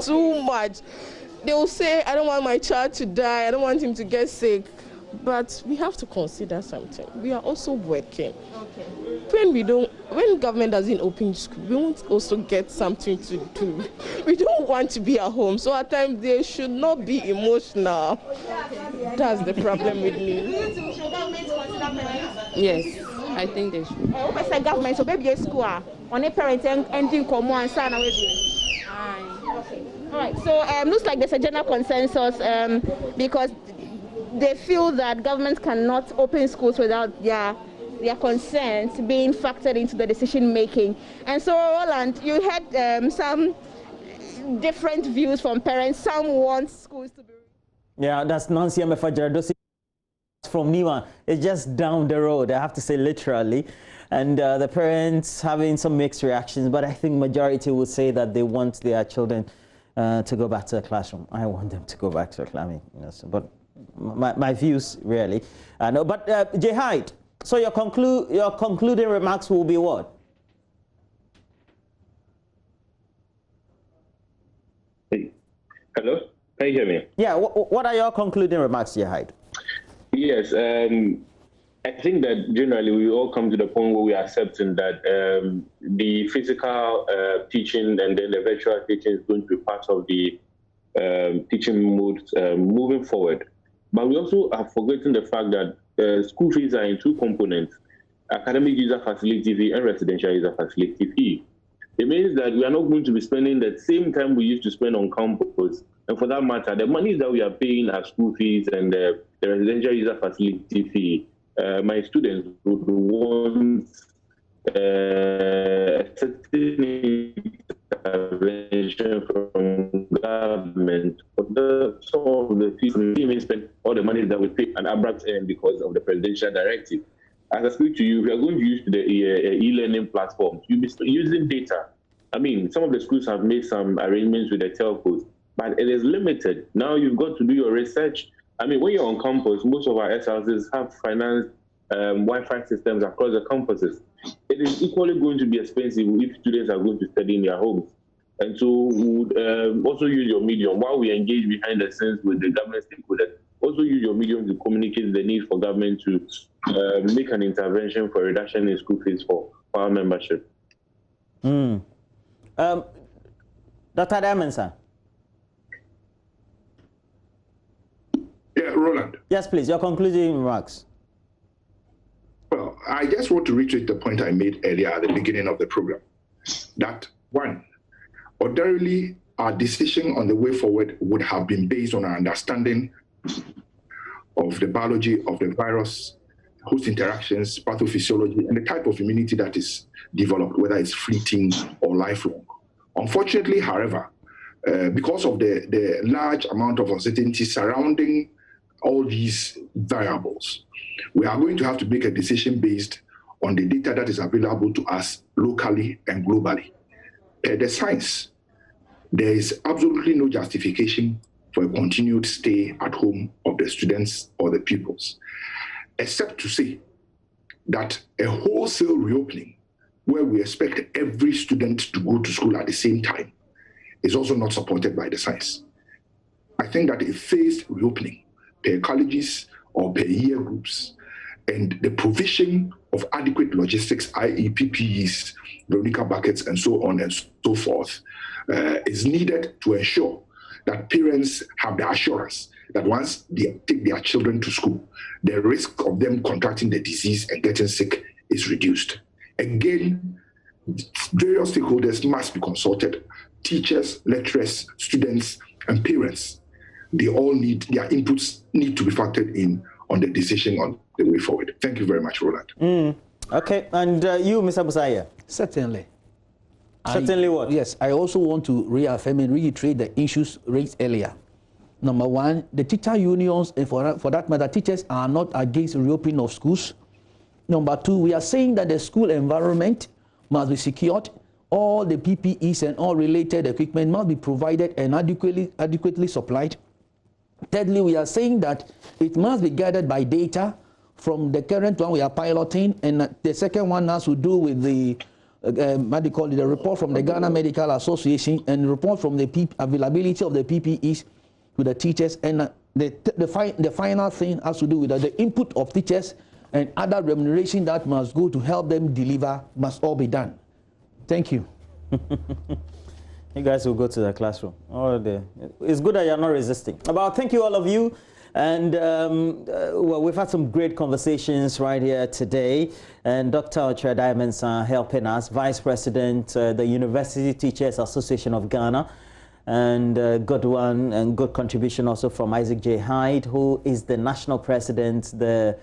S8: Too much. They will say, I don't want my child to die. I don't want him to get sick. But we have to consider something. We are also working. Okay. When government doesn't open school, we want also get something to do. We don't want to be at home. So at times they should not be emotional. That's the problem with me.
S9: Should government consider parents?
S10: Yes, I think they should.
S9: I say government, so maybe a school on a parent ending common and sign away. Okay. All right. So looks like there's a general consensus because they feel that governments cannot open schools without their concerns being factored into the decision making. And so, Roland, you had some different views from parents. Some want schools to be.
S1: Yeah, that's Nancy Amefa from Niwa. It's just down the road, I have to say literally. And the parents having some mixed reactions, but I think majority will say that they want their children to go back to the classroom. I want them to go back to the classroom. But my views really. No, but J. Hyde, so your concluding remarks will be what?
S4: Hello? Can you hear me?
S1: Yeah, what are your concluding remarks, Hyde?
S4: Yes, I think that generally we all come to the point where we are accepting that the physical teaching and then the virtual teaching is going to be part of the teaching mode moving forward. But we also are forgetting the fact that school fees are in two components: academic user facility fee and residential user facility fee. It means that we are not going to be spending the same time we used to spend on campus. And for that matter, the money that we are paying as school fees and the residential user facility fee, my students would want certain intervention from government. But some of the fees we even spend all the money that we pay an abrupt end because of the presidential directive. As I speak to you, we are going to use the e-learning platforms. You'll be using data. I mean, some of the schools have made some arrangements with the telcos, but it is limited. Now you've got to do your research. I mean, when you're on campus, most of our SLCs have financed Wi-Fi systems across the campuses. It is equally going to be expensive if students are going to study in their homes. And so we would also use your medium while we engage behind the scenes with the government stakeholders. Also use your medium to communicate the need for government to make an intervention for reduction in school fees for our membership.
S1: Dr. Amponsah.
S6: Yeah, Roland.
S1: Yes, please, your concluding remarks.
S6: Well, I just want to reiterate the point I made earlier at the beginning of the program, that one, ordinarily, our decision on the way forward would have been based on our understanding of the biology of the virus, host interactions, pathophysiology, and the type of immunity that is developed, whether it's fleeting or lifelong. Unfortunately, however, because of the large amount of uncertainty surrounding all these variables, we are going to have to make a decision based on the data that is available to us locally and globally. The science, there is absolutely no justification for a continued stay at home of the students or the pupils, except to say that a wholesale reopening where we expect every student to go to school at the same time is also not supported by the science. I think that a phased reopening per colleges or per year groups and the provision of adequate logistics, i.e. PPEs, Veronica buckets, and so on and so forth, is needed to ensure that parents have the assurance that once they take their children to school, the risk of them contracting the disease and getting sick is reduced. Again, various stakeholders must be consulted. Teachers, lecturers, students, and parents, they all need, their inputs need to be factored in on the decision on the way forward. Thank you very much, Roland.
S1: Okay, and you, Mr. Busaya?
S3: Certainly.
S1: Certainly what?
S3: Yes, I also want to reaffirm and reiterate the issues raised earlier. Number one, the teacher unions, and for that matter, teachers are not against reopening of schools. Number two, we are saying that the school environment must be secured. All the PPEs and all related equipment must be provided and adequately supplied. Thirdly, we are saying that it must be gathered by data from the current one we are piloting, and the second one has to do with the what do you call it, the report from the Ghana Medical Association and report from the availability of the PPEs to the teachers, and the final thing has to do with the input of teachers and other remuneration that must go to help them deliver must all be done. Thank you.
S1: You guys will go to the classroom. It's good that you're not resisting. Thank you, all of you. And well, we've had some great conversations right here today. And Dr. Allotey Amponsah helping us, Vice President, the University Teachers Association of Ghana. And good one and good contribution also from Isaac J. Hyde, who is the National President, the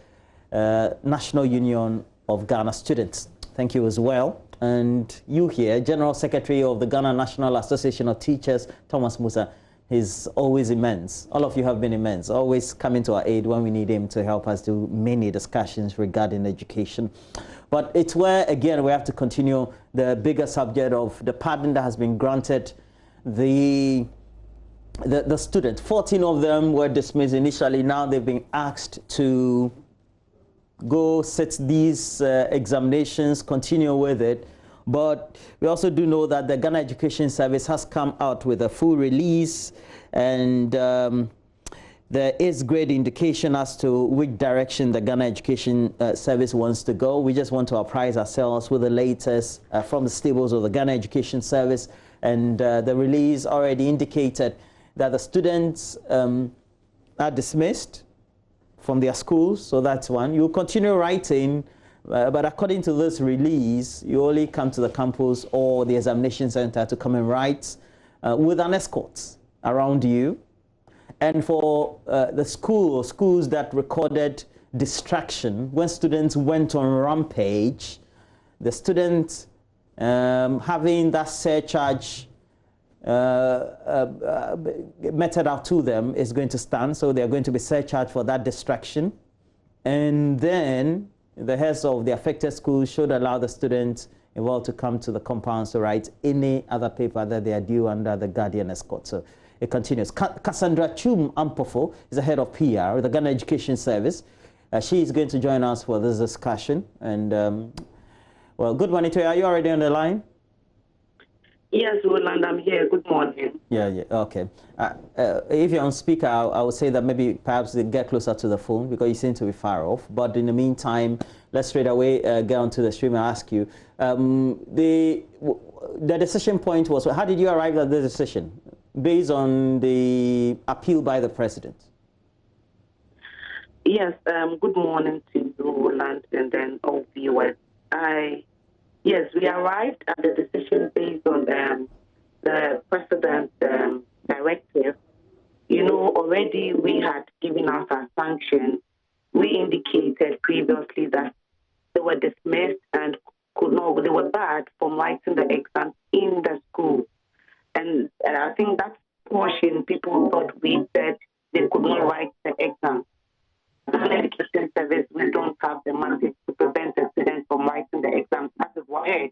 S1: National Union of Ghana Students. Thank you as well. And you here, General Secretary of the Ghana National Association of Teachers, Thomas Musa. He's always immense. All of you have been immense, always coming to our aid when we need him to help us do many discussions regarding education. But it's where, again, we have to continue the bigger subject of the pardon that has been granted the students. 14 of them were dismissed initially. Now they've been asked to go sit these examinations, continue with it But we also do know that the Ghana Education Service has come out with a full release, and there is great indication as to which direction the Ghana Education Service wants to go. We just want to apprise ourselves with the latest from the stables of the Ghana Education Service, and the release already indicated that the students are dismissed from their schools, so that's one. You continue writing, but according to this release, you only come to the campus or the examination center to come and write with an escort around you. And for the schools that recorded distraction, when students went on rampage, the students having that surcharge meted out to them is going to stand, so they're going to be surcharged for that distraction. And then the heads of the affected schools should allow the students involved to come to the compounds to write any other paper that they are due under the guardian escort. So it continues. Cassandra Amponsah is the head of PR, the Ghana Education Service. She is going to join us for this discussion. And well, good morning to you. Are you already on the line?
S12: Yes, Roland, I'm here. Good morning.
S1: Yeah, okay. If you're on speaker, I would say that maybe perhaps get closer to the phone because you seem to be far off. But in the meantime, let's straight away get onto the stream and ask you. The decision point was, how did you arrive at the decision? Based on the appeal by the president?
S12: Yes, good morning to you, Roland, and then all viewers. Yes, we arrived at the decision based on the president's directive. You know, already we had given out our sanction. We indicated previously that they were dismissed and they were barred from writing the exam in the school. And I think that portion, people thought we said they could not write the exam. The Education Service, we don't have the mandate to prevent the students from writing the exams as it were.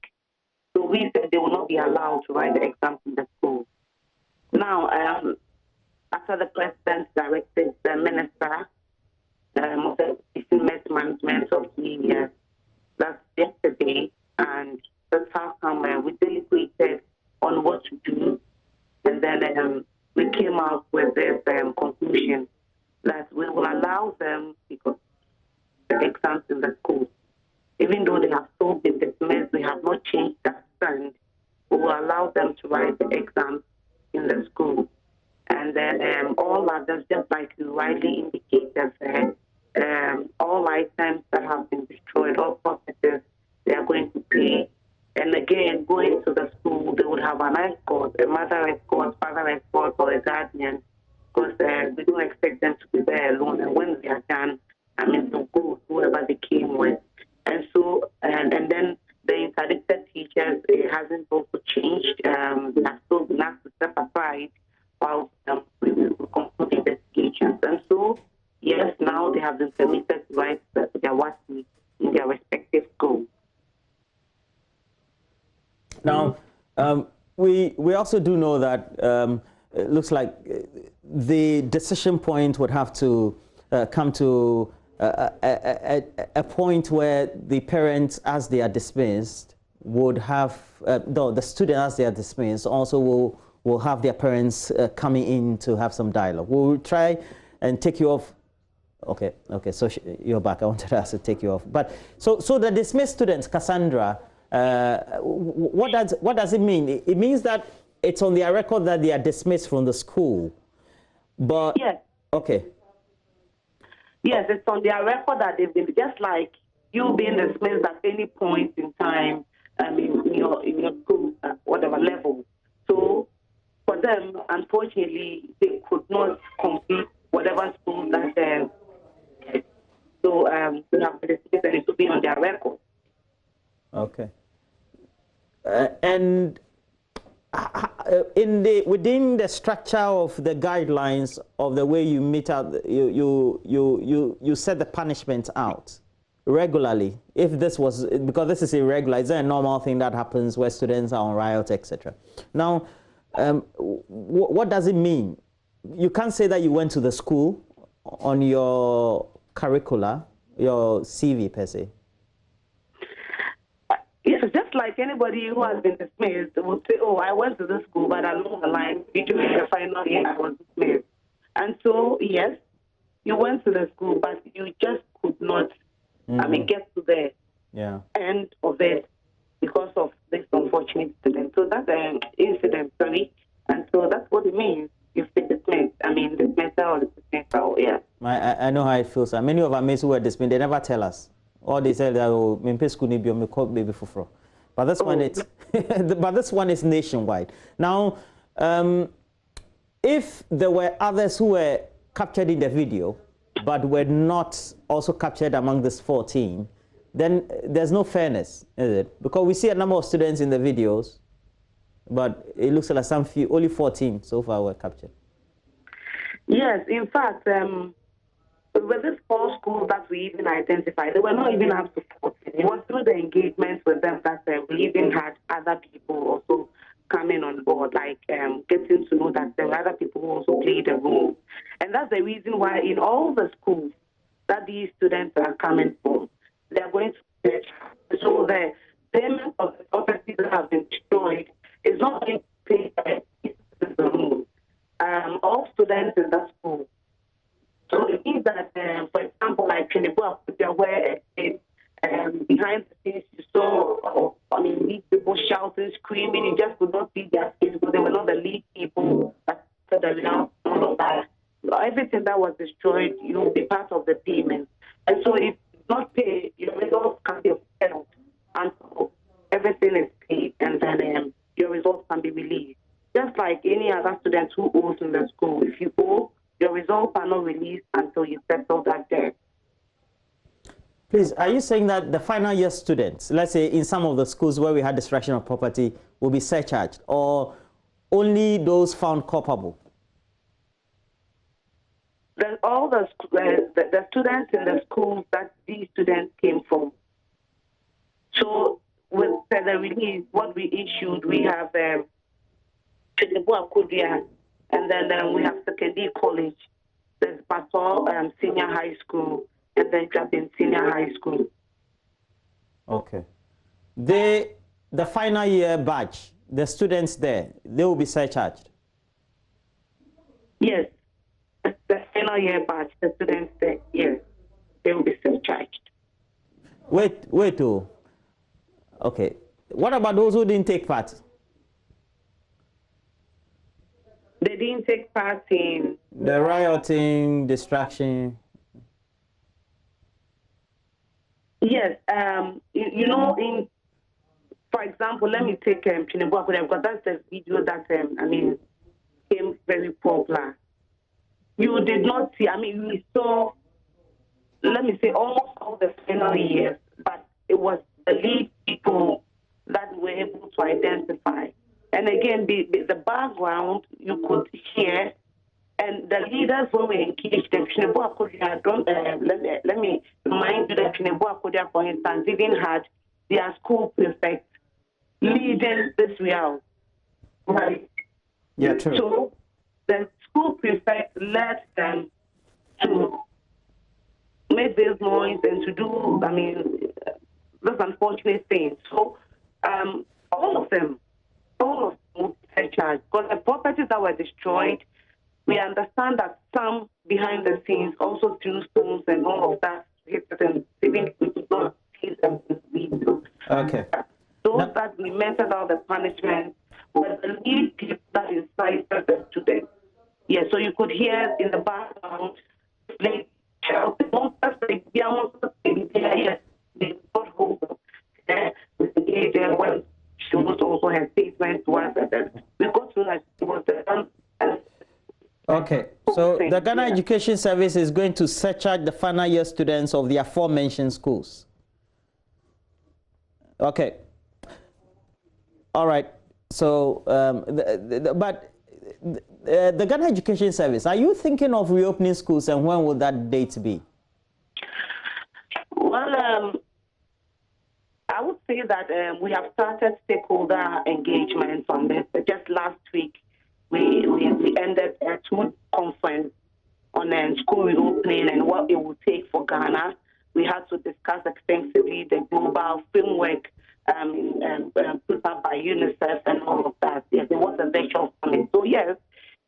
S12: So we said they will not be allowed to write the exams in the school. Now, after the president directed the minister of the Education Management of the that's yesterday, and that's how come we deliberated on what to do, and then we came out with this conclusion that we will allow them because the exams in the school. Even though they have still been dismissed, we have not changed that stand. We will allow them to write the exams in the school. And then all others, just like you rightly indicated, all items that have been destroyed, all properties, they are going to pay. And again, going to the school, they would have an escort, a mother escort, father escort, or a guardian, because we don't expect them to be there alone. And when they are done, I mean, they'll go with whoever they came with. And so, and then the interdicted teachers, it hasn't also changed. They have still been asked to step aside while we conclude investigations. And so, yes, now they have been permitted to write their WASI in their respective schools.
S1: Now, we also do know that it looks like the decision point would have to come to a point where the parents, as they are dismissed, would have, no, the student, as they are dismissed, also will have their parents coming in to have some dialogue. We'll try and take you off. Okay, so you're back. I wanted to ask to take you off. But so the dismissed students, Cassandra, what does it mean? It means that it's on their record that they are dismissed from the school. But
S12: yes.
S1: Okay.
S12: Yes, it's on their record that they've been, just like you being dismissed at any point in time, in your school, at whatever level. So for them, unfortunately, they could not complete whatever school that they so they have been dismissed and it will be on their record.
S1: Okay. And within the structure of the guidelines of the way you meet out, you set the punishment out regularly. If this was, because this is irregular, is there a normal thing that happens where students are on riot, etc.? Now, what does it mean? You can't say that you went to the school on your curricula, your CV per se.
S12: Yes, just like anybody who has been dismissed would say, oh, I went to the school, but along the line, during the final year, I was dismissed. And so, yes, you went to the school, but you just could not, get to the end of it because of this unfortunate incident. So that's an incident, sorry. And so that's what it means. You've been dismissed. Dismissal or dismissal, yeah.
S1: I know how it feels. Many of our mates who were dismissed, they never tell us. Or they say that, oh, my school need be baby for. But this one, but this one is nationwide. Now, if there were others who were captured in the video, but were not also captured among this 14, then there's no fairness, is it? Because we see a number of students in the videos, but it looks like some few, only 14 so far were captured.
S12: Yes, in fact, with these 4 schools that we even identified, they were not even up to 14. It was through the engagements with them that we even had other people also coming on board, like getting to know that there were other people who also played a role. And that's the reason why in all the schools that these students are coming from, they're going to search. So the payment of the property that have been destroyed is not being paid by the rule. All students in that school. So it means that, for example, like Kenibu, where behind the scenes you saw, these people shouting, screaming, you just could not see their faces because they were not the lead people that said all of that. So everything that was destroyed, you will be part of the payment. And so if not paid, your results can be upheld until everything is paid, and then your results can be released. Just like any other student who owes in the school, if you owe, your results are not released until you settle that debt.
S1: Please, are you saying that the final year students, let's say in some of the schools where we had destruction of property, will be surcharged, or only those found culpable?
S12: Then all the students in the schools that these students came from. So with the release, what we issued, we have and then we have secondary college. There's Pastor Senior High School, and then Jabin Senior High School.
S1: Okay. The final year batch, the students there, they will be surcharged?
S12: Yes. The final year batch, the students there, yes, they will be surcharged.
S1: Wait, oh. Okay. What about those who didn't take part?
S12: They didn't take part in
S1: the rioting, distraction.
S12: Yes, for example, let me take Chinebu because that's the video that became very popular. You did not see. We saw. Let me say almost all the final years, but it was the lead people that we were able to identify. And again, the background you could hear, and the leaders when we engaged them, let me remind you that Chinebu, for instance, even had their school prefect leading this route, right?
S1: Yeah, true.
S12: So the school prefect led them to make this noise and to do, this unfortunate thing. So all of them will be charged because the properties that were destroyed, we understand that some behind the scenes also threw stones and all of that hit them, even we did not see them in the video.
S1: Okay.
S12: Those that we meted out the punishment were the lead people that incited the students. Yeah, so you could hear in the background, like, shouting, yes, they got hold of the when she was also her statement to us that we got to that it was the
S1: Okay, so the Ghana Education Service is going to surcharge the final year students of the aforementioned schools. Okay. All right. So, but the Ghana Education Service, are you thinking of reopening schools, and when will that date be?
S12: Well, I would say that we have started stakeholder engagement on this. Just last week, we ended a 2 conference on school reopening and what it would take for Ghana. We had to discuss extensively the global framework put up by UNICEF and all of that. Yes, there was a virtual summit. So yes,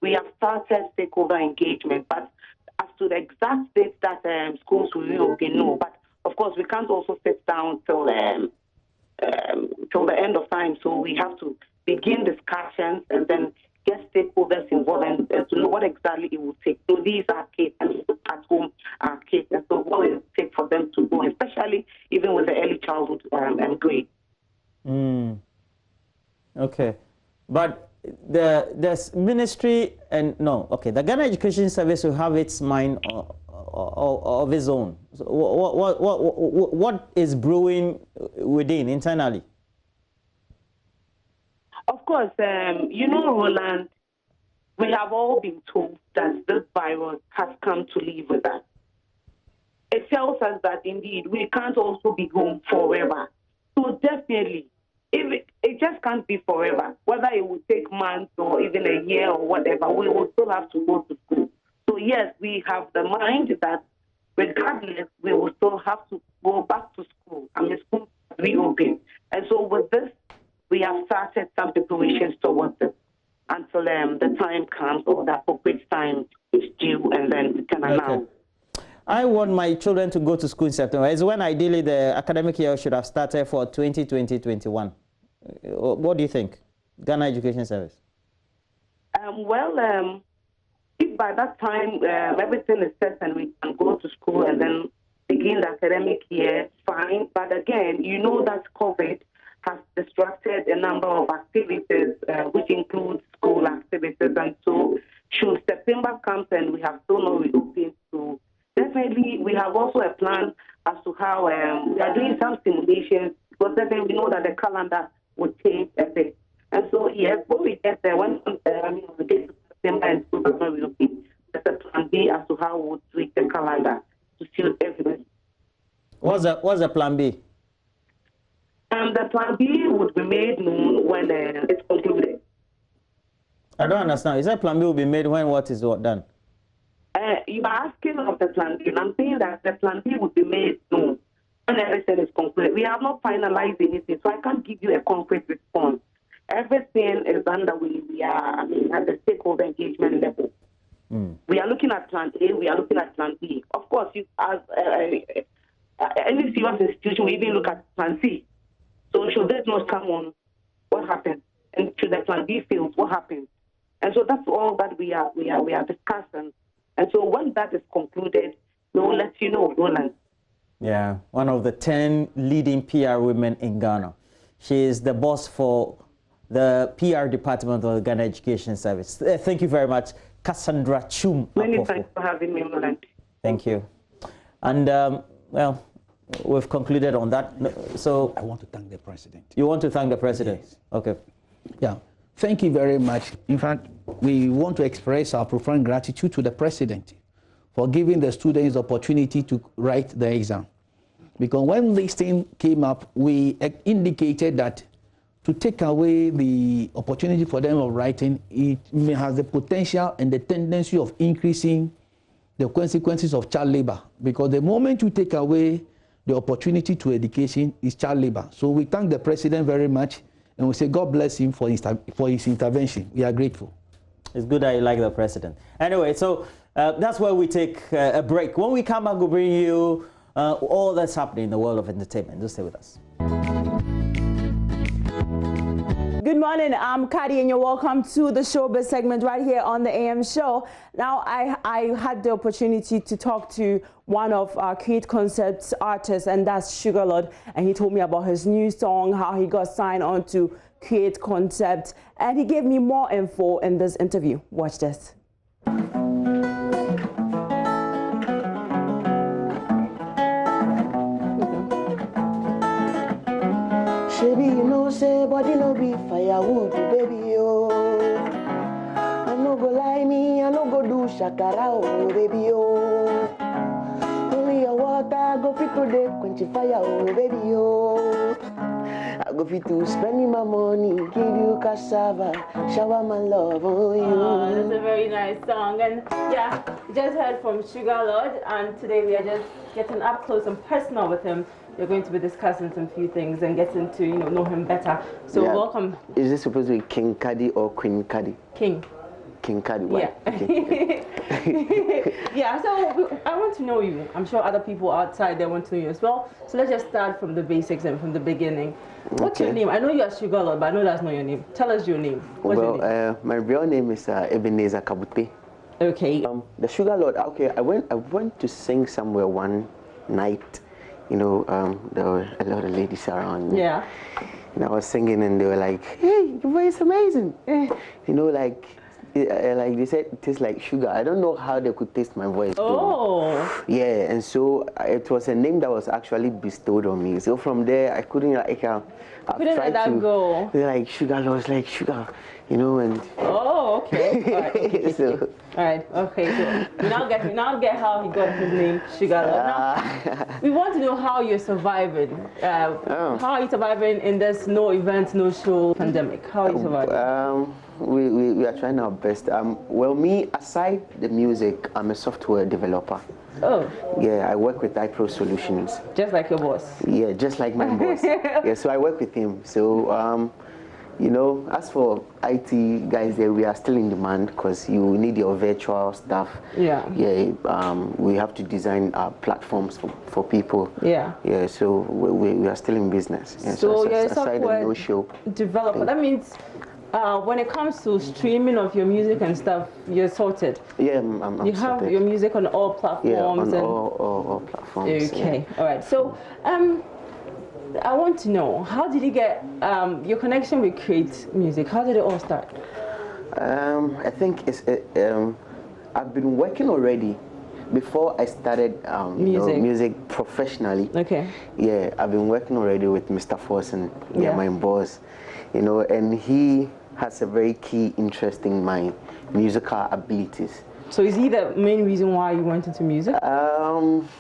S12: we have started stakeholder engagement, but as to the exact date that schools will reopen, no. But of course, we can't also sit down till the end of time. So we have to begin discussions and then get stakeholders involved and to know what exactly it will take. So these are kids and at home are kids, and so what will it take for them to go, especially even with the early childhood grade.
S1: Okay, but the ministry the Ghana Education Service will have its mind of its own. So what is brewing within internally?
S12: Of course, Roland, we have all been told that this virus has come to live with us. It tells us that indeed we can't also be home forever. So definitely, it just can't be forever. Whether it will take months or even a year or whatever, we will still have to go to school. So yes, we have the mind that regardless, we will still have to go back to school. School reopen. And so with this, we have started some preparations towards it until the time comes or the appropriate time is due, and then we can announce.
S1: I want my children to go to school in September. It's when ideally the academic year should have started for 2020-21. What do you think, Ghana Education Service?
S12: If by that time everything is set and we can go to school and then begin the academic year, fine. But again, you know that COVID has distracted a number of activities, which includes school activities. And so should September come and we have still not reopened, so definitely we have also a plan as to how we are doing some simulations, because definitely we know that the calendar would change a bit. And so, yes, when we get there, when we get to September and schools are not reopened, there's a plan B as to how we would tweak the calendar to suit everything.
S1: What's the plan B?
S12: The plan B would be made known when it's concluded.
S1: I don't understand. Is that plan B will be made when what is done?
S12: You are asking of the plan B. I'm saying that the plan B would be made known when everything is concluded. We have not finalized anything, so I can't give you a concrete response. Everything is underway. We are, at the stakeholder engagement level. We are looking at plan A. We are looking at plan B. Of course, as any serious institution, we even look at plan C. So should this not come on, what happens? And should the plan B fail, what happens? And so that's all that we are discussing. And so when that is concluded, we'll let you know, Roland.
S1: Yeah, one of the 10 leading PR women in Ghana. She is the boss for the PR department of the Ghana Education Service. Thank you very much, Cassandra Chum.
S12: Many thanks for having me, Roland.
S1: Thank you. And, well, we've concluded on that. So
S3: I want to thank the president.
S1: You want to thank the president?
S3: Yes.
S1: Okay.
S3: Yeah. Thank you very much. In fact, we want to express our profound gratitude to the president for giving the students the opportunity to write the exam. Because when this thing came up, we indicated that to take away the opportunity for them of writing, it has the potential and the tendency of increasing the consequences of child labor. Because the moment you take away the opportunity to education is child labor. So we thank the president very much, and we say God bless him for his intervention. We are grateful.
S1: It's good that you like the president. Anyway, so that's where we take a break. When we come back, we'll bring you all that's happening in the world of entertainment. Just stay with us.
S13: Good morning, I'm Kadi, and you're welcome to the Showbiz segment right here on the AM show. Now, I had the opportunity to talk to one of our Create Concepts artists, and that's Sugalord, and he told me about his new song, how he got signed on to Create Concepts, and he gave me more info in this interview. Watch this.
S14: Baby, you know, say body no be firewood, baby, oh. I no go lie me, I no go do shakara, oh, baby, oh. Only your water go fit to the quench fire, oh, baby, oh. I go fit to spending my money, give you cassava, shower my love on you.
S13: Oh, that's a very nice song. And yeah, just heard from Sugalord, and today we are just getting up close and personal with him. you're going to be discussing some few things and getting to know him better. So welcome.
S14: Is this supposed to be King Cuddy or Queen Cuddy?
S13: King.
S14: King Cuddy. Yeah.
S13: Okay. Yeah. So I want to know you. I'm sure other people outside they want to know you as well. So let's just start from the basics and from the beginning. What's your name? I know you're Sugalord, but I know that's not your name. Tell us your name. What's your name?
S14: My real name is Ebenezer Kabute.
S13: Okay.
S14: The Sugalord. Okay. I went to sing somewhere one night. There were a lot of ladies around me.
S13: Yeah.
S14: And I was singing, and they were like, "Hey, your voice is amazing." Like they said, it tastes like sugar. I don't know how they could taste my voice.
S13: Oh.
S14: Yeah, and so it was a name that was actually bestowed on me. So from there, I couldn't
S13: couldn't let that go.
S14: Like Sugalord, like sugar, and.
S13: Oh, okay. All right. Okay.
S14: So,
S13: all right. Okay. So we now get how he got his name, Sugalord. Now we want to know how you're surviving. How are you surviving in this no event, no show pandemic? How are you surviving?
S14: We are trying our best. Well, me, aside the music, I'm a software developer.
S13: Oh.
S14: Yeah, I work with iPro Solutions.
S13: Just like your boss.
S14: Yeah, just like my boss. Yeah, so I work with him. So, as for IT guys there, we are still in demand because you need your virtual stuff.
S13: Yeah.
S14: Yeah, we have to design platforms for people.
S13: Yeah.
S14: Yeah, so we are still in business. Yeah,
S13: so you're a
S14: aside the no show
S13: developer. That means when it comes to streaming of your music and stuff, you're sorted.
S14: Yeah, I'm
S13: you have
S14: sorted.
S13: your music on all platforms.
S14: Yeah, on all platforms.
S13: Okay, all right. So I want to know, how did you get your connection with Create Music? How did it all start?
S14: I think I've been working already before I started music professionally.
S13: Okay.
S14: Yeah, I've been working already with Mr. Forsen, my boss, and he has a very key interest in my musical abilities.
S13: So is he the main reason why you went into music?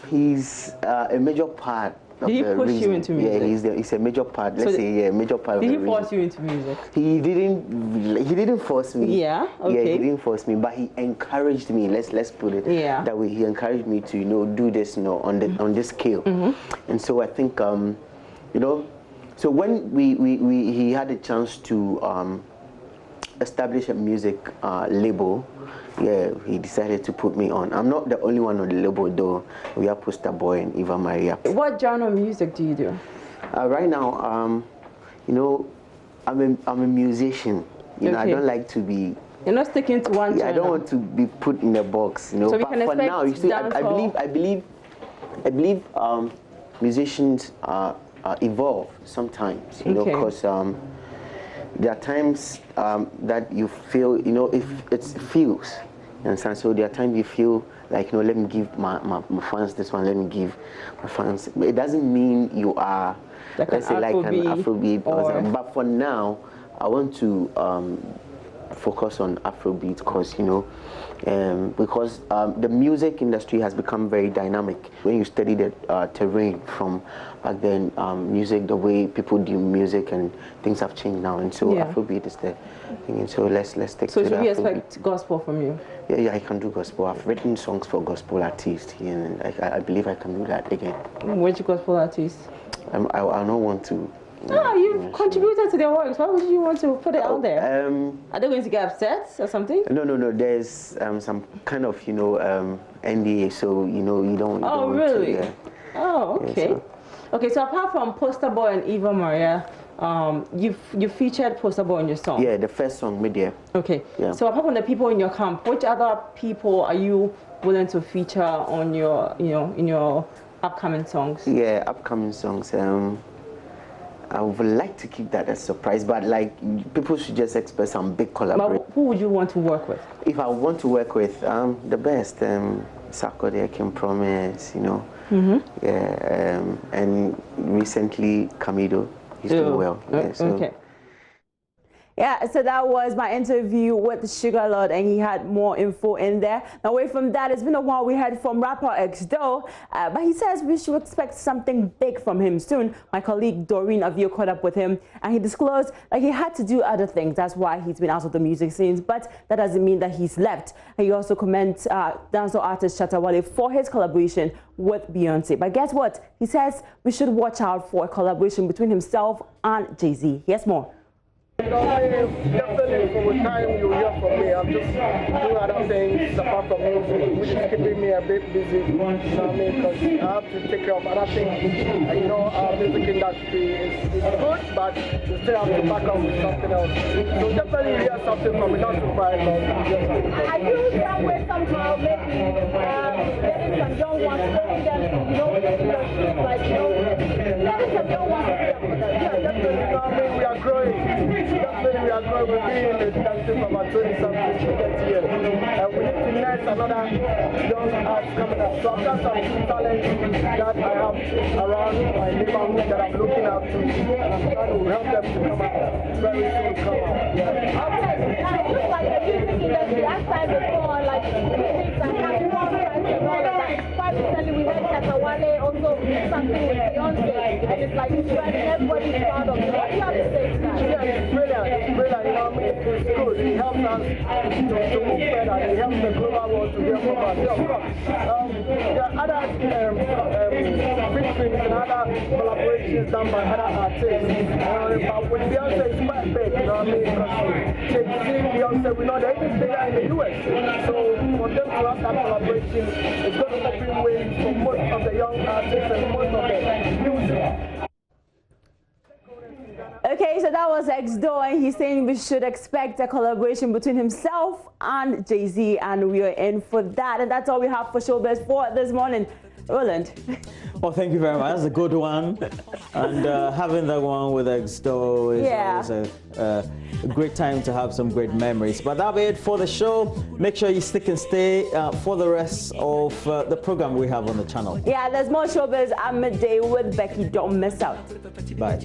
S14: He's a major part.
S13: Did he push you into music?
S14: Yeah, he's a major part. Let's say, major part.
S13: Did he force you into music?
S14: He didn't force me.
S13: Yeah. Okay.
S14: Yeah, he didn't force me, but he encouraged me. Let's put it that way. He encouraged me to do this on this scale. And so I think so when he had a chance to establish a music label. Yeah, he decided to put me on. I'm not the only one on the label though. We have Poster Boy and Eva Maria.
S13: What genre of music do you do?
S14: Right now, I'm a musician. I don't like to be.
S13: You're not sticking to one genre.
S14: I don't want to be put in a box. So
S13: we can
S14: for now, you see, I believe musicians evolve sometimes. Because there are times that you feel, if it feels, and so there are times you feel like, let me give my fans this one, let me give my fans. It doesn't mean you are, let's say, like an Afrobeat. But for now, I want to focus on Afrobeat because the music industry has become very dynamic. When you study the terrain from back then, music, the way people do music, and things have changed now, and so Afrobeat is the thing. And so let's take to that.
S13: So should we expect gospel from you?
S14: Yeah, I can do gospel. I've written songs for gospel artists, and I believe I can do that again.
S13: Which gospel artists?
S14: I don't want to.
S13: You've contributed to their works. Why would you want to put it out there? Are they going to get upset or something?
S14: No. There's some kind of NDA, so you don't.
S13: Oh, really? Oh, okay. Yeah, okay. So apart from Poster Boy and Eva Maria, you featured Poster Boy in your song.
S14: Yeah, the first song, Mid-Year.
S13: Okay. Yeah. So apart from the people in your camp, which other people are you willing to feature on your in your upcoming songs?
S14: Yeah, upcoming songs. I would like to keep that a surprise, but people should just expect some big collaboration.
S13: But who would you want to work with?
S14: If I want to work with, the best, Sarkodie, I Can Promise, Yeah, and recently Camido, he's doing well. Yeah, so.
S13: Okay. Yeah, so that was my interview with Sugalord, and he had more info in there. Now, away from that, it's been a while we heard from rapper X-Doe, but he says we should expect something big from him soon. My colleague Doreen Avio caught up with him, and he disclosed that he had to do other things. That's why he's been out of the music scenes, but that doesn't mean that he's left. He also commends dancehall artist Shatta Wale for his collaboration with Beyonce. But guess what? He says we should watch out for a collaboration between himself and Jay-Z. Here's more.
S15: Definitely from the time you hear from me, I'm just doing other things apart from music, which is keeping me a bit busy, you know what I mean, because I have to take care of other things. And you know, our music industry is good, but you still have to back up with something else. So definitely hear something from me, not to find out.
S17: Are you somewhere somehow maybe getting some young ones, getting them to, you know, like, you know, getting some young ones to do that?
S15: Yeah, definitely, you know what I mean, we are growing. Definitely we are going to be in the industry from about 20-something to 30 years. And we need to nurse another young arts coming up. So I've got some talents that I have around my neighborhood that I'm looking up to. And I'm trying to help them to come up very soon.
S17: Okay, now it looks like the music industry, last time before, like music and having more friends and all of that. Quite recently we heard Shatta Wale also something with Beyonce, and it's like it's driving everybody's proud of it. What do you have to say to that?
S15: Yeah, it's brilliant, you know what I mean? It's good. It helps us to move further. It helps the global world to hear from us. Yeah, of course. There are other big things and other collaborations done by other artists. But with Beyonce, it's quite big, you know what I mean? Because Jay-Z, Beyonce, we know they're even bigger in the US. So for them to have that collaboration, it's going to open ways for most of the young artists and most of the music.
S13: Okay, so that was X-Doe, and he's saying we should expect a collaboration between himself and Jay-Z, and we are in for that. And that's all we have for Showbiz for this morning. Roland.
S1: Well, thank you very much. That's a good one. And having that one with X-Doe is always a great time to have some great memories. But that'll be it for the show. Make sure you stick and stay for the rest of the program we have on the channel.
S13: Yeah, there's more Showbiz at midday with Becky. Don't miss out.
S1: Bye.